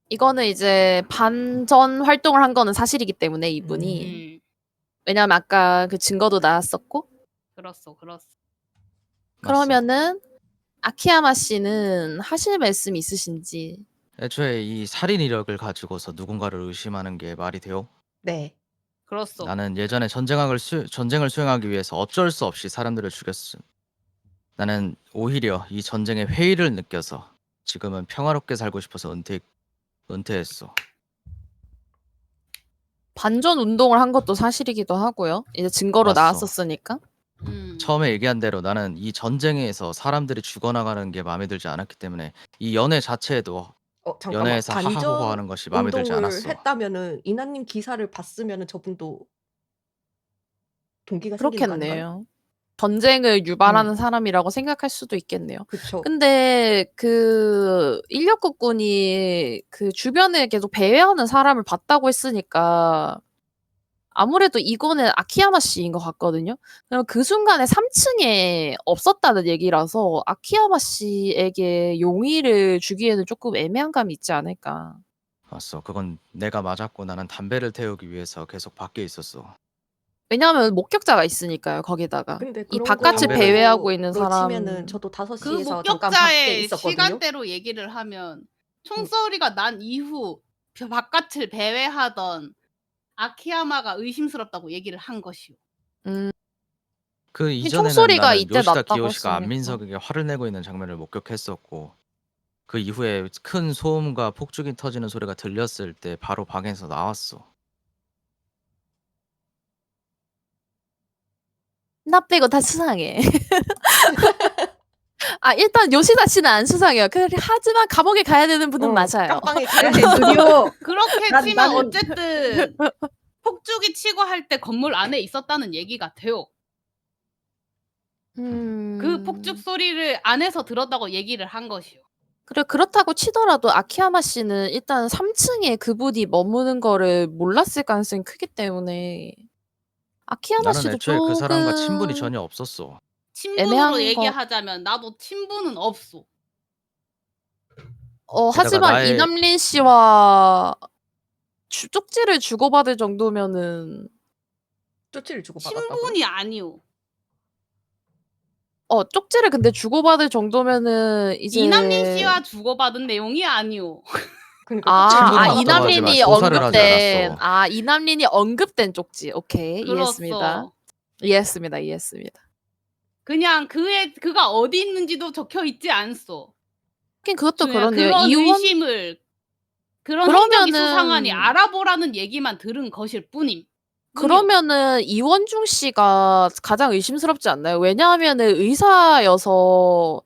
이거는 이제 반전 활동을 한 거는 사실이기 때문에 이분이 왜냐면 아까 그 증거도 나왔었고 그렇소. 그러면은 아키야마 씨는 하실 말씀 있으신지? 애초에 이 살인 이력을 가지고서 누군가를 의심하는 게 말이 돼요? 네. 그렇소. 나는 예전에 전쟁을 수행하기 위해서 어쩔 수 없이 사람들을 죽였음. 나는 오히려 이 전쟁의 회의를 느껴서 지금은 평화롭게 살고 싶어서 은퇴했어. 반전 운동을 한 것도 사실이기도 하고요. 이제 증거로 맞소. 나왔었으니까. 처음에 얘기한 대로 나는 이 전쟁에서 사람들이 죽어나가는 게 마음에 들지 않았기 때문에 이 연애 자체에도 잠깐만. 연애에서 하하호호 하는 것이 마음에 들지 운동을 않았어. 했다면은 이나님 기사를 봤으면은 저분도 동기가 생기는 거 아닌가요? 그렇겠네요. 전쟁을 유발하는 사람이라고 생각할 수도 있겠네요. 그쵸. 근데 그 인력국군이 그 주변에 계속 배회하는 사람을 봤다고 했으니까 아무래도 이거는 아키야마 씨인 것 같거든요. 그럼 그 순간에 3층에 없었다는 얘기라서 아키야마 씨에게 용의를 주기에는 조금 애매한 감이 있지 않을까. 맞어. 그건 내가 맞았고 나는 담배를 태우기 위해서 계속 밖에 있었어. 왜냐하면 목격자가 있으니까요. 거기다가 근데 이 그런 바깥을 거로 배회하고 있는 로 사람. 치면은 저도 그 5시에서 잠깐 밖에 목격자의 있었거든요. 시간대로 얘기를 하면 총소리가 난 이후 바깥을 배회하던 아키야마가 의심스럽다고 얘기를 한 것이오. 그 이 이전에는 총소리가 나는 이때 요시다 났다고 기요시가 했으니까. 안민석에게 화를 내고 있는 장면을 목격했었고 그 이후에 큰 소음과 폭죽이 터지는 소리가 들렸을 때 바로 방에서 나왔어. 나 빼고 다 수상해. 아 일단 요시다 씨는 안 수상해요. 하지만 감옥에 가야 되는 분은 맞아요. 깜빵에 가야 근데 돼. 드디어 그렇게 난- 치면 나는- 어쨌든 폭죽이 치고 할 때 건물 안에 있었다는 얘기가 돼요. 그 폭죽 소리를 안에서 들었다고 얘기를 한 것이요. 그래 그렇다고 치더라도 아키야마 씨는 일단 3층에 그분이 머무는 거를 몰랐을 가능성이 크기 때문에 아키야마 나는 씨도 애초에 그 사람과 친분이 조금 전혀 없었어. 친분으로 애매한 거- 얘기하자면 나도 친분은 없어. 하지만 나의- 이남린 씨와 쪽지를 주고받을 정도면은 쪼치를 주고 받았다고. 친분이 아니오. 쪽지를 근데 주고받을 정도면은 이제 이남린 씨와 주고받은 내용이 아니오. 그러니까 쪼치를 주고 받았다고 이남린이 하지만 조사를 하지 언급된 않았어. 이남린이 언급된 쪽지. 오케이 이해했습니다. 그렇소. 이해했습니다. 그냥 그가 어디 있는지도 적혀 있지 않소. 하긴 그것도 그냥 그러네요. 그런 이원 의심을 그런 그러면은- 행적이 수상하니 알아보라는 얘기만 들은 것일 뿐임. 그러면은 이원중 씨가 가장 의심스럽지 않나요? 왜냐하면은 의사여서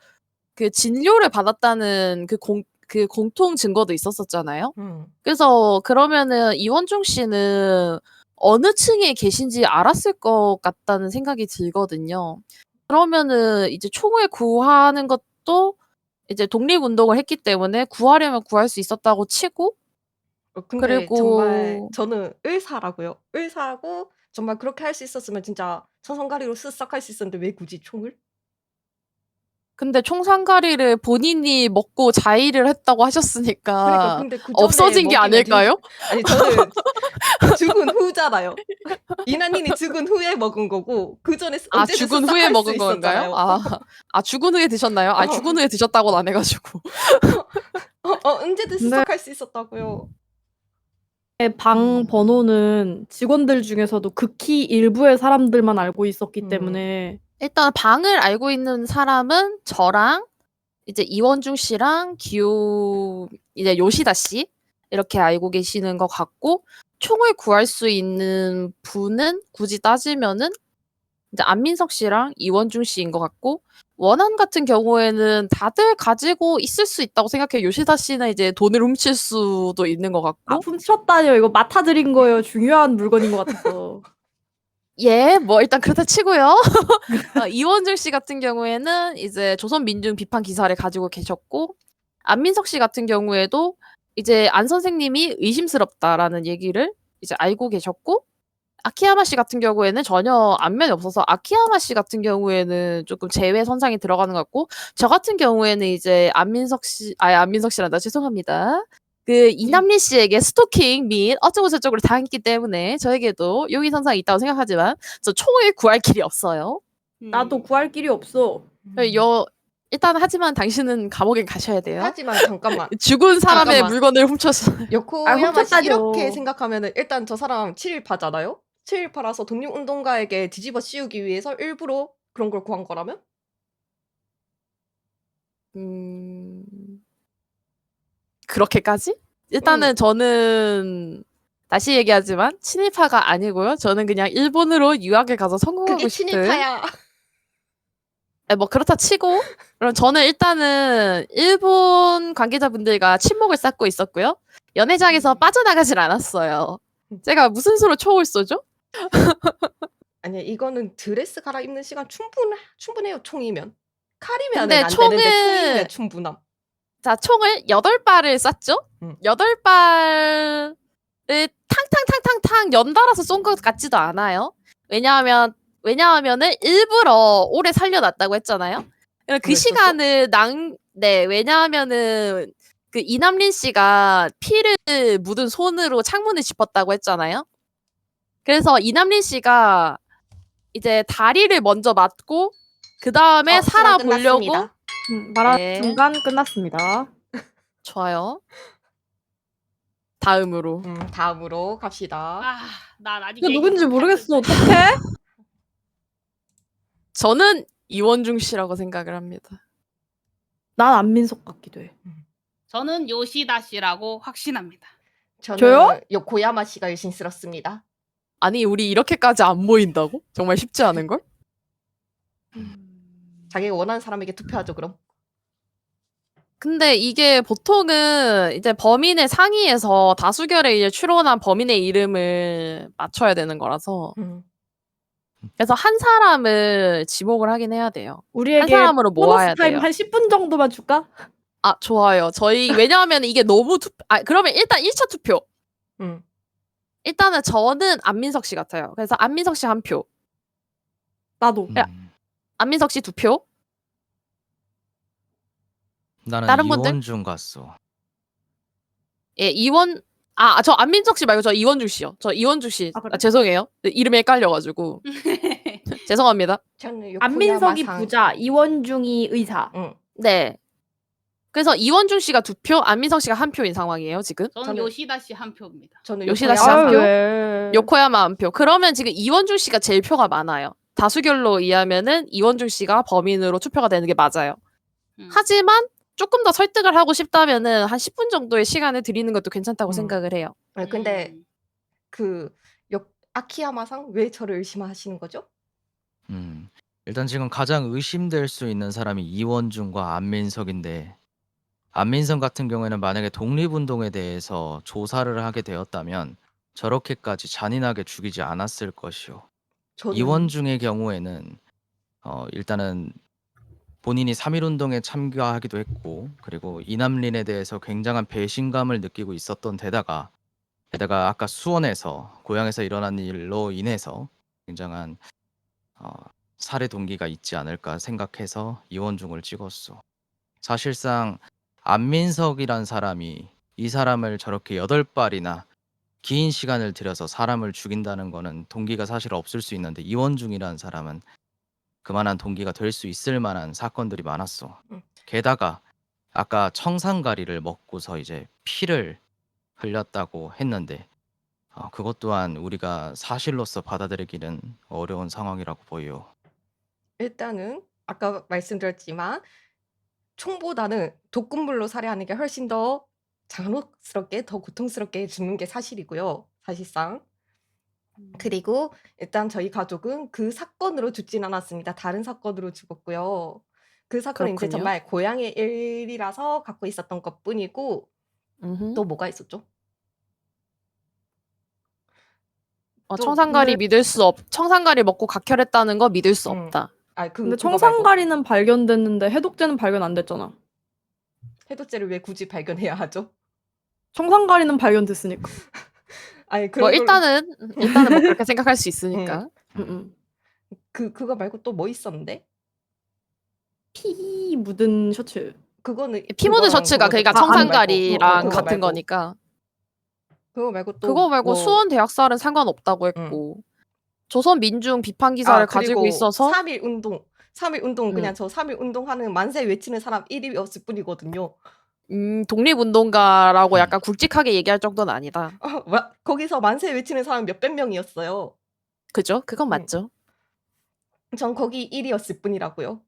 그 진료를 받았다는 그 공통 증거도 있었었잖아요. 그래서 그러면은 이원중 씨는 어느 층에 계신지 알았을 것 같다는 생각이 들거든요. 그러면은 이제 총을 구하는 것도 이제 독립운동을 했기 때문에 구하려면 구할 수 있었다고 치고 근데 그리고 정말 저는 의사라고요. 의사고 정말 그렇게 할 수 있었으면 진짜 천성가리로 쓱싹 할 수 있었는데 왜 굳이 총을? 근데 총상가리를 본인이 먹고 자의를 했다고 하셨으니까 그러니까 근데 그 전에 없어진 게 먹이면 아닐까요? 아니 저는 죽은 후잖아요. 이난님이 죽은 후에 먹은 거고 그 전에 언제든 죽은 쓱싹 후에 할 수 먹은 있었잖아요. 건가요? 죽은 후에 드셨나요? 죽은 후에 드셨다고는 안 해가지고. 언제든 근데- 쓱싹 할 수 있었다고요. 방 번호는 직원들 중에서도 극히 일부의 사람들만 알고 있었기 때문에 일단 방을 알고 있는 사람은 저랑 이제 이원중 씨랑 이제 요시다 씨 이렇게 알고 계시는 것 같고 총을 구할 수 있는 분은 굳이 따지면은 이제 안민석 씨랑 이원중 씨인 것 같고 원한 같은 경우에는 다들 가지고 있을 수 있다고 생각해요. 요시다 씨는 이제 돈을 훔칠 수도 있는 것 같고 훔쳤다니요. 이거 맡아드린 거예요. 중요한 물건인 것 같아서. 예, 뭐 일단 그렇다 치고요. 이원중 씨 같은 경우에는 이제 조선민중 비판 기사를 가지고 계셨고 안민석 씨 같은 경우에도 이제 안 선생님이 의심스럽다라는 얘기를 이제 알고 계셨고 아키야마 씨 같은 경우에는 전혀 안면이 없어서 아키야마 씨 같은 경우에는 조금 제외 선상에 들어가는 것 같고 저 같은 경우에는 이제 안민석 씨란다. 죄송합니다. 그 이남린 씨에게 스토킹 및 어쩌고 저쩌고를 당했기 때문에 저에게도 용의 선상이 있다고 생각하지만 저 총을 구할 길이 없어요. 나도 구할 길이 없어. 일단 하지만 당신은 감옥에 가셔야 돼요. 하지만 잠깐만. 죽은 사람의 잠깐만. 물건을 훔쳤어. 요코야마 씨 훔쳤다뇨. 이렇게 생각하면은 일단 저 사람 7.18잖아요. 7.18라서 독립운동가에게 뒤집어 씌우기 위해서 일부러 그런 걸 구한 거라면? 그렇게까지? 일단은 저는 다시 얘기하지만 친일파가 아니고요. 저는 그냥 일본으로 유학을 가서 성공하고 그게 싶은 친일파야. 뭐 그렇다 치고 그럼 저는 일단은 일본 관계자분들과 친목을 쌓고 있었고요. 연회장에서 빠져나가질 않았어요. 제가 무슨 수로 총을 쏘죠? 아니야 이거는 드레스 갈아입는 시간 충분해요 총이면. 칼이면 근데 안 되는데 총은- 총이면 충분함. 자, 총을 8발을 쐈죠? 8발을 탕탕탕탕탕 연달아서 쏜 것 같지도 않아요. 왜냐하면은 일부러 오래 살려놨다고 했잖아요. 그 그랬었어? 시간을 왜냐하면은 그 이남린 씨가 피를 묻은 손으로 창문을 짚었다고 했잖아요. 그래서 이남린 씨가 이제 다리를 먼저 맞고 그 다음에 시간 살아보려고 끝났습니다. 말하는 네. 순간 끝났습니다. 좋아요. 다음으로. 다음으로 갑시다. 난 아직 이거 얘기 누군지 못 모르겠어. 했는데. 어떡해? 저는 이원중 씨라고 생각을 합니다. 난 안민석 같기도 해. 저는 요시다 씨라고 확신합니다. 저는 저요? 요코야마 씨가 의심스럽습니다. 아니 우리 이렇게까지 안 모인다고? 정말 쉽지 않은 걸? 자기가 원하는 사람에게 투표하죠 그럼. 근데 이게 보통은 이제 범인의 상의에서 다수결에 이제 추론한 범인의 이름을 맞춰야 되는 거라서 그래서 한 사람을 지목을 하긴 해야 돼요. 한 우리에게 사람으로 모아야 보너스 타임 돼요. 한 10분 정도만 줄까? 아 좋아요. 저희 왜냐하면 이게 너무 그러면 일단 1차 투표. 음. 일단은 저는 안민석 씨 같아요. 그래서 안민석 씨 한 표, 나도. 안민석 씨 2표. 나는 다른 분들? 이원중 갔어. 예, 저 안민석 씨 말고 저 이원중 씨요. 저 이원중 씨. 아, 그래? 죄송해요. 이름이 헷갈려가지고. 죄송합니다. 저는 요코야마 안민석이 상. 부자, 이원중이 의사. 네. 그래서 이원중 씨가 2표, 안민석 씨가 1표인 상황이에요, 지금. 저는 저는- 요시다 씨 한 표입니다. 저는 요시다 씨 요코야마 한 아유, 표? 왜. 요코야마 1표. 그러면 지금 이원중 씨가 제일 표가 많아요. 다수결로 의하면은 이원중 씨가 범인으로 투표가 되는 게 맞아요. 하지만 조금 더 설득을 하고 싶다면은 한 10분 정도의 시간을 드리는 것도 괜찮다고 생각을 해요. 아니, 근데 아키야마상 왜 저를 의심하시는 거죠? 일단 지금 가장 의심될 수 있는 사람이 이원중과 안민석인데 안민석 같은 경우에는 만약에 독립운동에 대해서 조사를 하게 되었다면 저렇게까지 잔인하게 죽이지 않았을 것이요. 이원중의 경우에는 일단은 본인이 3.1운동에 참가하기도 했고 그리고 이남린에 대해서 굉장한 배신감을 느끼고 있었던 데다가 아까 수원에서 고향에서 일어난 일로 인해서 굉장한 살해 동기가 있지 않을까 생각해서 이원중을 찍었어. 사실상 안민석이란 사람이 이 사람을 저렇게 8발이나 긴 시간을 들여서 사람을 죽인다는 거는 동기가 사실 없을 수 있는데 이원중이라는 사람은 그만한 동기가 될 수 있을 만한 사건들이 많았어. 게다가 아까 청산가리를 먹고서 이제 피를 흘렸다고 했는데 그것 또한 우리가 사실로서 받아들이기는 어려운 상황이라고 보여. 일단은 아까 말씀드렸지만 총보다는 독극물로 살해하는 게 훨씬 더 잔혹스럽게 더 고통스럽게 죽는 게 사실이고요. 사실상. 그리고 일단 저희 가족은 그 사건으로 죽진 않았습니다. 다른 사건으로 죽었고요. 그 사건은 이제 그렇군요. 정말 고향의 일이라서 갖고 있었던 것뿐이고 또 뭐가 있었죠? 또 청산가리 청산가리 먹고 각혈했다는 거 믿을 수 없다. 아, 근데 그거 말고 청산가리는 발견됐는데 해독제는 발견 안 됐잖아. 해독제를 왜 굳이 발견해야 하죠? 청산가리는 발견됐으니까. 아니 뭐 그런 일단은 뭐 그렇게 생각할 수 있으니까. 그거 말고 또 뭐 있었는데? 피 묻은 셔츠. 그거는 피 묻은 셔츠가 그러니까 청산가리랑 그거 같은 말고. 거니까. 그거 말고 또 그거 말고 뭐 수원 대학살은 상관없다고 했고 조선 민중 비판 기사를 가지고 그리고 있어서 3.1 운동 그냥 저 3.1 운동하는 만세 외치는 사람 1위였을 뿐이거든요. 독립운동가라고 약간 굵직하게 얘기할 정도는 아니다. 거기서 만세 외치는 사람 몇백 명이었어요. 그죠? 그건 맞죠. 전 거기 1위였을 뿐이라고요.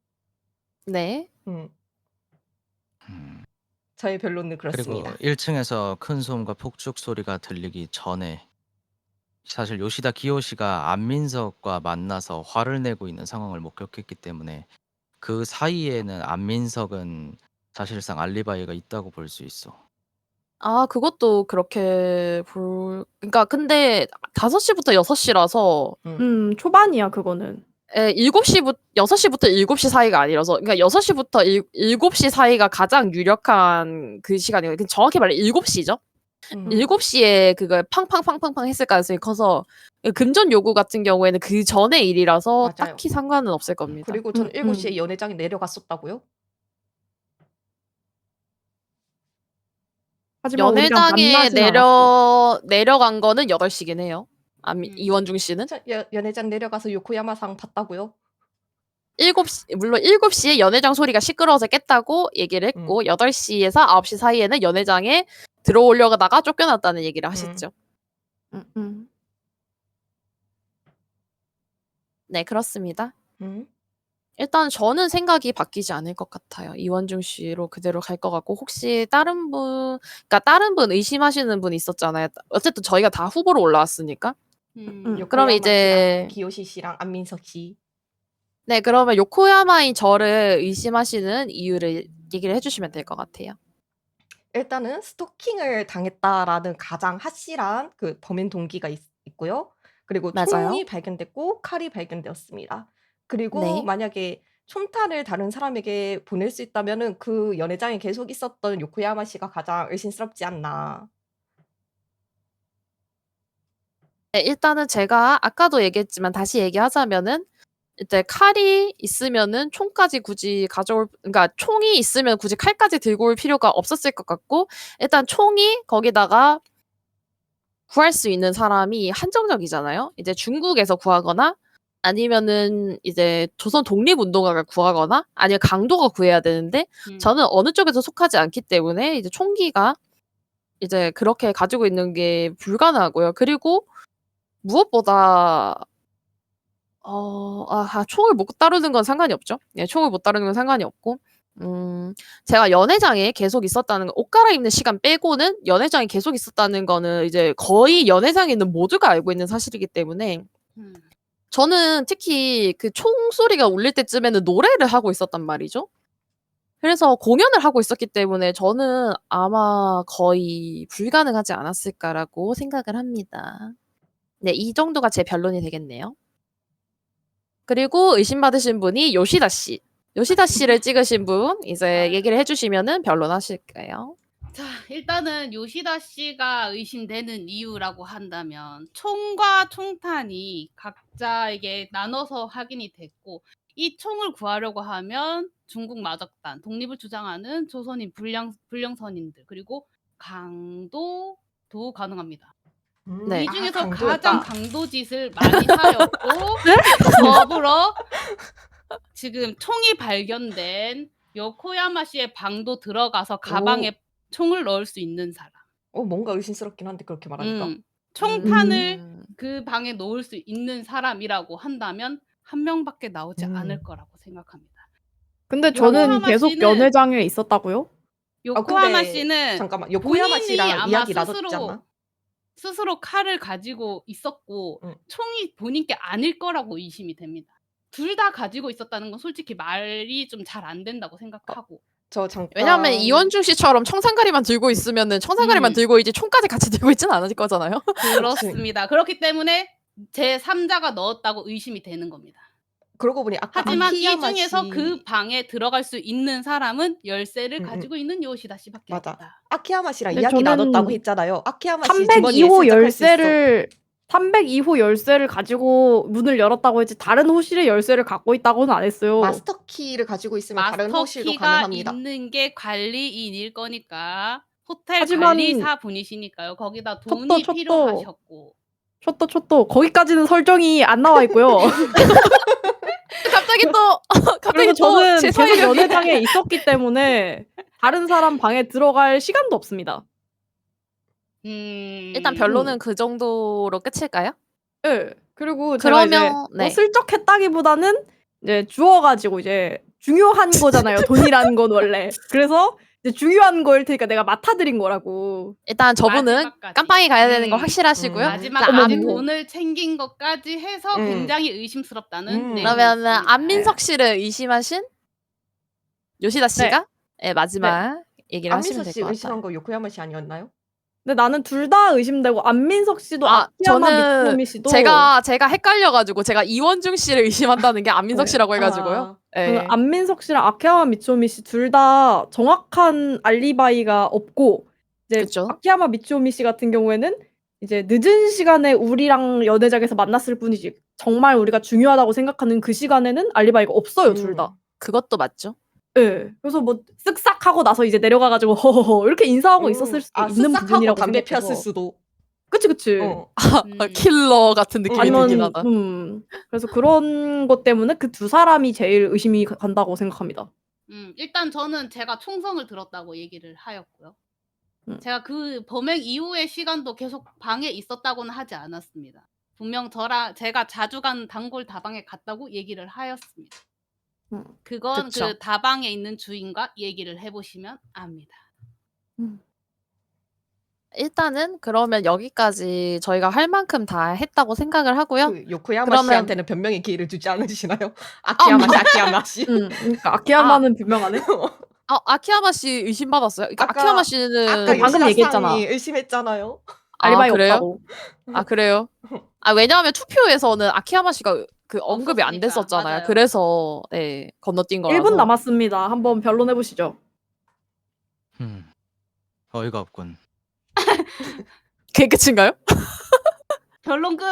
네. 저의 변론은 그리고 그렇습니다. 1층에서 큰 소음과 폭죽 소리가 들리기 전에 사실 요시다 기요시가 안민석과 만나서 화를 내고 있는 상황을 목격했기 때문에 그 사이에는 안민석은 사실상 알리바이가 있다고 볼 수 있어. 아 그것도 그렇게 그러니까 근데 5시부터 6시라서 초반이야 그거는. 6시부터 7시 사이가 아니라서 그러니까 6시부터 7시 사이가 가장 유력한 그 시간이에요. 정확히 말해 7시죠. 7시에 그걸 팡팡팡팡팡 했을 가능성이 커서 금전 요구 같은 경우에는 그 전의 일이라서 맞아요. 딱히 상관은 없을 겁니다. 그리고 전 7시에 연회장에 내려갔었다고요? 하지만 우리랑 연회장에 만나진 않았어. 내려간 거는 8시긴 해요. 이원중 씨는 연회장 내려가서 요코야마상 봤다고요? 7시 물론 7시에 연회장 소리가 시끄러워서 깼다고 얘기를 했고 8시에서 9시 사이에는 연회장에 들어오려다가 쫓겨났다는 얘기를 하셨죠. 네, 그렇습니다. 일단 저는 생각이 바뀌지 않을 것 같아요. 이원중 씨로 그대로 갈 것 같고 혹시 다른 분 의심하시는 분 있었잖아요. 어쨌든 저희가 다 후보로 올라왔으니까. 그럼 요코야마 이제 씨랑 기요시 씨랑 안민석 씨. 네, 그러면 요코야마인 저를 의심하시는 이유를 얘기를 해주시면 될 것 같아요. 일단은 스토킹을 당했다라는 가장 확실한 그 범인 동기가 있고요. 그리고 맞아요. 총이 발견됐고 칼이 발견되었습니다. 그리고 네. 만약에 촌탄을 다른 사람에게 보낼 수 있다면은 그 연회장에 계속 있었던 요코야마 씨가 가장 의심스럽지 않나. 네, 일단은 제가 아까도 얘기했지만 다시 얘기하자면은 이제 칼이 있으면은 총까지 굳이 그러니까 총이 있으면 굳이 칼까지 들고 올 필요가 없었을 것 같고 일단 총이 거기다가 구할 수 있는 사람이 한정적이잖아요. 이제 중국에서 구하거나 아니면은 이제 조선 독립운동가가 구하거나 아니면 강도가 구해야 되는데 저는 어느 쪽에도 속하지 않기 때문에 이제 총기가 이제 그렇게 가지고 있는 게 불가능하고요. 그리고 무엇보다 총을 못 다루는 건 상관이 없죠. 예, 총을 못 다루는 건 상관이 없고 제가 연회장에 계속 있었다는 거, 옷 갈아입는 시간 빼고는 연회장에 계속 있었다는 거는 이제 거의 연회장에 있는 모두가 알고 있는 사실이기 때문에 저는 특히 그 총소리가 울릴 때쯤에는 노래를 하고 있었단 말이죠. 그래서 공연을 하고 있었기 때문에 저는 아마 거의 불가능하지 않았을까라고 생각을 합니다. 네, 이 정도가 제 변론이 되겠네요. 그리고 의심받으신 분이 요시다 씨. 요시다 씨를 찍으신 분 이제 얘기를 해주시면은 변론하실까요? 자, 일단은 요시다 씨가 의심되는 이유라고 한다면 총과 총탄이 각자에게 나눠서 확인이 됐고 이 총을 구하려고 하면 중국 마적단, 독립을 주장하는 조선인 불량선인들 그리고 강도도 가능합니다. 네. 이 중에서 강도였다. 가장 강도짓을 많이 하였고 더불어 지금 총이 발견된 요코야마 씨의 방도 들어가서 가방에 총을 넣을 수 있는 사람. 뭔가 의심스럽긴 한데 그렇게 말하니까. 총탄을 그 방에 놓을 수 있는 사람이라고 한다면 한 명밖에 나오지 않을 거라고 생각합니다. 근데 저는 요코야마 계속 씨는- 연회장에 있었다고요? 요코하마 근데 씨는 잠깐만 요코야마 본인이 씨랑 아마 이야기 나눴지 않나? 스스로 칼을 가지고 있었고 총이 본인께 아닐 거라고 의심이 됩니다. 둘 다 가지고 있었다는 건 솔직히 말이 좀 잘 안 된다고 생각하고. 저 잠깐. 왜냐면 이원중 씨처럼 청산가리만 들고 있으면은 청산가리만 들고 있지 총까지 같이 들고 있지는 않을 거잖아요. 그렇습니다. 그렇기 때문에 제 3자가 넣었다고 의심이 되는 겁니다. 그러고 보니 아까 하지만 이 아키야마 중에서 씨- 그 방에 들어갈 수 있는 사람은 열쇠를 가지고 있는 요시다 씨밖에 맞아. 없다. 아키야마 씨랑 근데 이야기 저는 나눴다고 했잖아요. 아키야마 씨 302호 주머니에 열쇠를 302호 열쇠를 가지고 문을 열었다고 했지 다른 호실의 열쇠를 갖고 있다고는 안 했어요. 마스터 키를 가지고 있으면 다른 마스터 호실도 키가 가능합니다. 있는 게 관리인일 거니까 호텔 하지만- 관리사 분이시니까요. 거기다 돈이 촛도. 필요하셨고. 촛도 거기까지는 설정이 안 나와 있고요. 갑자기 또 그리고 저는 제 계속 사유력이- 연회장에 있었기 때문에 다른 사람 방에 들어갈 시간도 없습니다. 일단 변론은 그 정도로 끝일까요? 네. 그리고 제가 이제 그러면 네. 슬쩍 했다기보다는 이제 주워가지고 이제 중요한 거잖아요. 돈이라는 건 원래. 그래서 이제 중요한 거일 테니까 내가 맡아드린 거라고. 일단 저분은 마지막까지. 깜빵이 가야 되는 거 확실하시고요. 마지막까지 어머, 돈을 챙긴 것까지 해서 굉장히 의심스럽다는 내용이었습니다. 그러면은 안민석 씨를 의심하신 요시다 씨가 네, 마지막 얘기를 하시면 안민석 될 씨 것 같아요. 의심한 거 요코야마 씨 아니었나요? 근데 나는 둘 다 의심되고 안민석 씨도 아키야마 미츠노미 씨도 제가 헷갈려가지고 제가 이원중 씨를 의심한다는 게 안민석 씨라고 해가지고요. 저는 안민석 씨랑 아키야마 미츠노미 씨 둘 다 정확한 알리바이가 없고 이제 그쵸? 아키야마 미츠노미 씨 같은 경우에는 이제 늦은 시간에 우리랑 연회장에서 만났을 뿐이지 정말 우리가 중요하다고 생각하는 그 시간에는 알리바이가 없어요 둘 다. 그것도 맞죠. 네. 그래서 뭐 쓱싹 하고 나서 이제 내려가가지고 허허허 이렇게 인사하고 있었을 수도 있는 쓱싹하고 부분이라고 담배 생각해서. 피웠을 수도. 그치. 킬러 같은 느낌이 아니면 들긴 하다. 그래서 그런 것 때문에 그 두 사람이 제일 의심이 간다고 생각합니다. 일단 저는 제가 총성을 들었다고 얘기를 하였고요. 제가 그 범행 이후의 시간도 계속 방에 있었다고는 하지 않았습니다. 분명 제가 자주 간 단골 다방에 갔다고 얘기를 하였습니다. 그건 그쵸. 그 다방에 있는 주인과 얘기를 해보시면 압니다. 일단은 그러면 여기까지 저희가 할 만큼 다 했다고 생각을 하고요. 그 요코야마 그러면- 씨한테는 변명의 기회를 주지 않으시나요? 아키야마 씨, 아키야마 씨. 그러니까 아키야마는 분명하네. 아키야마 씨 의심받았어요? 그러니까 아까- 아키야마 씨는 아까 방금 요시다 얘기했잖아. 상이 의심했잖아요. 알바이 그래요? 없다고. 그래요? 왜냐하면 투표에서는 아키야마 씨가 그 언급이 안 없었으니까, 됐었잖아요. 맞아요. 그래서 네, 건너뛴 거라서. 1분 남았습니다. 한번 변론해 보시죠. 어이가 없군. 그게 끝인가요? 결론 끝.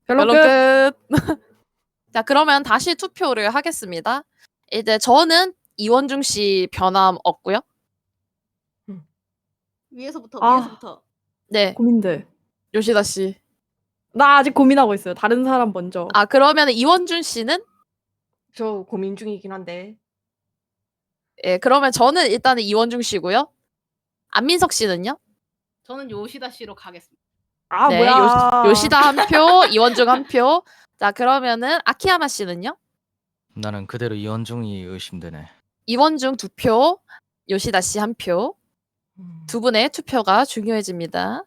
변론 결론 끝. 끝. 자, 그러면 다시 투표를 하겠습니다. 이제 저는 이원중 씨 변함 없고요. 위에서부터 아. 위에서부터. 네, 고민돼. 요시다 씨. 나 아직 고민하고 있어요. 다른 사람 먼저. 그러면 이원준 씨는 저 고민 중이긴 한데. 그러면 저는 일단은 이원중 씨고요. 안민석 씨는요? 저는 요시다 씨로 가겠습니다. 아 네, 뭐야. 요시다 한 표, 이원중 한 표. 자, 그러면은 아키야마 씨는요? 나는 그대로 이원중이 의심되네. 이원중 2표, 요시다 씨 1표. 두 분의 투표가 중요해집니다.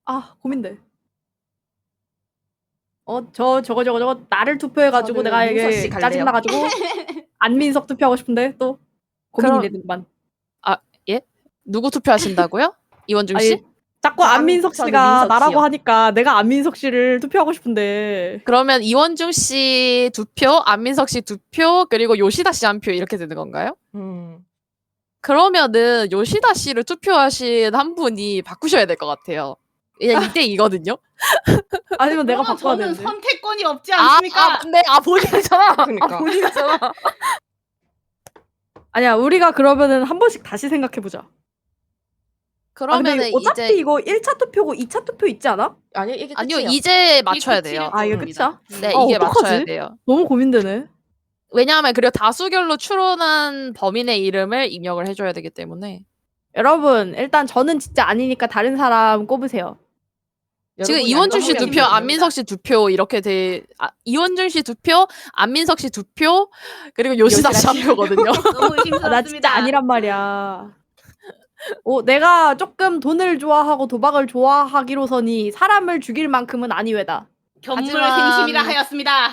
아 고민돼. 저거 나를 투표해가지고 저는 내가 민석 이게 씨 갈래요. 짜증나가지고 안민석 투표하고 싶은데 또 고민이 되는구만. 누구 투표하신다고요? 이원중 씨? 아니 자꾸 안민석 저는 씨가 민석 나라고 씨요. 하니까 내가 안민석 씨를 투표하고 싶은데 그러면 이원중 씨 2표, 안민석 씨 2표, 그리고 요시다 씨 1표 이렇게 되는 건가요? 그러면은 요시다 씨를 투표하신 한 분이 바꾸셔야 될 것 같아요. 그냥 2대2거든요. 아니면 내가 그러면 바꿔야 저는 되는데. 선택권이 없지 않습니까? 근데 본인이잖아. 그러니까. 본인이잖아. 아니야 우리가 그러면은 한 번씩 다시 생각해보자. 그러면은 근데 어차피 이제 이거 1차 투표고 2차 투표 있지 않아? 아니요, 이게 아니요 끝이에요. 이제 맞춰야 끝이래. 돼요. 아 이게 겁니다. 끝이야? 네 아, 이게 어떡하지? 맞춰야 돼요. 너무 고민되네. 왜냐하면 그리고 다수결로 추론한 범인의 이름을 입력을 해줘야 되기 때문에 여러분 일단 저는 진짜 아니니까 다른 사람 꼽으세요. 지금 여러분이 이원준 씨 안 2표, 넘으면 안민석 씨 2표 이렇게 이원준 씨 2표, 안민석 씨 2표, 그리고 요시다 씨 요시다 1표거든요. 너무 의심스럽습니다. 나 진짜 아니란 말이야. 내가 조금 돈을 좋아하고 도박을 좋아하기로서니 사람을 죽일 만큼은 아니외다. 견물생심이라 하였습니다.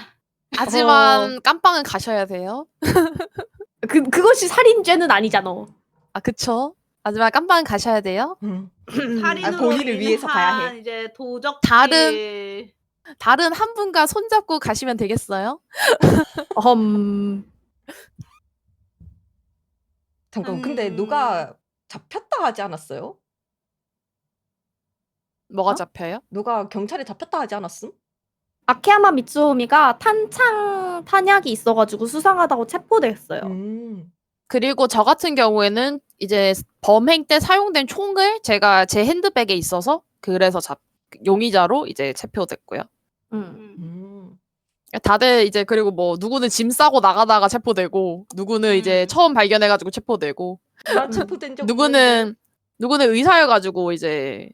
하지만 깜빵은 가셔야 돼요. 그것이 살인죄는 아니잖아. 그쵸. 하지만 깜빵은 가셔야 돼요. 살인으로 본인을 위해서 가야 인한 해. 이제 도적 다른 한 분과 손잡고 가시면 되겠어요? 잠깐, 근데 누가 잡혔다 하지 않았어요? 뭐가 어? 잡혀요? 누가 경찰에 잡혔다 하지 않았음? 아키야마 미츠오미가 탄약이 있어가지고 수상하다고 체포됐어요. 그리고 저 같은 경우에는 이제 범행 때 사용된 총을 제가 제 핸드백에 있어서 그래서 용의자로 이제 체포됐고요. 다들 이제 그리고 뭐 누구는 짐 싸고 나가다가 체포되고 누구는 이제 처음 발견해가지고 체포되고 난 체포된 적 누구는 의사여가지고 이제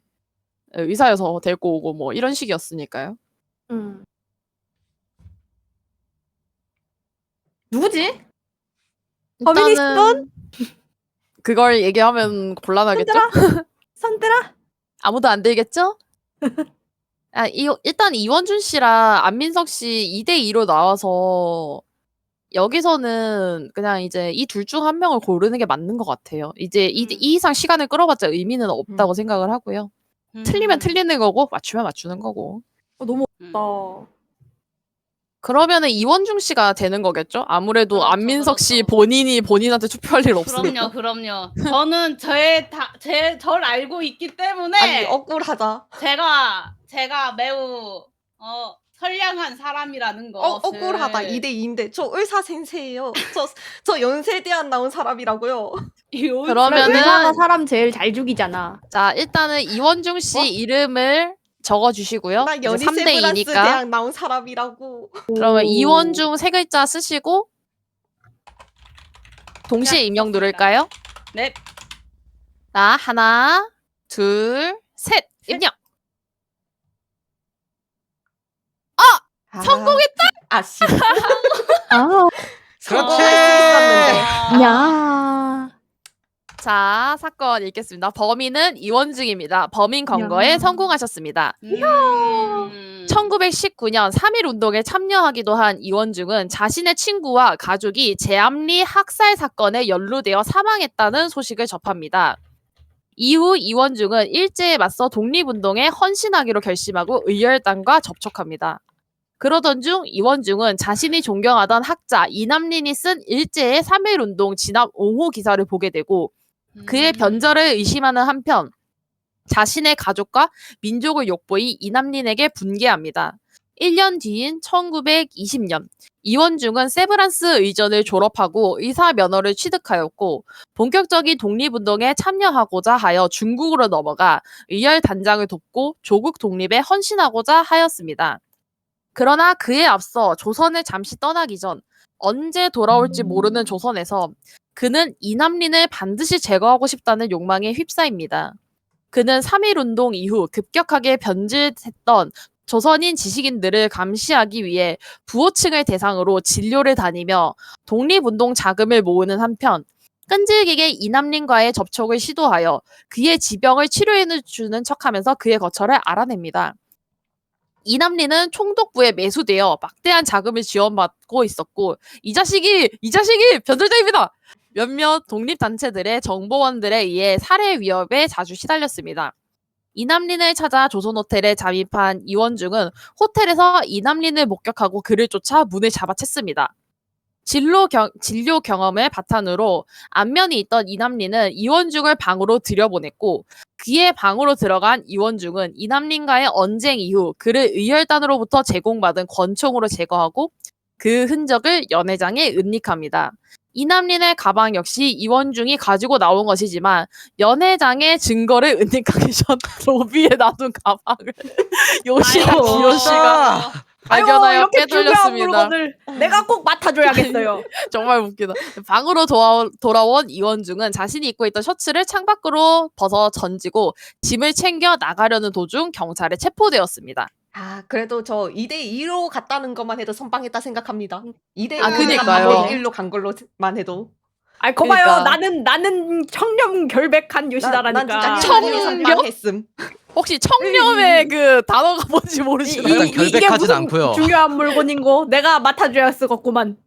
의사여서 데리고 오고 뭐 이런 식이었으니까요. 누구지? 범인이 일단은 그걸 얘기하면 곤란하겠죠? 손들아? 아무도 안 들겠죠? 일단 이원준 씨랑 안민석 씨 2대2로 나와서 여기서는 그냥 이제 이 둘 중 한 명을 고르는 게 맞는 것 같아요. 이제 이 이상 시간을 끌어봤자 의미는 없다고 생각을 하고요. 틀리면 틀리는 거고 맞추면 맞추는 거고. 너무 어렵다. 그러면은 이원중 씨가 되는 거겠죠? 아무래도 그렇죠, 안민석 씨 그렇죠. 본인이 본인한테 투표할 일 없으니까. 그럼요. 저는 절 알고 있기 때문에 아니, 억울하다. 제가 매우 선량한 사람이라는 것을 억울하다. 2대2인데. 저 의사 센세예요. 저 연세대학 나온 사람이라고요. 그러면은 의사가 사람 제일 잘 죽이잖아. 자 일단은 이원중 씨 이름을 적어주시고요. 나 이제 연희세 3대 프랑스 2니까. 대학 나온 사람이라고. 그러면 이원중 3글자 쓰시고 동시에 자, 입력 썼습니다. 누를까요? 네. 자, 하나, 둘, 셋. 입력. 성공했다. 아씨. 아, 성공할 수 있었는데. 야. 자, 사건 읽겠습니다. 범인은 이원중입니다. 범인 검거에 야. 성공하셨습니다. 1919년 1919년 3.1 운동에 참여하기도 한 이원중은 자신의 친구와 가족이 제암리 학살 사건에 연루되어 사망했다는 소식을 접합니다. 이후 이원중은 일제에 맞서 독립운동에 헌신하기로 결심하고 의열단과 접촉합니다. 그러던 중 이원중은 자신이 존경하던 학자 이남린이 쓴 일제의 3.1 운동 진압 옹호 기사를 보게 되고 그의 변절을 의심하는 한편 자신의 가족과 민족을 욕보이 이남린에게 분개합니다. 1년 뒤인 1920년 이원중은 세브란스 의전을 졸업하고 의사 면허를 취득하였고 본격적인 독립운동에 참여하고자 하여 중국으로 넘어가 의열 단장을 돕고 조국 독립에 헌신하고자 하였습니다. 그러나 그에 앞서 조선을 잠시 떠나기 전 언제 돌아올지 모르는 조선에서 그는 이남린을 반드시 제거하고 싶다는 욕망에 휩싸입니다. 그는 3.1 운동 이후 급격하게 변질했던 조선인 지식인들을 감시하기 위해 부호층을 대상으로 진료를 다니며 독립운동 자금을 모으는 한편 끈질기게 이남린과의 접촉을 시도하여 그의 지병을 치료해주는 척하면서 그의 거처를 알아냅니다. 이남린은 총독부에 매수되어 막대한 자금을 지원받고 있었고 이 자식이 변절자입니다. 몇몇 독립단체들의 정보원들에 의해 살해 위협에 자주 시달렸습니다. 이남린을 찾아 조선호텔에 잠입한 이원중은 호텔에서 이남린을 목격하고 그를 쫓아 문을 잡아챘습니다. 진료 경험을 바탕으로 안면이 있던 이남린은 이원중을 방으로 들여보냈고 그의 방으로 들어간 이원중은 이남린과의 언쟁 이후 그를 의열단으로부터 제공받은 권총으로 제거하고 그 흔적을 연회장에 은닉합니다. 이남린의 가방 역시 이원중이 가지고 나온 것이지만 연회장의 증거를 은닉하기 전 로비에 놔둔 가방을 요시다 아이고. 기요시가 아유, 발견하여 이렇게 중요한 빼돌렸습니다. 물건을 내가 꼭 맡아줘야겠어요. 정말 웃기다. 방으로 돌아온 이원중은 자신이 입고 있던 셔츠를 창밖으로 벗어 던지고 짐을 챙겨 나가려는 도중 경찰에 체포되었습니다. 아, 그래도 저 2대2로 갔다는 것만 해도 선방했다 생각합니다. 2대1 아, 그니까요. 1로 간 걸로만 해도. 아, 거봐요. 그러니까. 나는 청렴 결백한 난 요시다라니까. 진짜 청렴? 선방했음. 혹시 청렴의 그 단어가 뭔지 모르시나요? 일단 결백하진 무슨 않고요. 중요한 물건인고 내가 맡아줘야 쓰겠구만.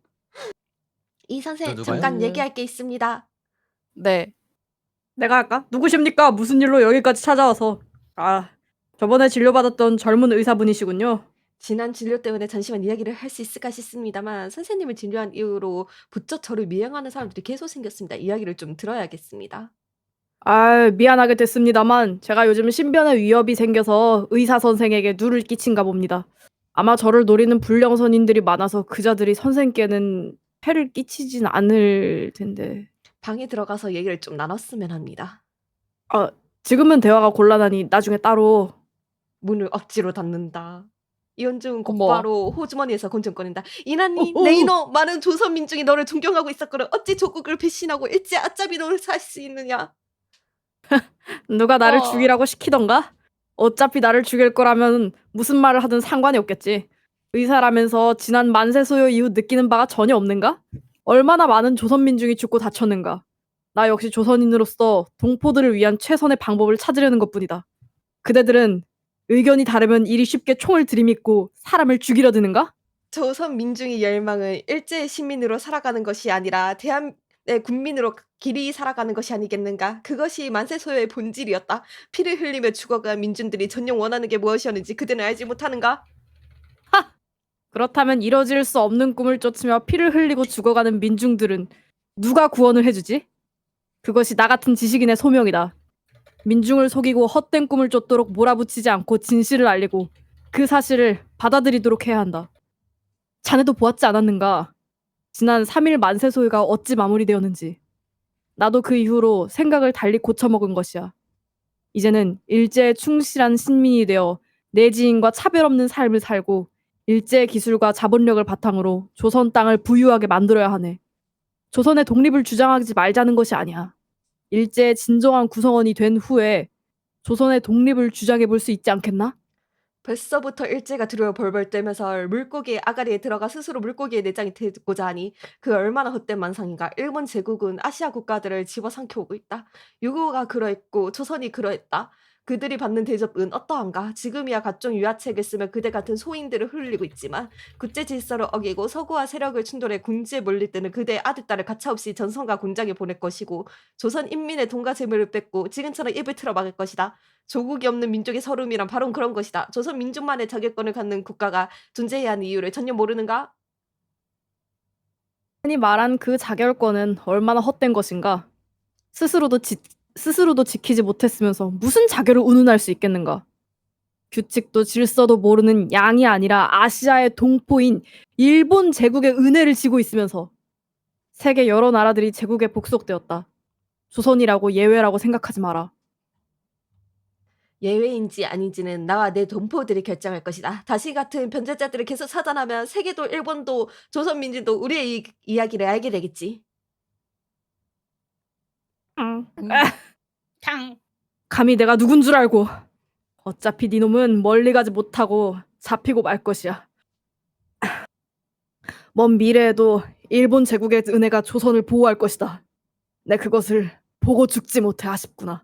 이 선생 누가요? 잠깐 얘기할 게 있습니다. 네. 내가 할까? 누구십니까? 무슨 일로 여기까지 찾아와서. 아, 저번에 진료받았던 젊은 의사분이시군요. 지난 진료 때문에 잠시만 이야기를 할 수 있을까 싶습니다만 선생님을 진료한 이후로 부쩍 저를 미행하는 사람들이 계속 생겼습니다. 이야기를 좀 들어야겠습니다. 아, 미안하게 됐습니다만 제가 요즘 신변의 위협이 생겨서 의사 선생에게 누를 끼친가 봅니다. 아마 저를 노리는 불량선인들이 많아서 그자들이 선생께는 해를 끼치진 않을 텐데. 방에 들어가서 얘기를 좀 나눴으면 합니다. 아, 지금은 대화가 곤란하니 나중에 따로. 문을 억지로 닫는다. 이원중 어머. 곧바로 호주머니에서 권총 꺼낸다. 이나니 어, 어. 내 이노 많은 조선 민중이 너를 존경하고 있었거늘 어찌 조국을 배신하고 일제 아짜비 너를 살 수 있느냐. 누가 나를 어. 죽이라고 시키던가? 어차피 나를 죽일 거라면 무슨 말을 하든 상관이 없겠지. 의사라면서 지난 만세소요 이후 느끼는 바가 전혀 없는가? 얼마나 많은 조선 민중이 죽고 다쳤는가? 나 역시 조선인으로서 동포들을 위한 최선의 방법을 찾으려는 것뿐이다. 그대들은 의견이 다르면 이리 쉽게 총을 들이밀고 사람을 죽이려 드는가? 조선 민중의 열망은 일제의 시민으로 살아가는 것이 아니라 대한의 국민으로 길이 살아가는 것이 아니겠는가? 그것이 만세소요의 본질이었다. 피를 흘리며 죽어간 민중들이 전용 원하는 게 무엇이었는지 그대는 알지 못하는가? 그렇다면 이뤄질 수 없는 꿈을 쫓으며 피를 흘리고 죽어가는 민중들은 누가 구원을 해주지? 그것이 나 같은 지식인의 소명이다. 민중을 속이고 헛된 꿈을 쫓도록 몰아붙이지 않고 진실을 알리고 그 사실을 받아들이도록 해야 한다. 자네도 보았지 않았는가? 지난 3.1 만세소요가 어찌 마무리되었는지. 나도 그 이후로 생각을 달리 고쳐먹은 것이야. 이제는 일제에 충실한 신민이 되어 내 지인과 차별 없는 삶을 살고 일제의 기술과 자본력을 바탕으로 조선 땅을 부유하게 만들어야 하네. 조선의 독립을 주장하지 말자는 것이 아니야. 일제의 진정한 구성원이 된 후에 조선의 독립을 주장해 볼 수 있지 않겠나? 벌써부터 일제가 두려워 벌벌 떨면서 물고기의 아가리에 들어가 스스로 물고기의 내장이 되고자 하니 그 얼마나 헛된 만상인가. 일본 제국은 아시아 국가들을 집어삼켜오고 있다. 유고가 그러했고 조선이 그러했다. 그들이 받는 대접은 어떠한가? 지금이야 각종 유화책을 쓰며 그대 같은 소인들을 흘리고 있지만 국제 질서를 어기고 서구와 세력을 충돌해 궁지에 몰릴 때는 그대의 아들딸을 가차없이 전선과 곤장에 보낼 것이고 조선 인민의 돈과 재물을 뺏고 지금처럼 입을 틀어 막을 것이다. 조국이 없는 민족의 서름이란 바로 그런 것이다. 조선 민족만의 자격권을 갖는 국가가 존재해야 하는 이유를 전혀 모르는가? 흔히 말한 그 자결권은 얼마나 헛된 것인가? 스스로도 지키지 못했으면서 무슨 자결을 운운할 수 있겠는가? 규칙도 질서도 모르는 양이 아니라 아시아의 동포인 일본 제국의 은혜를 지고 있으면서 세계 여러 나라들이 제국에 복속되었다. 조선이라고 예외라고 생각하지 마라. 예외인지 아닌지는 나와 내 동포들이 결정할 것이다. 다시 같은 변절자들을 계속 사단하면 세계도 일본도 조선 민족도 우리의 이야기를 알게 되겠지. 탕. 감히 내가 누군 줄 알고. 어차피 네 놈은 멀리 가지 못하고 잡히고 말 것이야. 먼 미래에도 일본 제국의 은혜가 조선을 보호할 것이다. 내 그것을 보고 죽지 못해 아쉽구나.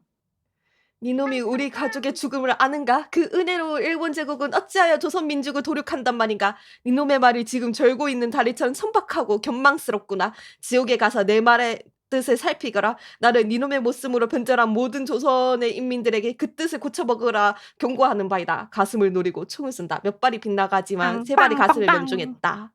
니놈이 우리 가족의 죽음을 아는가? 그 은혜로 일본 제국은 어찌하여 조선 민족을 도륙한단 말인가? 니놈의 말이 지금 절고 있는 다리처럼 천박하고 견망스럽구나. 지옥에 가서 내 말의 뜻을 살피거라. 나는 니놈의 모습으로 변절한 모든 조선의 인민들에게 그 뜻을 고쳐먹으라 경고하는 바이다. 가슴을 노리고 총을 쏜다. 몇 발이 빗나가지만 세 발이 가슴을 빵빵빵. 명중했다.